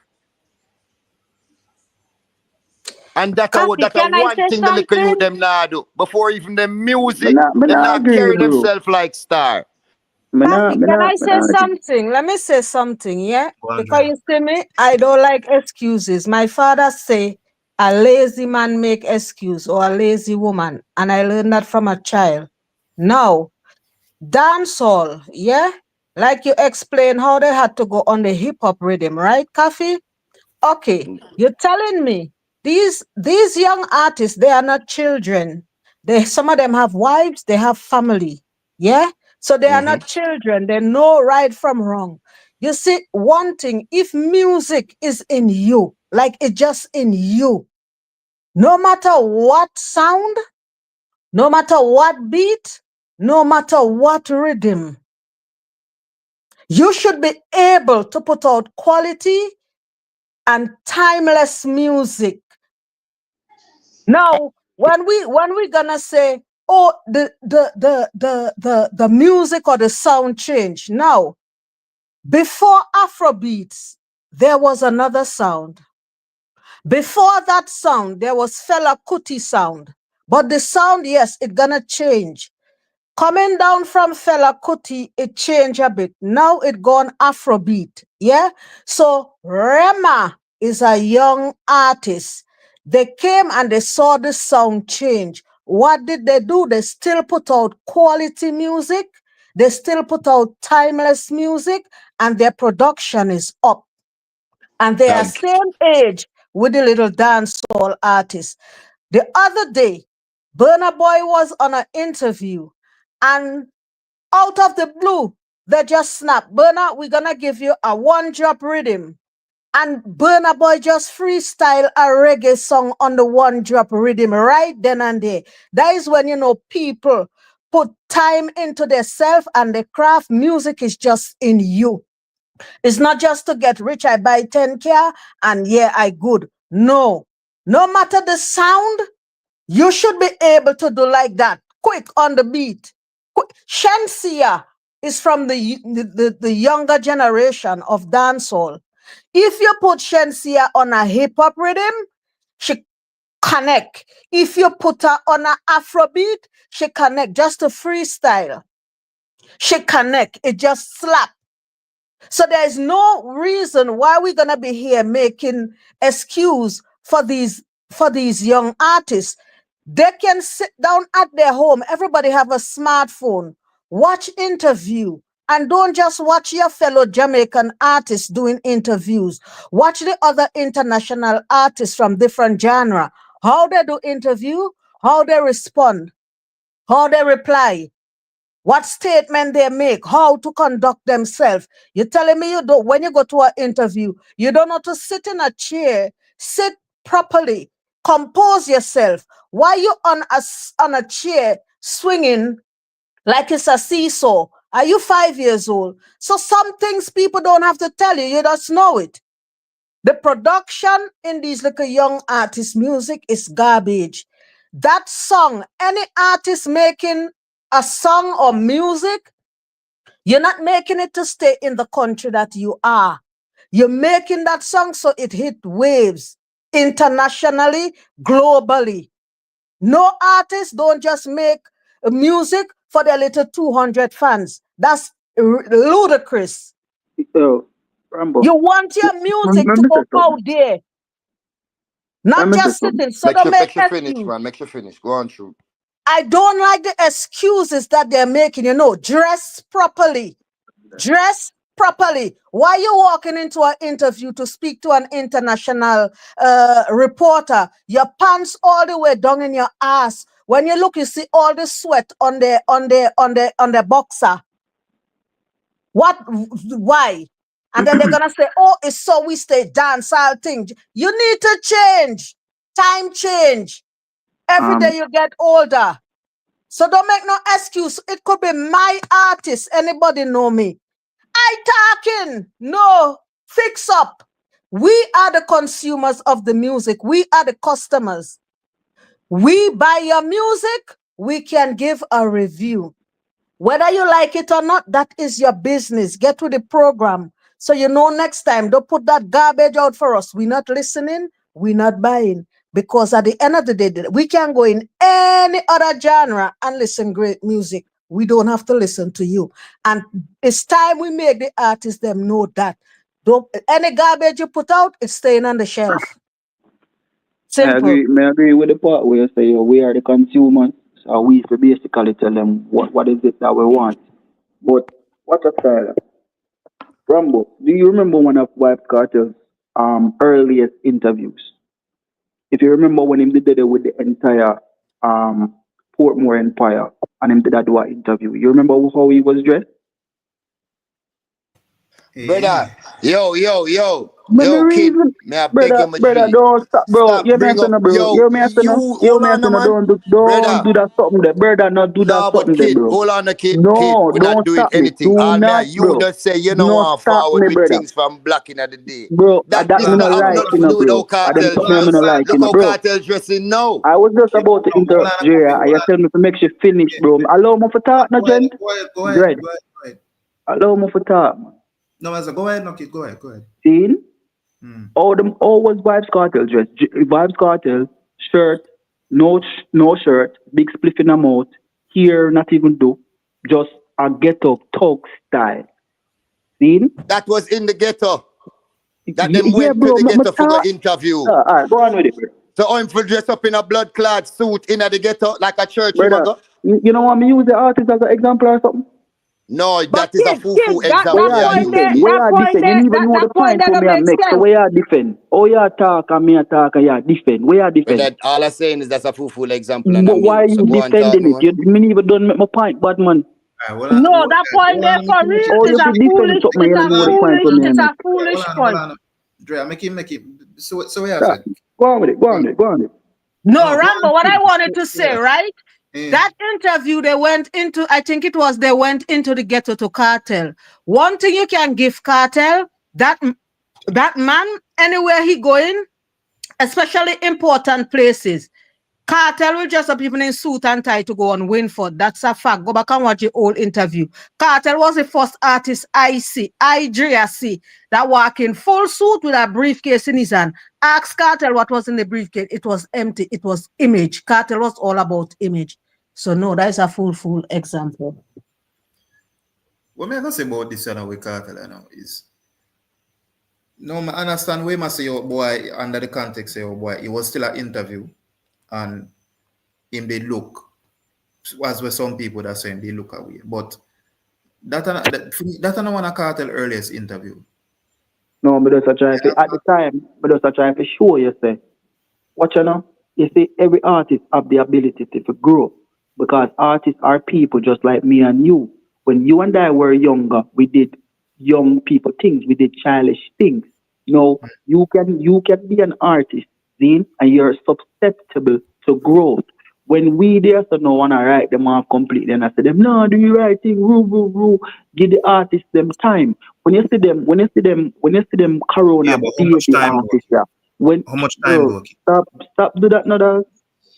And that's a one thing the little you them now do. Before even the music, they not carry themselves like star. Can I say something? Let me say something, yeah? Because you see me, I don't like excuses. My father say, a lazy man make excuse or a lazy woman. And I learned that from a child. Now, dancehall, yeah? Like you explained how they had to go on the hip-hop rhythm, right, Kafi? Okay, you're telling me these young artists, they are not children. Some of them have wives, they have family. Yeah? So they are not children. They know right from wrong. You see, one thing, if music is in you, like it's just in you, no matter what sound, no matter what beat, no matter what rhythm, you should be able to put out quality and timeless music. Now, when we gonna say, oh, the music or the sound change. Now, before Afrobeats, there was another sound. Before that sound, there was Fela Kuti sound. But the sound, yes, it's gonna change. Coming down from Fela Kuti, it changed a bit. Now it gone Afrobeat. Yeah? So Rema is a young artist. They came and they saw the sound change. What did they do? They still put out quality music. They still put out timeless music, and their production is up. And they are same age with the little dancehall artists. The other day, Burna Boy was on an interview, and out of the blue, they just snapped. Burna, we're gonna give you a one-drop rhythm. And Burna Boy just freestyle a reggae song on the one-drop rhythm right then and there. That is when, people put time into their self and the craft. Music is just in you. It's not just to get rich, I buy 10K and yeah, I good. No. No matter the sound, you should be able to do like that. Quick on the beat. Shensia is from the younger generation of dancehall. If you put Shensia on a hip-hop rhythm, she connect. If you put her on an Afrobeat, she connect. Just a freestyle. She connect. It just slap. So there's no reason why we're gonna be here making excuse for these young artists. They can sit down at their home. Everybody have a smartphone. Watch interview. And don't just watch your fellow Jamaican artists doing interviews. Watch the other international artists from different genre. How they do interview, how they respond, how they reply, what statement they make, how to conduct themselves. You're telling me you don't, when you go to an interview, you don't know to sit in a chair, sit properly, compose yourself. Why you on a chair swinging like it's a seesaw? Are you 5 years old? So some things people don't have to tell you, you just know it. The production in these little young artists' music is garbage. That song, any artist making a song or music, you're not making it to stay in the country that you are. You're making that song so it hit waves internationally, globally. No artist don't just make music for their little 200 fans. That's ludicrous. Rambo. You want your music to go out there, not just sitting. So don't make finish, man. Make you finish. Go on, shoot. I don't like the excuses that they're making. Dress properly. Dress properly. Why you walking into an interview to speak to an international reporter? Your pants all the way down in your ass. When you look, you see all the sweat on the boxer. What? Why? And then they're gonna say, "Oh, it's so we stay dancehall thing." You need to change. Time change. Every day you get older. So don't make no excuse. It could be my artist. Anybody know me? I talking. No. Fix up. We are the consumers of the music. We are the customers. We buy your music, we can give a review. Whether you like it or not, that is your business. Get with the program. So you know next time, don't put that garbage out for us. We're not listening, we're not buying. Because at the end of the day, we can go in any other genre and listen great music. We don't have to listen to you. And it's time we make the artists them know that. Don't any garbage you put out, it's staying on the shelf. Simple. I agree with the part where you say we are the consumers, so we should basically tell them what is it that we want. But what a style. Rambo, do you remember one of Wife Carter's earliest interviews? If you remember when he did it with the entire Portmore Empire and him did that do an interview. You remember how he was dressed? Brother, yo, Memories, kid, may I beg you, my brother, G? don't stop, bro. Stop, You bring mention up, bro. yo, You mention you, You hold on, mention man. don't Brother, do that something there, brother. Not do that no, but something there, kid, bro. hold on, kid, No, we're not don't doing stop me. anything. Do All me not, and you bro. just say you know No want stop forward me, with brother. things from back in the day. Bro, That that this me not not have like, nothing to do with bro. how cartel Them me dress. not like, Look how bro. cartel dressing now. I was just about to interrupt Jay. I tell me to make you finish, bro. Allow me for talk, no, gent. Go ahead. Dread. Allow me for talk, man. No, as go ahead, no kid, go ahead. See? All was Vibes Cartel dress. Vibes Cartel shirt, no shirt, big spliff in the mouth, hair not even do, just a ghetto thug style. See? That was in the ghetto. That them Yeah, went to bro. the ghetto for the interview. All right, go on with it, bro. So I'm for dress up in a blood clad suit in the ghetto like a church Brother, go. you know what me use the artist as an example or something? No, But that is a kid, foo-foo Where example. that you Yeah, point use. there, defend? Where that you point defend? You there, don't even know that the point point there for don't me and make make. So sense. where you defend? Oh, you talk and me talk and you defend. Where you But defend? that all I'm saying is that's a foo-foo example and I But why mean. are So you go on talk defending it? more. You me even don't make my point, bad man. No, that point there for real Oh, is you a can defend foolish, something is you don't a know the point foolish, for me is and a make. foolish point. Dre, make it. So yeah, I Yeah. said. Go on with it. Go on with it. No, No, go Rambo, on, what I kid. wanted to say, Yeah. right? That interview they went into, I think it was they went into the ghetto to Cartel. One thing you can give Cartel, that man, anywhere he going, especially important places, Cartel will dress up people in suit and tie to go on Winford. That's a fact. Go back and watch the old interview. Cartel was the first artist I see that walk in full suit with a briefcase in his hand. Ask Cartel what was in the briefcase. It was empty. It was image. Cartel was all about image. So no, that is a full example. What me I gonna say about this with cartel is no, I understand where I say your boy under the context your boy, it was still an interview and him they look as with some people that saying they look away. But that not one a cartel earliest interview. No, but that's a try to, at the time, but that's a try to show you say. What you know? You see, every artist have the ability to grow because artists are people just like me and you. When you and I were younger, we did young people things. We did childish things. No, you can be an artist, see, and you're susceptible to growth. When we there, so no one write them off completely, and I say them, no, do you right thing, roo. Give the artists them time. When you see them Yeah, Corona but how much baby time go? artists, yeah. When How much time bro, go? stop do that, no dog.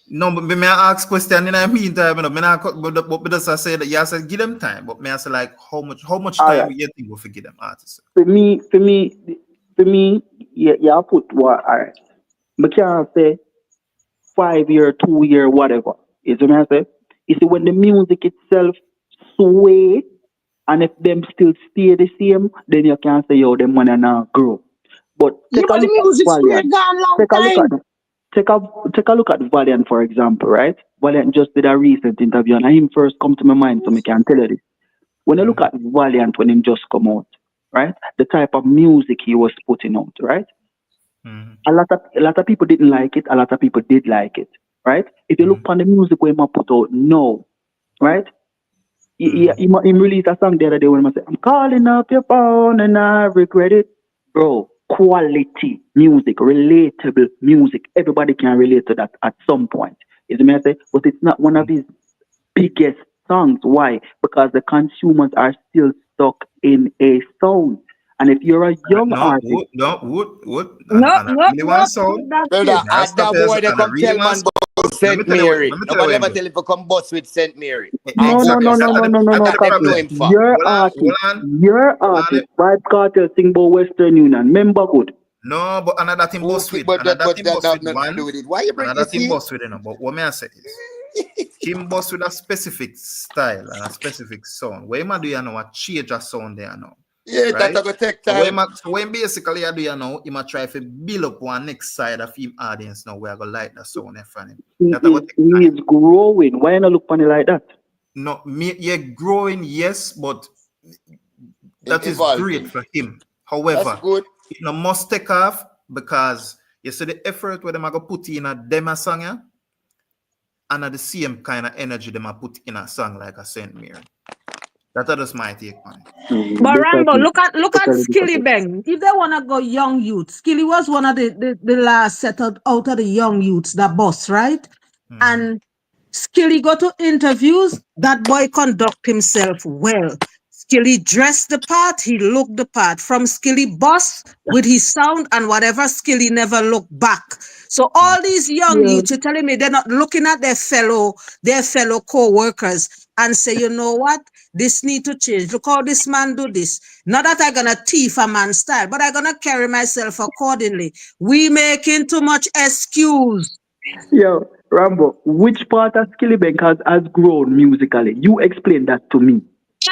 No, but me I ask question in the meantime, but does I say that yeah, I said give them time, but me I say like how much All time right. you think will forgive them artists? For me, yeah, put what all right. I can't say 5 year, 2 year, whatever. Is what I say. You see, when the music itself sway, and if them still stay the same, then you can say yo, them wanna now grow. But Yeah, take a but the look at music's been Valiant. gone long Take a look time. at take a look at Valiant for example, right? Valiant just did a recent interview and him first come to my mind so I can tell you this. When I look at Valiant when him just come out, right? The type of music he was putting out, right? A lot of people didn't like it, a lot of people did like it, right? If you look on the music where him put out no, right? He released a song the other day when I say, I'm calling up your phone and I regret it. Bro, quality music, relatable music. Everybody can relate to that at some point. Is the say? But it's not one of his biggest songs. Why? Because the consumers are still stuck in a sound. And if you're a young artist, What? No, And I really want sound. that's Brother, it. I at stop that here boy they and I come really tell want man sound. about St. tell you what, Mary. let me tell you Nobody what ever him do. tell him to come bust with St. Mary. No, no, Exactly. no, no, no, no, no, no, That's what them know Cartel. him for. Your Hold on, hold artist, on. your artist, Vibe Cartel sing about Western Union. Remember good. No, but another team bust with. Another team that bust have with nothing to do one. with it. Why you bring Another this team in? bust with, you know. But what may I say is, him bust with a specific style and a specific sound. What him do you know? A change a sound there now. Yeah, Right? that's gonna take So time. when basically I do you know, he might try to build up one next side of him audience now where I go like the sound in front of him. He is growing. Why not look funny like that? No, yeah, growing, yes, but that is Evolving. great for him. However, That's good. it no must take off because you see the effort where them are gonna put in a demo song, yeah? And at the same kind of energy them are put in a song like a Saint Mary. That's just my take on it. But Rambo, look at totally Skilly different. Bang. If they wanna go young youth, Skilly was one of the last set out of the young youths, that boss, right? And Skilly go to interviews, that boy conduct himself well. Skilly dressed the part, he looked the part. From Skilly boss with his sound and whatever, Skilly never looked back. So all these young youths, you're telling me they're not looking at their fellow co-workers and say, you know what? This need to change. Look how this man do this. Not that I'm gonna thief a man's style, but I'm gonna carry myself accordingly. We making too much excuse. Yo, Rambo, which part of Skillibeng has grown musically? You explain that to me.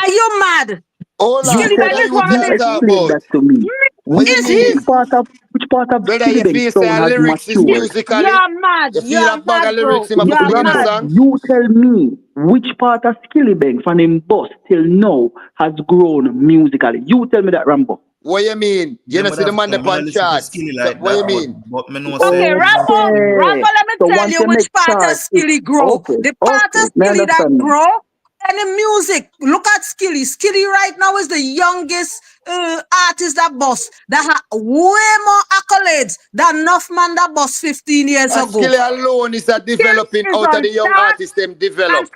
Are you mad? Hold on, Skilly Bang brother, is you one of can't You the... talk explain about. that to me. What you Is he? mean? Which part of Brother, you Skillibeng feel sound say has lyrics is matured? musically? You're mad. You feel You're a bag mad, of lyrics bro. in You're put in a mad. song? You tell me which part of Skillibeng from him boss till now has grown musically. You tell me that, Rambo. What you mean? You know, see the man Me up on listen to charts. Skilly So, like what you that, mean? but me know Okay, say Rambo, let me So tell once you you which make part of chart, Skilly grow. okay, The part of me Skilly that understand. grow, and the music. Look at Skilly. Skilly right now is the youngest artist that boss that have way more accolades than enough man that boss 15 years And ago. Skilly alone is a developing is out of on the young chart, artists them develop.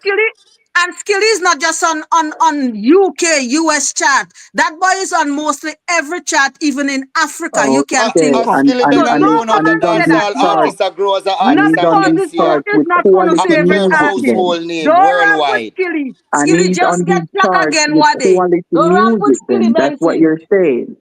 And Skilly is not just on UK, US chart. That boy is on mostly every chart, even in Africa. You can Okay, think of. Skilly So Bang don't alone out come of and say that. dancehall No, artists that grow as an and not artist he's and on because them the this say one chart is with not one of I quality favorite became music artists. then. household name Don't run with worldwide. Skilly. And Skilly he's just on get the black chart again with one day. quality Don't run with music Skilly then. That's what Benson. you're saying.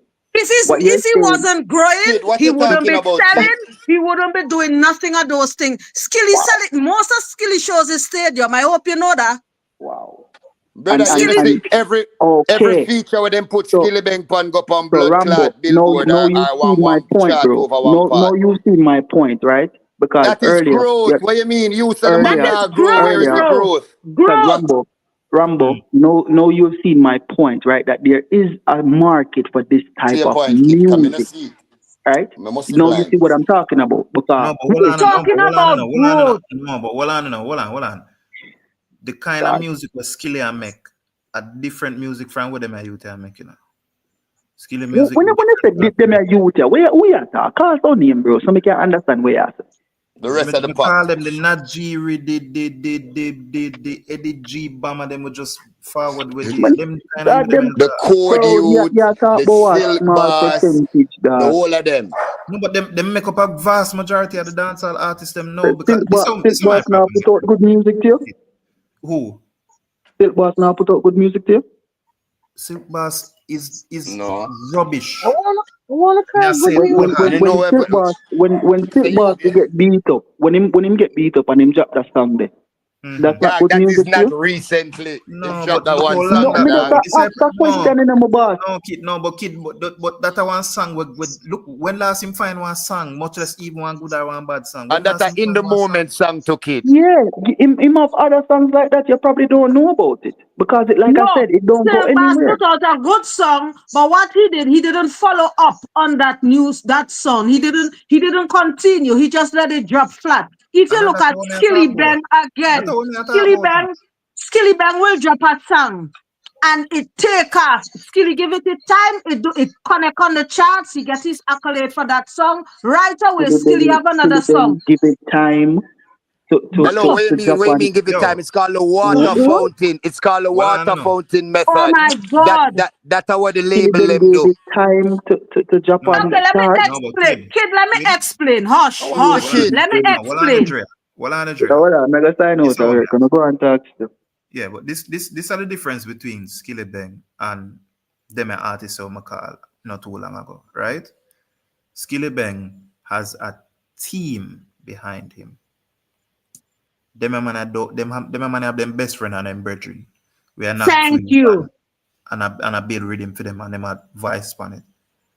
What you're If he saying. wasn't growing, Kid, what he you wouldn't talking be about, selling. kid? He wouldn't be doing nothing of those things. Skilly selling most of Skilly shows is stadium. I hope you know that. Wow. Brother, you know, see every feature where them put Skilly Bang pan go on blood Rambo, clot billboard no, you see my one point, chart bro. over one part. No, you see my point, right? Because That is growth. What you mean? You say the man not grow. Where is the growth? Because Rambo, no, you've seen my point, right? That there is a market for this type of music, right? Now you see what I'm talking about. Because hold on. The kind of music where Skilly I make a different music from what them are youth are making. Skilly music. When I said them are youth, where we are talking? Call some name, bro, so we can understand where you are. The rest of the part. Call them the Najiri, the Eddie G Bama, them would just forward with them kind of the Code Youth, the Silk Bass, the whole of them. No, but them make up a vast majority of the dancehall artists them know because Silk Bass now put out good music to you? Who? Silk Bass now put out good music to you? Silk Bass is no rubbish. I wanna cry good music. When Silk Bass get beat up, when him get beat up and him drop that song there. That's not good that music. That is not recently. No, but that one song. But that one song with look when last him find one song, much less even one good or one bad song. And that's an in the moment song to kid. Yeah, him have other songs like that. You probably don't know about it because I said, it don't go anywhere. Put out a good song, but what he didn't follow up on that song. He didn't continue. He just let it drop flat. If you look at Skilly Bang again, Skilly Bang will drop a song and it take off. Skilly give it time, it connect on the charts, he gets his accolade for that song. Right away, Skilly have another song. Give it time. Hello, what you mean give it time? It's called the water fountain. It's called the water fountain method. Oh my God. That's what the label them do. Time to Japan. Okay, let me explain. Kid, let me explain. Hush. Let me explain. Well, I Hold on, I'm gonna sign out. So, Can I go and talk to? yeah, but this are the difference between Skilly Bang and them artists who I call not too long ago, right? Skilly Bang has a team behind him. Them a man have them best friend and them brethren. We are not Thank doing you. and a build rhythm for them and them a voice on it.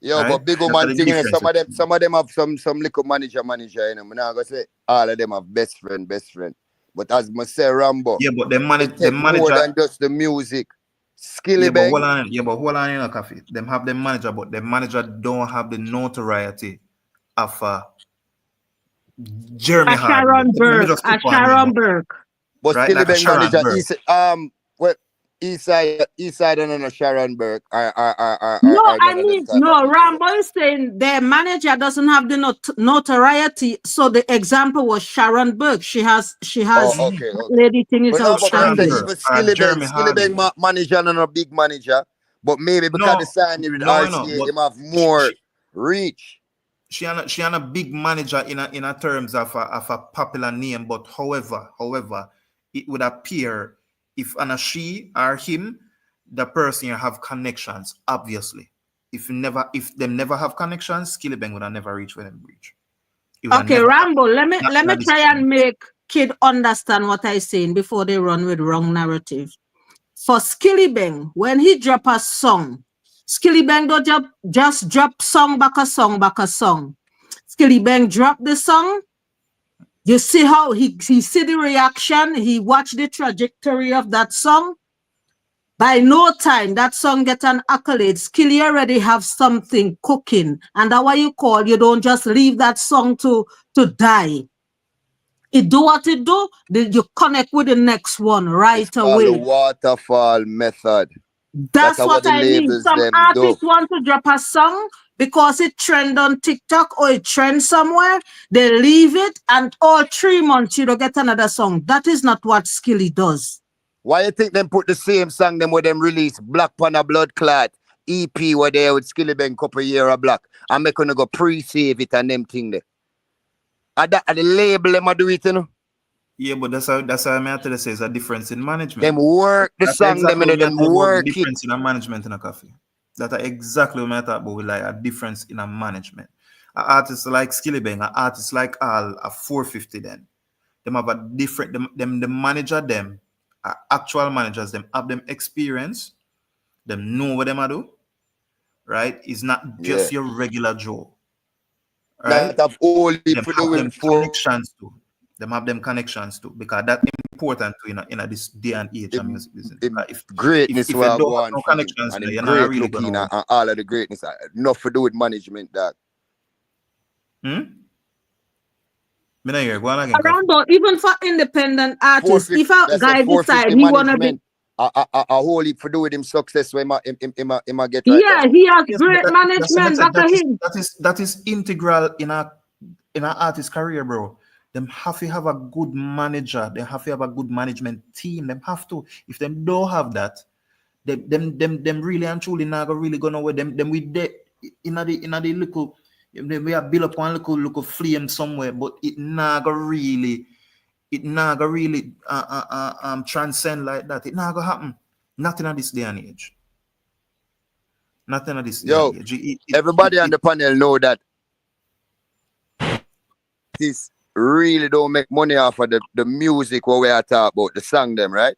Yo, right? but big That's man the thing, you know, difference some of them have some little manager, you know. I'm not gonna say all of them have best friend. But as I say, Rambo, Yeah, but them they take more manager. than just the music. Skilly Yeah, but Bang. hold on in a coffee. Them have the manager, but the manager don't have the notoriety of Jeremy A Harden. Sharon Let me Burke. just A pick one name, Sharon Burke. But right? Skilly Like a Bang Sharon manager Burke. is well East side and a Sharon Burke No, are I none of them mean, type of no, people. Rambo is saying their manager doesn't have the notoriety. So the example was Sharon Burke. She has Oh, Mhm. okay. lady thing is But no, but when I Sharon say outstanding. Burke even or Jeremy Skilly Bang Harden. manager and a big manager, but maybe because the No, signing with no, RCA, but him have she, more she, reach. she on a big manager in a terms of a popular name, but however, it would appear if she or him, the person you have connections, obviously. If them never have connections, Skillibeng would have never reached where them reach. It would have Okay, never Rambo, let not me this try time. and make kid understand what I saying before they run with wrong narrative. For Skillibeng, when he drop a song, Skillibeng don't just drop song back a song back a song. Skillibeng drop the song. You see how he see the reaction, he watch the trajectory of that song. By no time that song get an accolade, Skilly already have something cooking. And that's why you don't just leave that song to die. It do what it do, then you connect with the next one right It's called the away. waterfall method. That's That's what what the I mean. labels Some them do. artists want to drop a song because it trend on TikTok or it trend somewhere. They leave it and all 3 months you don't get another song. That is not what Skilly does. Why you think them put the same song them with them release Black Panda Blood Clot EP where they with Skilly Bang couple year of black and make gonna go pre-save it and them thing there. And that the label them a do it, you know. Yeah, but that's how I have to say it's a difference in management. Them work the That's song exactly them and what them I talk about, work the it. difference in a management in a coffee. That's exactly what I talk about with like a difference in a management. An artist like Skillibeng, an artist like Al, a 450 then. Them have a different them the manager them are actual managers, them have them experience, them know what them do, right? It's not just your regular Joe. Right? That have only Them for have the them for connections too. Them have them connections too, because that's important to in a this day and age of music business. If greatness if you will don't go have on no for him connections, and there, him you're not great really looking gonna. and all of the greatness. Enough to do with management, dog. Me not hear. Go on again, coffee. Around even for independent artists, 450, if a that's a guy decide 450 he wanna be, management. A whole heap for do with him success when him get right yeah, now. he has Yes, but great management back of him. that is integral in a artist career, bro. Them have to have a good manager. They have to have a good management team. Them have to. If them don't have that, them really and truly not really gonna with them with the in the little we have built up one little flame somewhere, but it naga really transcend like that. It not gonna happen. Nothing at this day and age. Nothing at this day Yo, and age. everybody on the panel know that this really don't make money off of the music what we are talking about, the song them, right?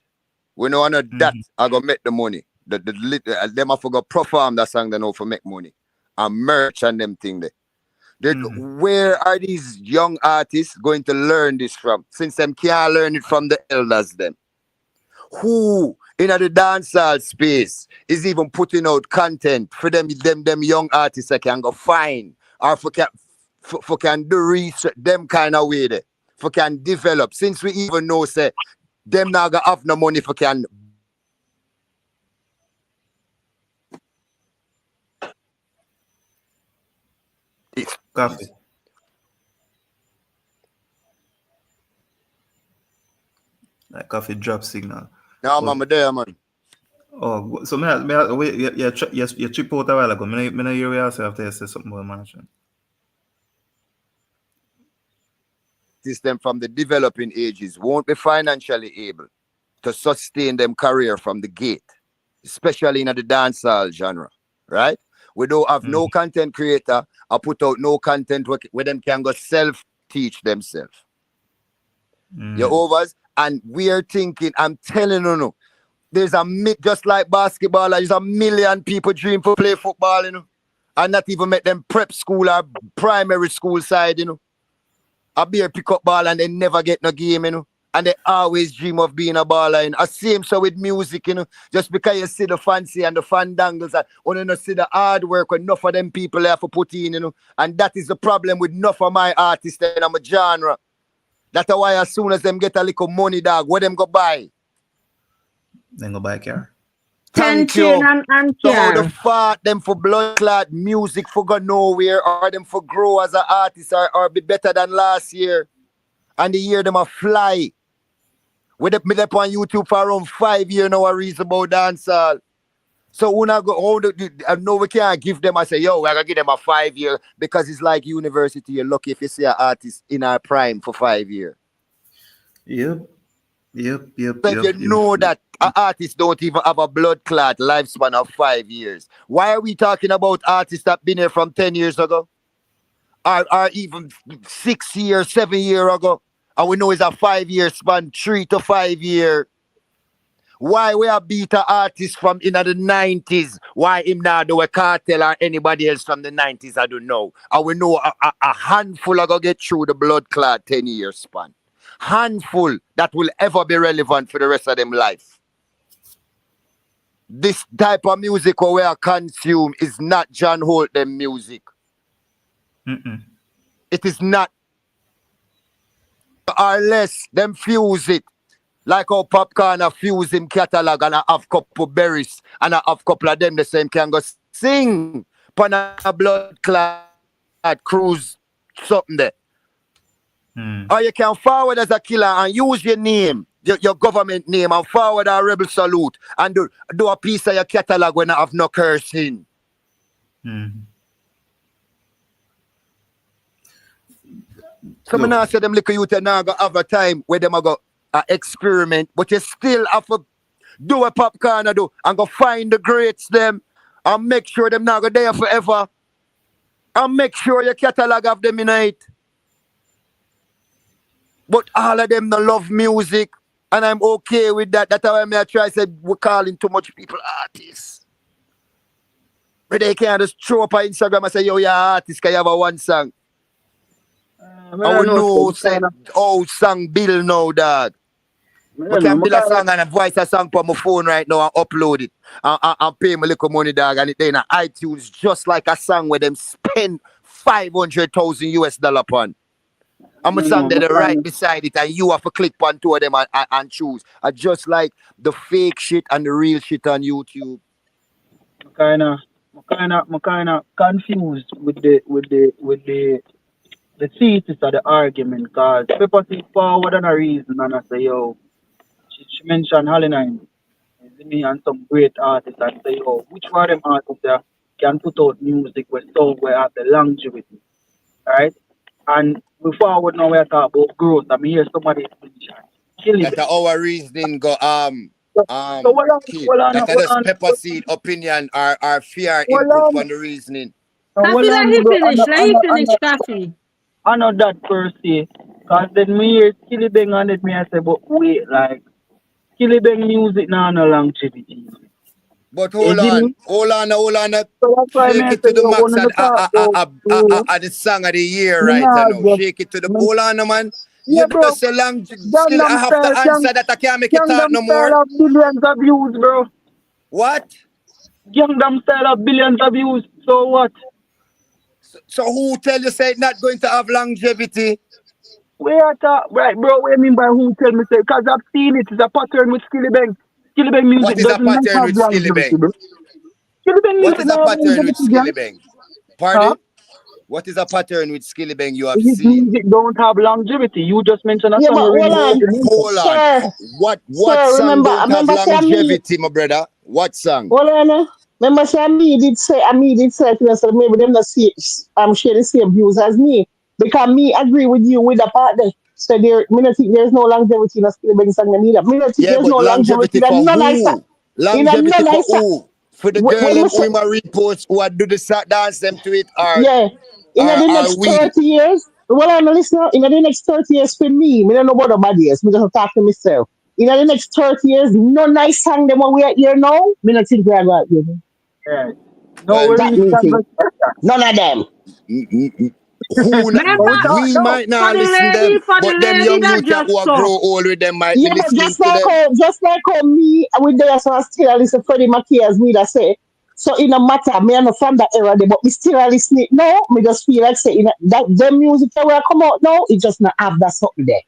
We know that I gonna make the money. Them have to go perform that song they know for make money. And merch and them thing there. Where are these young artists going to learn this from? Since them can't learn it from the elders them. Who in the dancehall space is even putting out content for them young artists that can go find or for can do research them kind of way there. For can develop. Since we even know say them now got have no money for can Coffee. Like coffee drop signal. now I'm there, man. Oh, so wait, you trip out a while ago. Me not hear what you say after you say something about management. artists them from the developing ages won't be financially able to sustain them career from the gate, especially in the dancehall genre, right? We don't have no content creator or put out no content where them can go self-teach themselves. You overs? And we're thinking, I'm telling you, no, there's just like basketball, there's a million people dream for play football, you know, and not even make them prep school or primary school side, you know. A beer pick up ball and they never get no game, you know. And they always dream of being a baller, you know. Same so with music, you know. Just because you see the fancy and the fandangles and you don't see the hard work enough of them people have to put in, you know. And that is the problem with enough of my artists in my genre. That's why as soon as them get a little money, dog, what them go buy? Then go buy a car. Thank you. And So how the fuck them for blood clot music for go nowhere or them for grow as an artist or be better than last year? And the year them a fly. With me up on YouTube for around 5 years now, a reason about dancehall. So when I go, I know we can't give them, I say, yo, we're going to give them a 5 year because it's like university. You're lucky if you see an artist in our prime for 5 years. Yep. But you know that artists don't even have a blood clot lifespan of 5 years. Why are we talking about artists that been here from 10 years ago? Or even 6 years, 7 years ago? And we know it's a 5 year span, 3 to 5 years. Why we are beat an artist from in the 90s? Why him now do a cartel or anybody else from the 90s? I don't know. And we know a handful are going to get through the blood clot 10 year span. Handful that will ever be relevant for the rest of them life. This type of music we are consume is not John Holt them music. It is not. Or less them fuse it. Like how Popcorn a fuse him catalog and I have couple berries and I have couple of them the same can go sing on a blood clot cruise something there. Or you can forward as a killer and use your name, your government name, and forward a rebel salute and do a piece of your catalog when I have no cursing. So I now say them little youth now go have a time where them go experiment, but you still have to do what Popcorn do and go find the greats them and make sure them now go there forever and make sure your catalog have them in it. But all of them don't love music and I'm okay with that. That's why I try to say we're calling too much people artists. But they can't just throw up on Instagram and say, yo, you're an artist, can you have a one song? I know say, oh, song bill now, dog. I can build a song and voice a song on my phone right now and upload it and pay my little money, dog, and it then on iTunes just like a song where them spend 500,000 US dollar upon. I'm a song that right beside it and you have to click on two of them and choose. I just like the fake shit and the real shit on YouTube. I'm kinda confused with the thesis of the argument because people see forward on a reason and I say, yo, she mentioned Holly9, me and some great artists and say, yo, which one of them artists there can put out music where song where have the longevity, right? And we forward now we're talking about growth. I mean, hear somebody killing that's our reasoning go kid. That's just pepper seed opinion or fear input on the reasoning. Coffee, let me finish, Coffee. I know that per se. Because then me hear Skilly Bang on it, me I say, but wait, like, Skilly Bang music now no longevity. But hold on. So shake it to the max at the song of the year right now. Shake it to the hold on, man. Yeah, you bro. just say long still I have to answer that I can't make it talk no more. Of billions of views, bro. What? Gangnam Style of billions of views. So what? So who tell you say it's not going to have longevity? Right, bro. What do you mean by who tell me say? Because I've seen it. It's a pattern with Skilly Bang. Skilly Bang music. What is a pattern with Skilly Bang? Skilly Bang music. What is a pattern with Skilly Bang? Pardon? Huh? What is a pattern with Skilly Bang you have his seen? Music don't have longevity. You just mentioned a song. Hold on. What song don't have longevity, my brother? What song? Hold on. Remember, say me did say to yourself, maybe them not see share the same views as me. Because me agree with you with the part there. So me not think there's no longevity in a Skilly Bang song neither. Me not think Yeah, there's but no longevity longevity in a for no nice who? in a no Longevity for nice who? For the girl when me them say, who ma repost who do the dance them to it yeah, in the are next we? 30 years, well, I'm listening, in the next 30 years for me don't know about nobody else, me just talk to myself. In the next 30 years, no nice song them what we are here now, me not think we are going to Yeah. No, Well, we that reach me think. conversation. None of them. mm, mm, mm. Who But we talk we now. might not listen them, For the but them lady young that youth just who are saw. grow old with them might be Yeah, but listening to them. just like how me with there, so I still listen Freddie McKay as me that say. So in a matter, me I'm not from that era, there, but me still listen it now. Me just feel like say that them music that will come out now, it just not have that something there.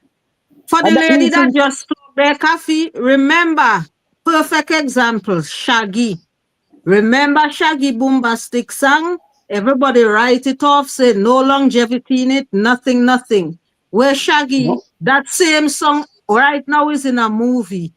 For the And that lady me that think, just spoke there, Coffee, remember, perfect example, Shaggy. Remember Shaggy Boombastic song? Everybody write it off, say no longevity in it, nothing. Where Shaggy, that same song right now is in a movie.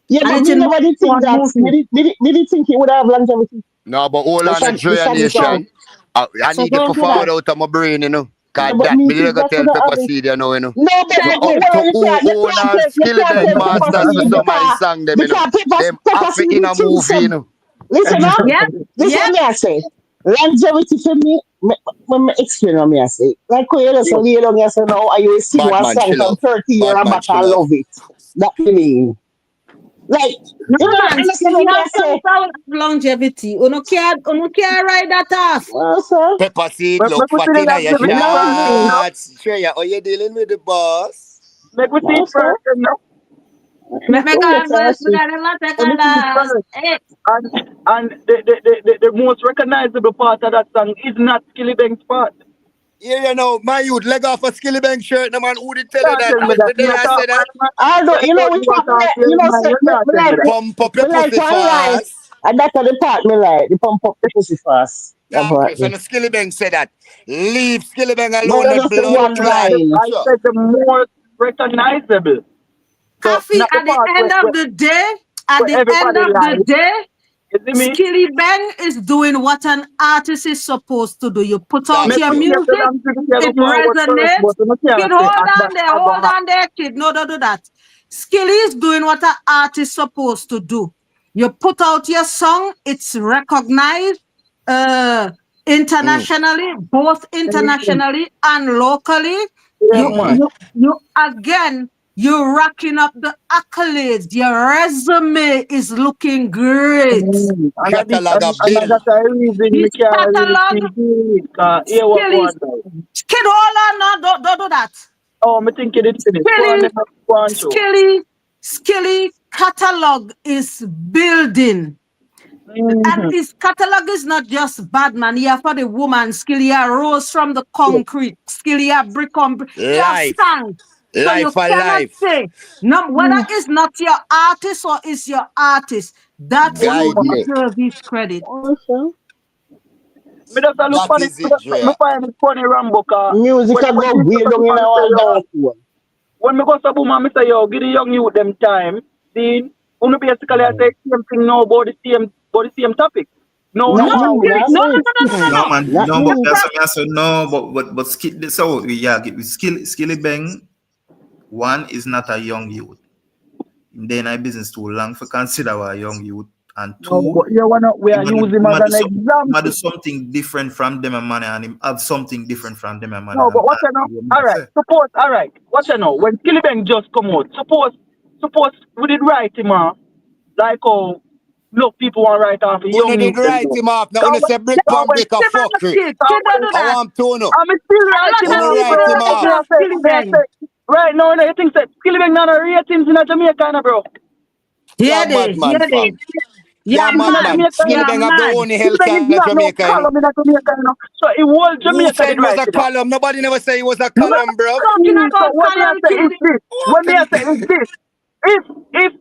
yeah, And but it's me in never did think one that. movie. Me did think it would have longevity. No, but hold on, the The Drea Shaggy So, song. Nation. I so need to don't put do forward that. out of my brain, you know. Yeah, Cause but that me me think gonna that tell would have Pepper it. Seed, you know. No, but To well, to who you own can't and you skilly can't bang take Pepper masters for Seed some of his song them, you know. because Them Pepper half Seed in the a thing movie, say, you know. listen up, Yep, this is yep. what me I say. Longevity for me, when me explain what me I say. Like when you just lay down and say, no, I will sing Bad one man, song chill from off. 30 years Bad man, back chill and off. love it. That me mean. Like, No you know, man, understand still what me have I songs say? that will have longevity. You can't ride that off. Well, sir, Pepper Seed, But look we fat see the in your me longevity not first thing, agree. no? shots. Shreya, are you dealing with the boss? Make we see Well, it sir, first thing, no? Make me wait, call I first, see. because I'm take Let a me see it last. first. Hey, And the most recognizable part of that song is not Skilly Bang's part. Yeah, you know, my youth, leg off a skilly bang shirt, no man, who did tell you Can't that? tell me that. The You day I talk say that, about man. Although, You you know, talk we talk, about you your know, man. say, You can't me tell me like, that. pump up me your like pussy one line. fast. And that's the part me like, the pump up the pussy fast. That part Darkness, me. and the skilly bang say that. Leave skilly bang But alone, you the just say blood one clot. line. I said the most recognizable. So Coffee, not the at the part end of the day, where everybody lies. You see me? Skilly Bang is doing what an artist is supposed to do. You put out That's Make your we true. take the music, longevity go it forward first, resonates. but we Kid, can't say that I go hold on there, kid. No, don't do that. Skilly is doing what an artist is supposed to do. You put out your song, it's recognized Mm. internationally, both internationally and locally. Yeah, You, Mm-hmm. man. you, you again, you're racking up the accolades. Your resume is looking great. And that is Catalog a and bill. that's a reason This me can't really catalog, see it. Hear what Skilly, one now. kid, hold on, no, don't do that. Oh, me think it is finished. Go on, Skilly, go on show. Skilly catalog is building. And Mm-hmm. his catalog is not just bad man. He have for the woman, Skilly rose from the concrete, Skilly brick on brick. He have Life. sang. So Life you for cannot life. say, no, whether it's not your artist or it's your artist, that Oh, you Guide man. me. deserve his credit. Also, Me just a look That funny. is it, Me Drea. find it funny, Rambo, music a when go people way come down in and say, our yo, downfall. when me go to boom and me say, yo, give the young youth them time. See, you basically I say same thing now about the same topic. No, no, Not No, me, me Skilly, not no, say no, it. no, no, no, no, No no. man, Not no, but me. that's something I said no, but so yeah, skilly bang. One is not a young youth. Then I business too long for consider a young youth, and no, two, but you wanna we are using him as an he might do example. something different from them and money, and him have something different from them and money. No, but what you know? All right, suppose, all right, what you know? When Skillibeng just come out, suppose we did write him off, like oh, look, people want to write off a Uno young did youth them write though. him off. Now That uno was say brick that pan was brick a Skip on the fuckery. that kid, don't was. do I that. want to know. I'm still A writing lot Uno of off, people write him bro. don't off. love Skilly Bang. Right now, you think that Skillibeng not a ratings in a Jamaica, bro. You're Yeah, mad man, fam. You're You're mad In a mad. man. Jamaica, Skilly You're Bang have the mad. only Skillibeng is healthcare in not no Jamaica, you know. column in a Jamaica, you know. So it whole Who Jamaica said did it was write a him off. column? Nobody never say it was a No, column, bro. talking So about what me I column say is kid. this. What me I say is this. If if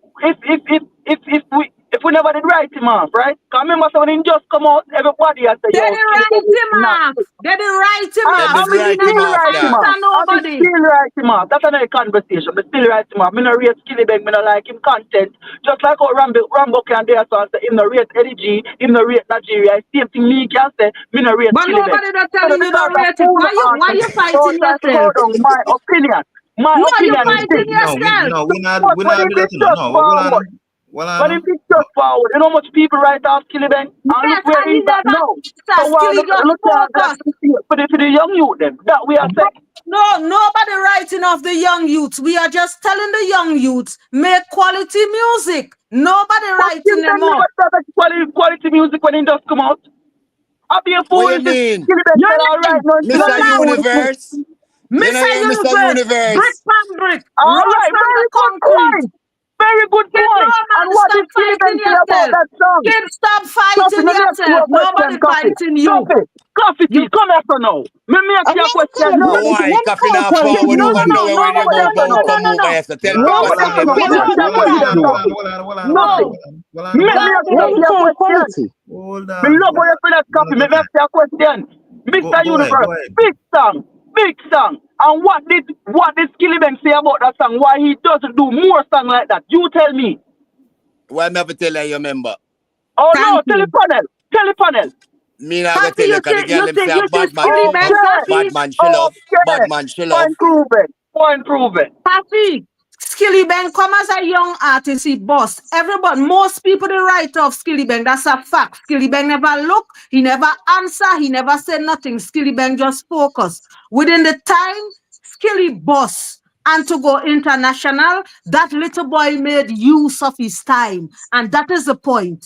if we never did write him off, right? Cause remember so when he just come out, everybody has say, They yo, didn't Skillibeng write is him not off. it. They didn't write him Them off. did I'm Skilly write him still never off, write him dog. off. answer I'm nobody. still write him off. That's another conversation. But still write him off. Me no rate Skillibeng, me no like him content. Just like how Rambo can there so I say him no rate Eddie G, him no rate Nigeria. Same thing me can say, me no rate But Skillibeng. nobody that So telling you because don't of rate it. who Why you artist, so fighting try to go yourself? down my opinion. My No, you opinion is this. fighting yourself. we're not But if do that, it's you know. just No, forward, well, but if it's just forward, you know how much people write off Skilly Bang? And Yes, look where and he he's at never now. So answer. why Skilly just look at that focus. for the young youth then? That we are saying. No, nobody writing off the young youths. We are just telling the young youths, make quality music. Nobody But Skilly writing them Bang never off. started quality music when it just come out. I'll be a fool What you if mean? Skilly Bang Your said all right name, now until your Mr. I be fool mouth, if me. Universe? You know Mr. you Mr. Universe, brick Universe? pan brick, All roll right, from the very good concrete. point. Very good Kid, no point. And man, what stop did Skilly Bang fighting say about yourself. that song? Kid, stop Coffee, fighting let me ask you yourself. a Nobody question, Coffee. fighting you. Coffee You tea, come here for now. Let me ask I'm you a not question. calling No, quality. Why? What Coffee call not quality forward. no, You no, want music? know no, where the no, bow no, bow no. come over here. So tell me No, Papa no, sing no, him no. for Let me now. ask you a question, Coffee. No, Hold let me ask you What you a call question. quality? Me love how you feel that, Coffee. Let me ask you a question. Mr. Go ahead, Universe, go ahead. big song. And what did Skilly Bang say about that song? Why he doesn't do more song like that? You tell me. Why me have to tell you remember? Oh no, Thank tell the you. panel. Me not gonna Happy tell you you because the say girl them say a you say bad man Skilly she Bang love. Okay, Bad happy. man she love. Bad okay. man she love. Point proven. Point proven. Happy. Skilly Bang come as a young artist, he boss. Everybody, most people they write off Skilly Bang. That's a fact. Skilly Bang never look, he never answer, he never said nothing. Skilly Bang just focus. Within the time, Skilly boss. And to go international, that little boy made use of his time. And that is the point.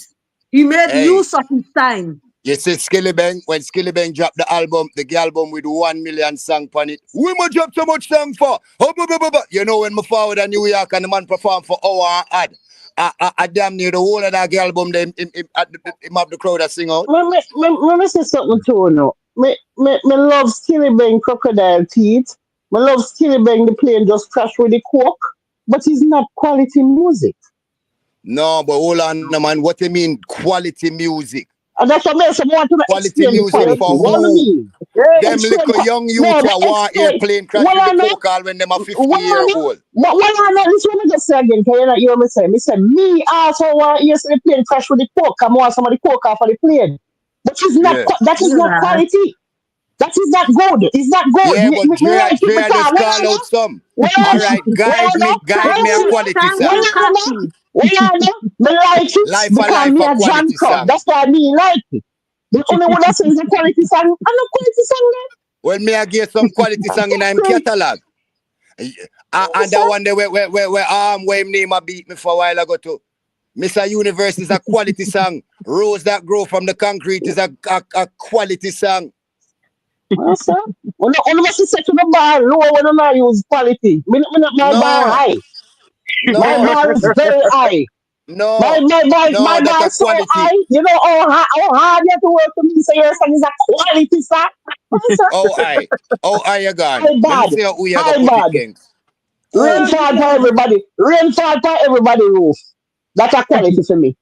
He made Hey, use of his time. you see Skilly Bang, when Skilly Bang dropped the album with 1 million song on it. We must drop so much song for. Oh, you know when me forward to New York and the man perform for hour and I damn near the whole of that album them him have the crowd that sing out. Let me say something to you now. Me love Skilly Bang crocodile teeth. Me love Skilly Bang the plane just crash with the coke. But it's not quality music. No, but hold on, man. What you mean quality music? And that's what makes me want to Quality explain the music quality. for What do you who? mean? Hey, Them Explain little that. young No, youth but that want explain. airplane crash Well, with the I know. coke all when them are 50 Well, year I know. old. Well, I know. This one me just say again. Can you not hear me say? Me say me also want yes the plane crash with the coke. I want somebody coke off of the plane. But it's not. Yeah. That is You not know. quality. That is not good. It's not good. Yeah, but You like it Drea because just well, I call out know. some. Well, I All know. right, Well, I know. guide Well, me a I know. quality Thank Well, song. you, I know. Kathy. Well, I know. Me like it Life for because life me a a jam quality crowd. song. That's why me like it. The only one that says a quality song, I'm a quality song Well, me I give some quality song in him then. catalog. And that one there where him name a beat me for a while ago too. Mr. Universe is a quality song. Rose that grow from the concrete is a quality song. Well, sir. Only must set to the bar low when I use quality. My bar No, high. My no, bar is very high. no, My no, that's bar a is so quality. high. You know how hard you have to work to me say your song is a quality song. Well, sir. Oh, I you gone. High Let me bad. see how we are gonna High put it, bad. Kings. Who? Rainfall for everybody. Rainfall for everybody roof. That's a quality for me.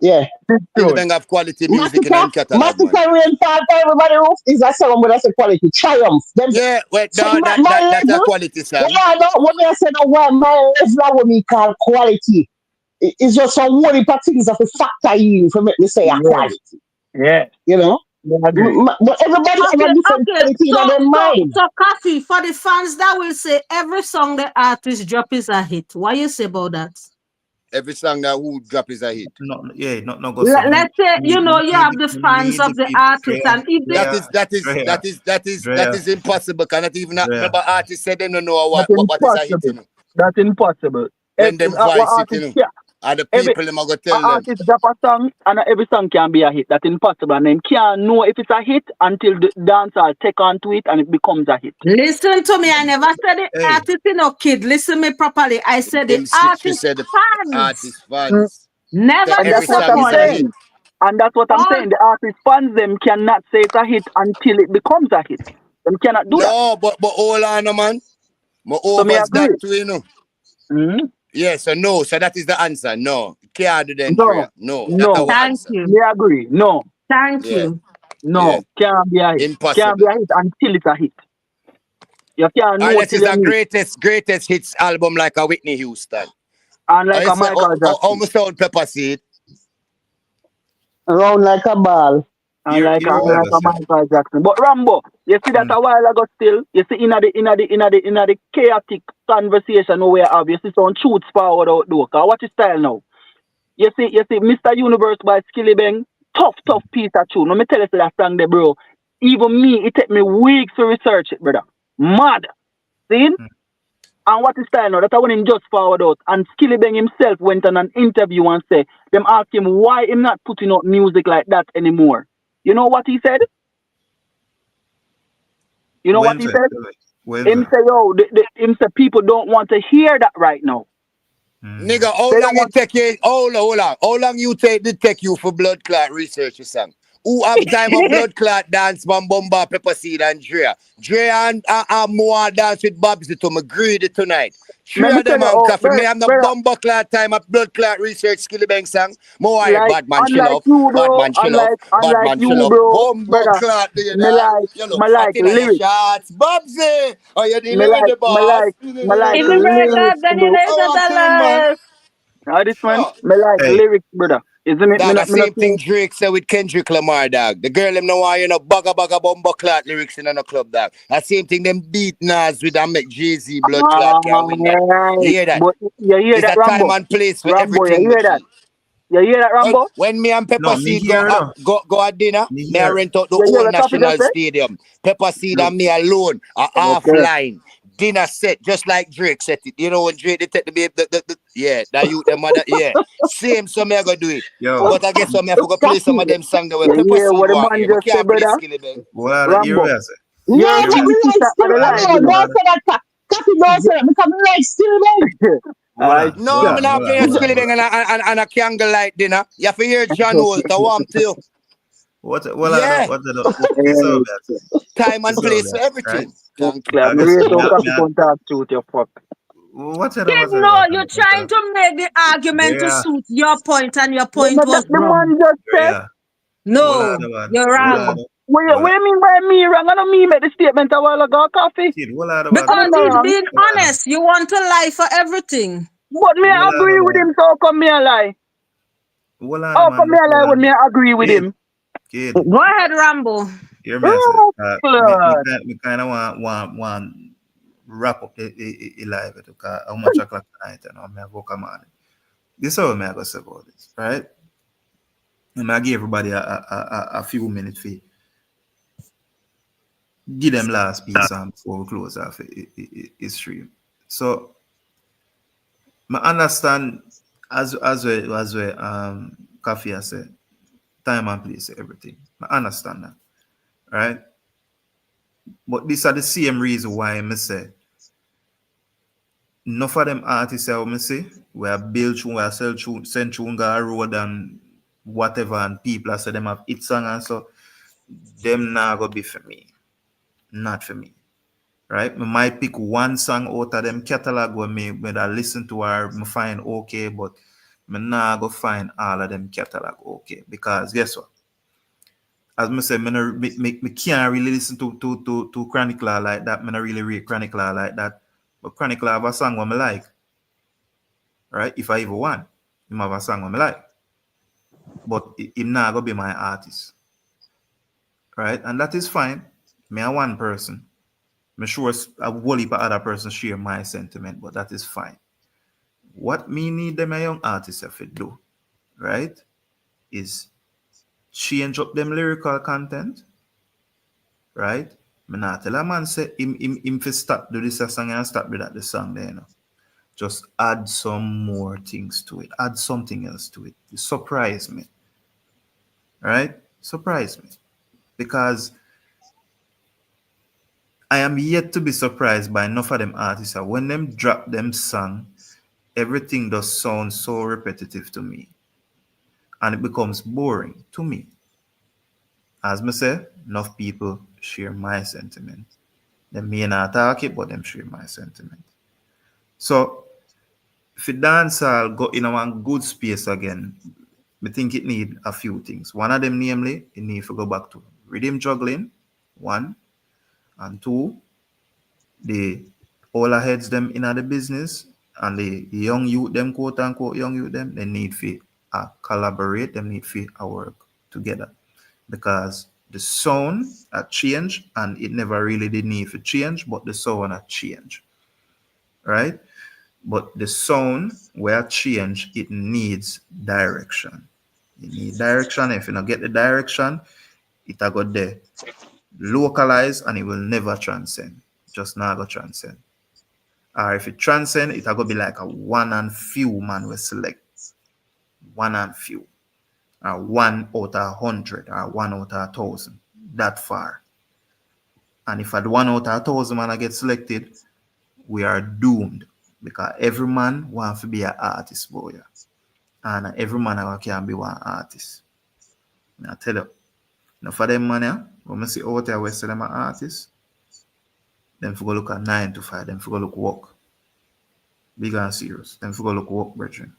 Yeah. it's Still true. bang have quality music in Massacre, him catalog, man. massacre rainfall for everybody roof is a song with a quality. Triumph. Them Yeah, well, so no, my that's a level, quality well, song. I know what me I say now why my level what me call quality. It's just some one of things of a factor in for make me say a Yeah, quality. yeah, You know? I agree. But everybody have a different Okay. quality in their mind. So, Kathy, for the fans that will say every song the artist drop is a hit. What you say about that? Every song that who drop is a hit. No go so. Let's say you have the fans of the artist, and if they That is impossible. Cannot even Drea. remember artists said them don't know That's what is a hit, you impossible. know. That's impossible. When them What voice it, you artist? know. Yeah, And the every people them are gonna tell them. artist drop a song, and every song can be a hit. That's impossible, and then can't know if it's a hit until the dancer take on to it and it becomes a hit. listen to me, I never said the Hey, artist, you kid. Listen me properly. I said the She artist said the fans. artist Mm. fans. Never So And every that's what song I'm is a disappoint. hit. saying. And that's what I'm All saying. The artist fans them cannot say it's a hit until it becomes a hit. Them cannot do that. No, but hold on, man. My So me overs agree. that too, you know. Mm? Yeah, so no. So that is the answer. No. Can't do the No, Andrea. No. That's no. our thank answer. you. Me agree. No, Thank Yeah. you. Yeah. no. Can't be a hit. Can't be Impossible. a hit until it's a hit. You can't know Unless till it's you a meet. greatest hits album like a Whitney Houston. And like I a say, Michael how Jackson. my sound pepper seed. Round like a ball. You know what I Unlike was a saying? Michael Jackson. But Rambo, you see that a while ago still, you see in the chaotic conversation we have, you see some shoots forward out though. Cause what is style now? You see Mr. Universe by Skilly Bang, tough piece of tune. Let me tell you for that song there, bro. Even me, it take me weeks to research it, brother. Mad. See? Mm. And what is style now? That's when him just forward out. And Skilly Bang himself went on an interview and said, them ask him why him not putting out music like that anymore. You know what he said? You know what When's he it? said? When's Him it? say, yo, him say people don't want to hear that right now. Nigga, how They long don't it want. take you? Hold on. How long you take you for blood clot research your song? Who have time of blood clot dance man Bomba, Pepper Seed and Drea? Drea and more dance with Babsy to me greedy tonight. Three Let me of tell them you, on oh, coffee. Me have no brother, bomba clot time of blood clot research skilly bang song. More wire, like bad man chill unlike off. you, Bad bro, man chill off. Bad unlike man chill you, off. bro, Bomba brother, clot do you me dog? like You look me fat like in your lyrics, shots. Babsy! Are you me dealing with like the me boss? like You me dealing like with If you break the up, lyrics, then you bro. know it's Oh, not I'm a killing man. love. Now this man, Sure. me like Hey, lyrics, brother. Isn't it? Dog, the Me not same thing Drake said with Kendrick Lamar, dog. The girl them know why you know bugga bomba clot lyrics in a club, dog. The same thing them beat Nas with and make Jay-Z blood clot can't win that. You Alright, hear that? but you hear It's that, a time Rambo? and place for Rambo, you everything, my hear that? G. You hear that, When, Rambo? when me and Pepper no, me Seed go here though. at dinner, Me me I here. rent out the You hear whole what Coffee just national said? stadium. Pepper Seed Look, and me alone, a half Okay. line. Dinner set just like Drake set it. You know when Drake they take the babe, yeah, that you the mother, yeah. Same, so me I go do it. yo, But I guess so me I forgot play some of Coffee. them songs that were You Pepper hear Seed what the want man here. I just said, can't play brother? Skilly Bang. what are the Rambo. areas? No, You're Here, but being me like sister of still the what man. are line, the, No, you know. what don't are the, say that. Coffee, don't say that because me like still man. I No, hold I'm on, not hold on, playing hold on, Skilly hold Bang on. and a candlelight dinner. You have to hear John Walter warm too. What are the, Yeah, what are the, this is all that, time and this is all place for that, right? everything. Thank you. Clap. I Me guess rate me, how I- me, Coffee I- can talk truth, you fuck. Kid, no, you're what are trying the, to make the argument to yeah, suit your point, and your You point know that was the wrong. man just said? yeah. No, you're What wrong. are the, What you mean by me wrong? I don't mean make the statement a while ago, Coffee. kid, what are the, I don't Because know he's wrong. being honest. You want to lie for everything. But me I agree with him, so how come me a lie? How come man, me a lie when me I agree with kid, him? kid. Go ahead, Rambo. Hear me, I say, Oh, blood. me kind of want wrap up the live because how much o'clock tonight and how me have work on it. This is how me I go say about this, right? And I give everybody a few minutes for give them last piece before we close off the stream. So I understand as well Coffee has said, time and place everything. I understand that, right? But these are the same reason why I say enough of them artists I me say we are built through, we are sell through, send through road and whatever, and people I say them have hit song and so them not gonna be for me, not for me, right? I might pick one song out of them catalog where me when I listen to her, me find okay, but me not go find all of them catalog okay because guess what? As me say, me can't really listen to Chronicler like that. Me not really read Chronicler like that. But Chronicler have a song what me like, right? If I even want, him have a song what me like. But him not gonna be my artist, right? And that is fine. Me a one person. Me sure a whole heap of other person share my sentiment, but that is fine. What me need them a young artist if it do, right? Is change up them lyrical content, right? Me not tell a man say him fi stop do this a song and stop do that the song there, you know. Just add some more things to it. Add something else to it. Surprise me, right? Surprise me. Because I am yet to be surprised by enough of them artists that when them drop them song, everything does sound so repetitive to me. And it becomes boring to me. As me say, enough people share my sentiment. They may not talk it, but them share my sentiment. So if the dancehall go in a one good space again, I think it need a few things. One of them, namely, it need to go back to rhythm juggling, one, and two, the older heads them in the business and the young youth them, quote unquote young youth them, they need to collaborate, they need to work together. because the sound had changed and it never really did need to change, but the sound had changed, right? But the sound where change, it needs direction. You need direction. If you don't get the direction, it will go there, localize, and it will never transcend. Just not go transcend. Or if it transcend, it will go be like a one and few man will select. One and few. Or 1 out of 100 or 1 out of 1,000. That far. And if at 1 out of 1,000 man I get selected, we are doomed. Because every man wants to be an artist, boy. And every man can be one artist. I tell you, now for them man, when I see out there where say them an artist, them for go look at 9 to 5, them for go look work. Big and serious. Them for go look work, brethren.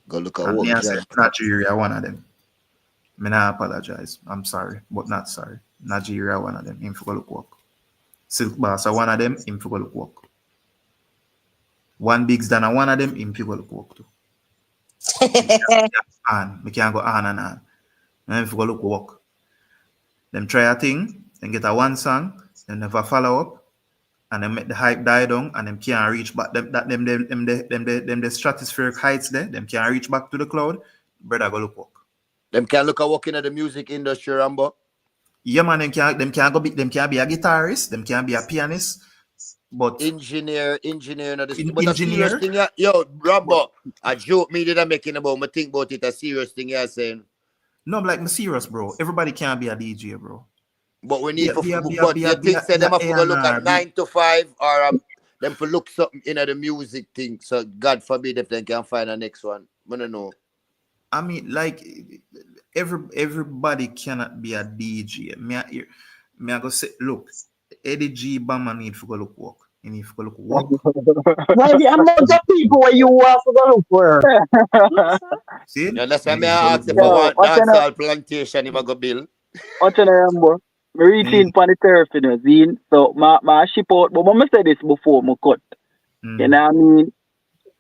Go look at and work. Me and say Nigeria one of them. Me not apologize. I'm sorry, but not sorry. Nigeria one of them. Him for go look work. Silk Boss one of them. Him for go look work. One Bigs than one of them. Him for go look work too. Me can't go on and on. Him for go look work. Them try a thing. Then get a one song. Then never follow up. And then make the hype die down, and them can't reach back. Them the stratospheric heights there. Them can't reach back to the cloud. Brother, go look work. Them can look at working at the music industry, Rambo. Yeah, man. Them can't be a guitarist. Them can't be a pianist. But engineer, but engineer. a serious thing, yeah. Yo, Rambo. A joke me did I making about. Me think about it. A serious thing, you're saying. No, like me serious, bro. Everybody can't be a DJ, bro. But we need but you think say them have to go look at 9 to 5 or them for look something in the music thing. So God forbid if they can find a next one. I don't know. I mean, like everybody cannot be a DJ. Me I go say, look, Eddie G Bama need to go look work. He need to go look work. Well, the amount of people where you have to go look for. See? Yeah, that's why me ask if I want dancehall plantation if I go bill. What's your Rambo? Me reach in for the turf, you know, Zine. So my ship out, but I said this before, my cut. You know what I mean?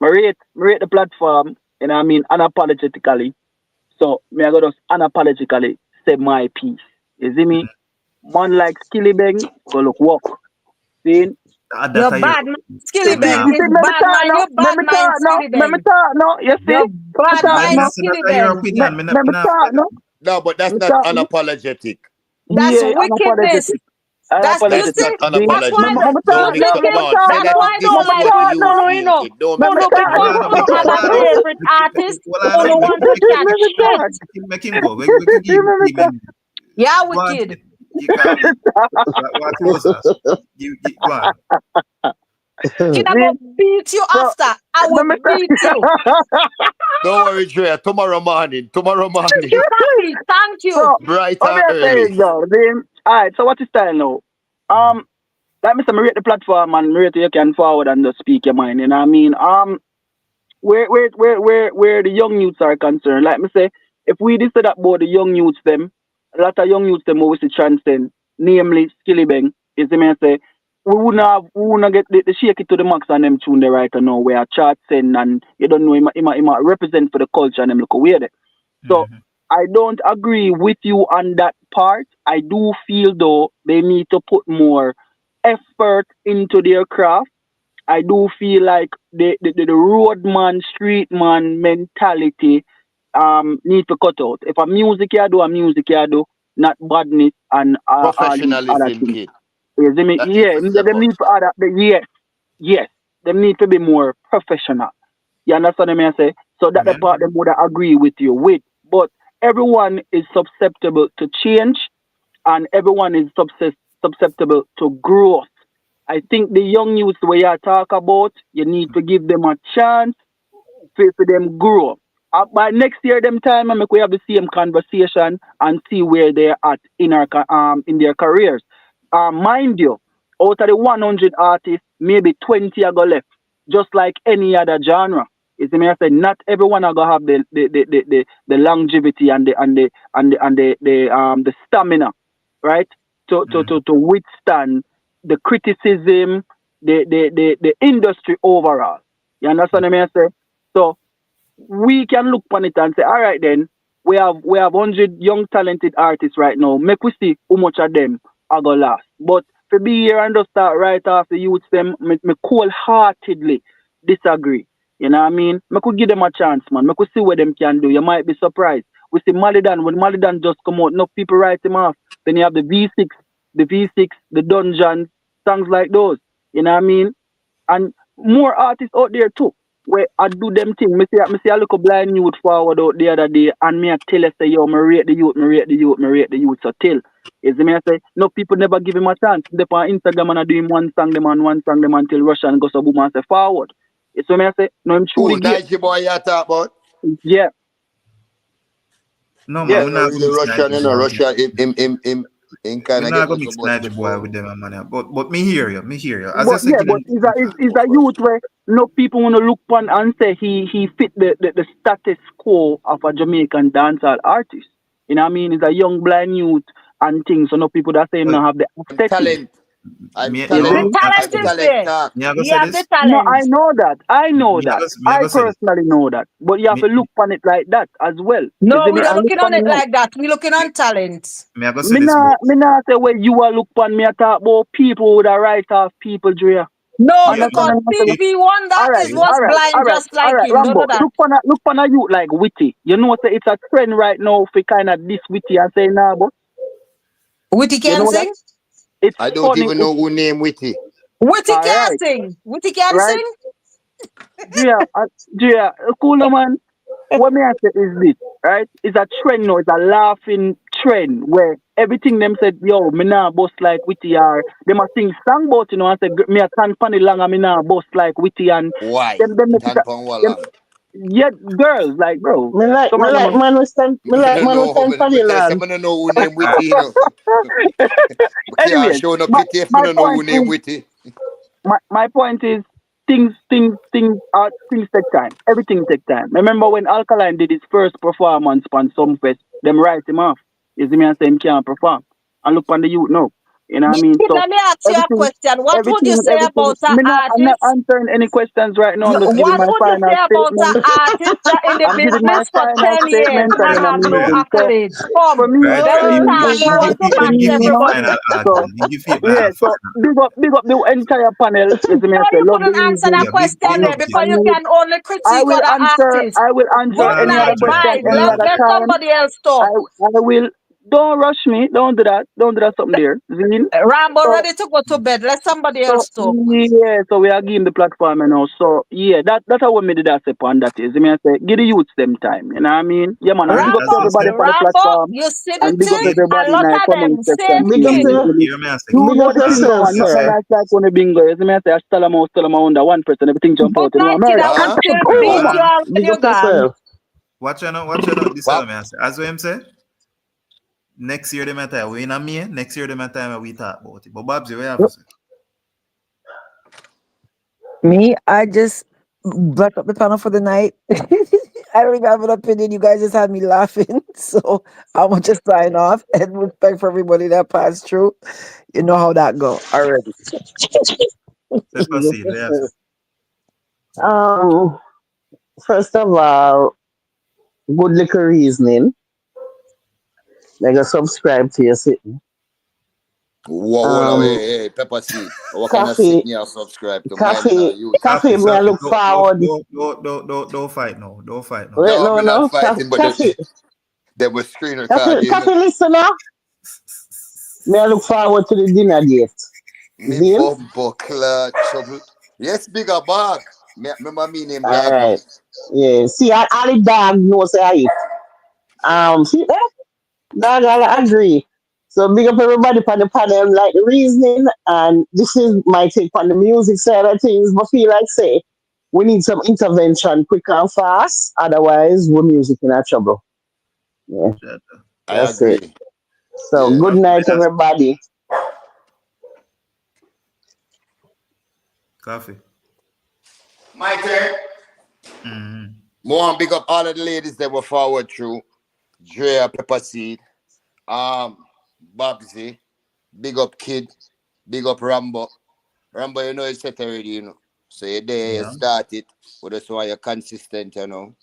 I rate the platform, you know what I mean, unapologetically. So me I go just unapologetically say my piece. You see me? Man like Skilly Bang, go look walk. See? You're bad man, Skilly Bang. You're bad man, you're bad man, Skilly Bang. No, you see? You're bad man, Skilly Bang. No, but that's not unapologetic. That's wickedness. That's unapologetic. that's why my favorite artist only want to catch shit. Make him go. Yeah, wicked. You can't. Closer. You go on. Can I go beat you after? I will beat you. Don't worry, Dre. Tomorrow morning. Thank you. Bright and early. Alright, so what is style now? Like me say, me rate the platform and rate you can forward and just speak your mind. You know what I mean? Where the young youths are concerned, like me say, if we did say that about the young youths them, a lot of young youths them always transcend, namely Skilly Bang, is the man say, we wouldn't get the shake it to the max and them tune the right now where chart send and you don't know him represent for the culture and them look weird. So I don't agree with you on that part. I do feel though they need to put more effort into their craft. I do feel like the roadman, street man mentality need to cut out. If a music you do, not badness and professionalism, kid. Yes, them need to add yes, them need to be more professional. You understand what I say? So that the part them would agree with you with, but everyone is susceptible to change, and everyone is susceptible to growth. I think the young youth where you talk about, you need to give them a chance for them grow. By next year, them time, we have the same conversation and see where they're at in their careers. Mind you, out of the 100 artists, maybe 20 are going left, just like any other genre. Is I say not everyone are gonna have the longevity and the stamina, right? To withstand the criticism, the industry overall. You understand what I say? So we can look upon it and say, all right then, we have 100 young talented artists right now. Make we see how much of them are gonna last. But to be here and just start right off the youth them, me cold-heartedly disagree. You know what I mean? Me could give them a chance, man. Me could see what them can do. You might be surprised. We see Malidan, when Malidan just come out, no people write him off. Then you have the V6, the Dungeons, songs like those. You know what I mean? And more artists out there too. Where I do them thing. Me see a little blind youth forward out the other day, and me I tell her say, yo, me rate the youth. So tell. You see me I say, no people never give him a chance. They on Instagram and I do him one song them until Russia and go so boom and say forward. You see me I say, no him Who truly get. Nike boy you talk about? Yeah. No, Yeah, man, we're not really Russian, you know, Russia in kind we're of not get gonna me mix about Nige boy with them, man. But me hear you. As I But say, yeah, give but them is a youth where no people want to look upon and say he fit the status quo of a Jamaican dancehall artist. You know what I mean? He's a young blind youth and things, so no people that say him not have the aesthetic. talent. You Lord, The talent is there. talk. Me I go He say have the this. No, I talent. know that. I know Me I that. go me I I go say this. personally know that. But you have Me, to look on it like that as well. You No, see we're me? not And look looking on on it it now. like that. We're looking on talent. me I go say this, but Me not say where you are look on me. I talk about people with a right off people, Drea. No, yeah, because Understand? if PP1 All that right, is was all right, all blind right, just all like right, him. Don't Rambo. know that. Look on a youth like Witty. You know say it's a trend right now for kind of this Witty and say nah, but Witty you can know that sing. it's I don't funny. even know who name Witty. Witty All can right, sing. Witty can right, sing. Drea, cool man. What me I say is this, right? It's a trend now. It's a laughing trend where everything them said, yo, me nah boss like Witty or them a sing song about and say me a stand funny long and me nah boss like Witty and Why? them make it Tan Pong them, Walang. yeah, girls like bro. Me like Some me of them like man who stand me I like don't man who know, stand for but the tell land. someone don't know who name Witty, you know. But can't Anyways, show no my, pity if me my don't know point who name is Witty. my point is things take time. Everything take time. Remember when Alkaline did his first performance on Sumfest, them write him off. You see me and say him can't perform. And look on the youth now. You know what I mean? Kid, So let me ask you a everything question. What would you say everything. about an I'm not artist? answering any questions right now. No, I'm just giving what my would you final say about an statement. artist that in the I'm giving my business for final 10 years statement and and then I'm have no leaving. So accolades? for Come, me, right, very right. tall. He want to Him match give you everybody. final so argument. He give you yeah, so final. big up the entire panel. You see me, No, I say you love the couldn't answer that reason. Yeah, question big there up because kid. you And can only I critique will other answer. artists. I will answer Good All any other night, right, right. question bye. any other Let time. somebody else I talk. will. Don't rush me. Don't do that. Don't do that. Something there. Zin. Rambo So ready to go to bed. Let somebody so else talk. yeah. So we are giving the platform and now. So yeah, that's how we made that upon that is. I mean, I say give the youths them time. You know what I mean? Yeah, man. And big up As to I everybody said, for the Rambo, platform you see the and big up thing? A everybody in lot the of comment them section. same Big up thing. to hear me and say, You big know up the thing, no yourself, man. Not sir. nice like when the bingo. You see me, I say, Astalama, under 1%, everything jump Good out. You know, night, kid. I America. will Huh? still Boom! beat you man, all when Big you're up gone. yourself. watch you know, this is What? what me I say. As what him say, next year they might time we in a May, next year they might time we talk about it. But Babs, what you have to say? Me, I just black up the panel for the night. I don't even have an opinion. You guys just had me laughing. So I'm gonna just sign off and respect for everybody that passed through. You know how that go already. Pepper Big up seed, what you have to yourself. say? Um, first of all, good liquor reasoning. Like a subscribe to your sitting. Whoa, Um, hey, Pepper Seed. What kind of coffee, sitting you subscribe to mine and coffee, youth? coffee. Coffee, Me I coffee. look forward. Don't fight now. Don't fight now. Wait, No, no, we're not no, fighting, but coffee, they were screen coffee, recording. coffee. Listener, me I look forward to the dinner date. Me Deal? bumbo clutch trouble. Yes, bigger bag. Me, remember me name All dog now. right. Yeah. See, all the dog knows I eat. See, dog, I agree. So big up everybody on the panel, like the reasoning, and this is my take on the music side of things. But feel like say we need some intervention quick and fast, otherwise we're music in our trouble. Yeah, I that's it. agree. So Yeah. good Coffee, night, what you have to say? everybody. Coffee. My turn. Mm-hmm. More and big up all of the ladies that were forward through. Drea, Pepper Seed, Babsy, big up Kid, big up Rambo. Rambo, you know it's set already, you know. So you're there, you Yeah. start it. But that's why you're consistent, you know.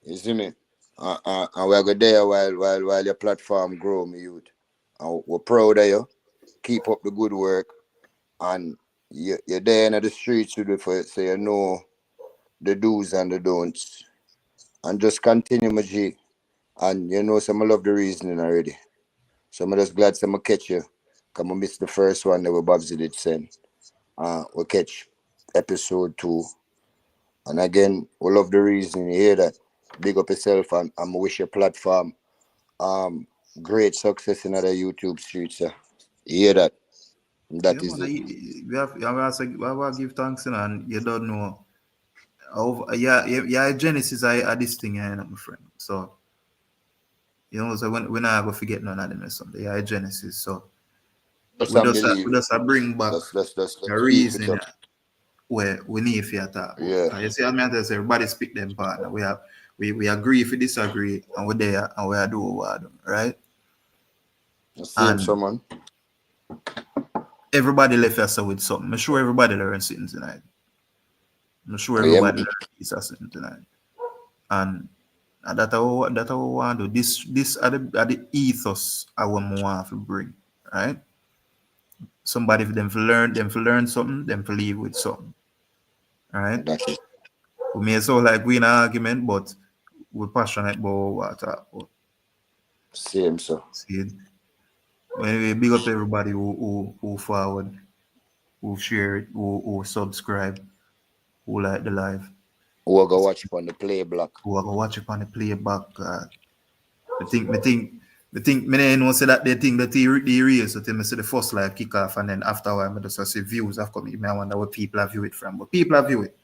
You see me? And we're good there while your platform grow, me youth. And we're proud of you. Keep up the good work. And you're there in the streets with it for so you know the do's and the don'ts. And just continue, my G. And you know some love the reasoning already. So I'm just glad some catch you. Come on, miss the first one that we Babsy did send. We'll catch episode 2. And again, we love the reason you hear that. Big up yourself and wish your platform great success in other YouTube streets, sir. You hear that? That is it. We have to give thanks, and you don't know. Yeah, Genesis are this thing, my friend. So, you know, so when I go forget none of them or something, yeah, Genesis. So, we just bring back the reason where we need to talk. Yeah. You see, I mean, everybody speak them partner. We agree if we disagree, and we're there and we are do what we do, right? And someone. Everybody left us with something. I'm sure everybody learned something tonight. I'm sure everybody learned something tonight. And that's how we want to do. This are the ethos I want to bring, right? Somebody for them to learn something, them to leave with something. Right? We may sound like we in an argument, but we're passionate about what we talk about. Same, sir. See it? Anyway, big up everybody who forward, who share it, who subscribe, who like the live. Who go watch it on the playback. Who go watch it on the playback. I think me know say that they think that the real, so tell me say the first live kick off and then after a while I just see views have come in. I wonder what people have view it from. But people have view it.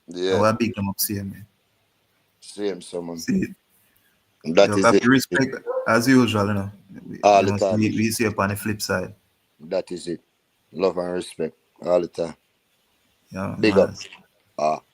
Yeah. I big them up same man. Same someone. See it. That is it. Respect as usual, you know. All the time. We see up on the flip side. That is it. Love and respect all the time. Yeah, big man. up.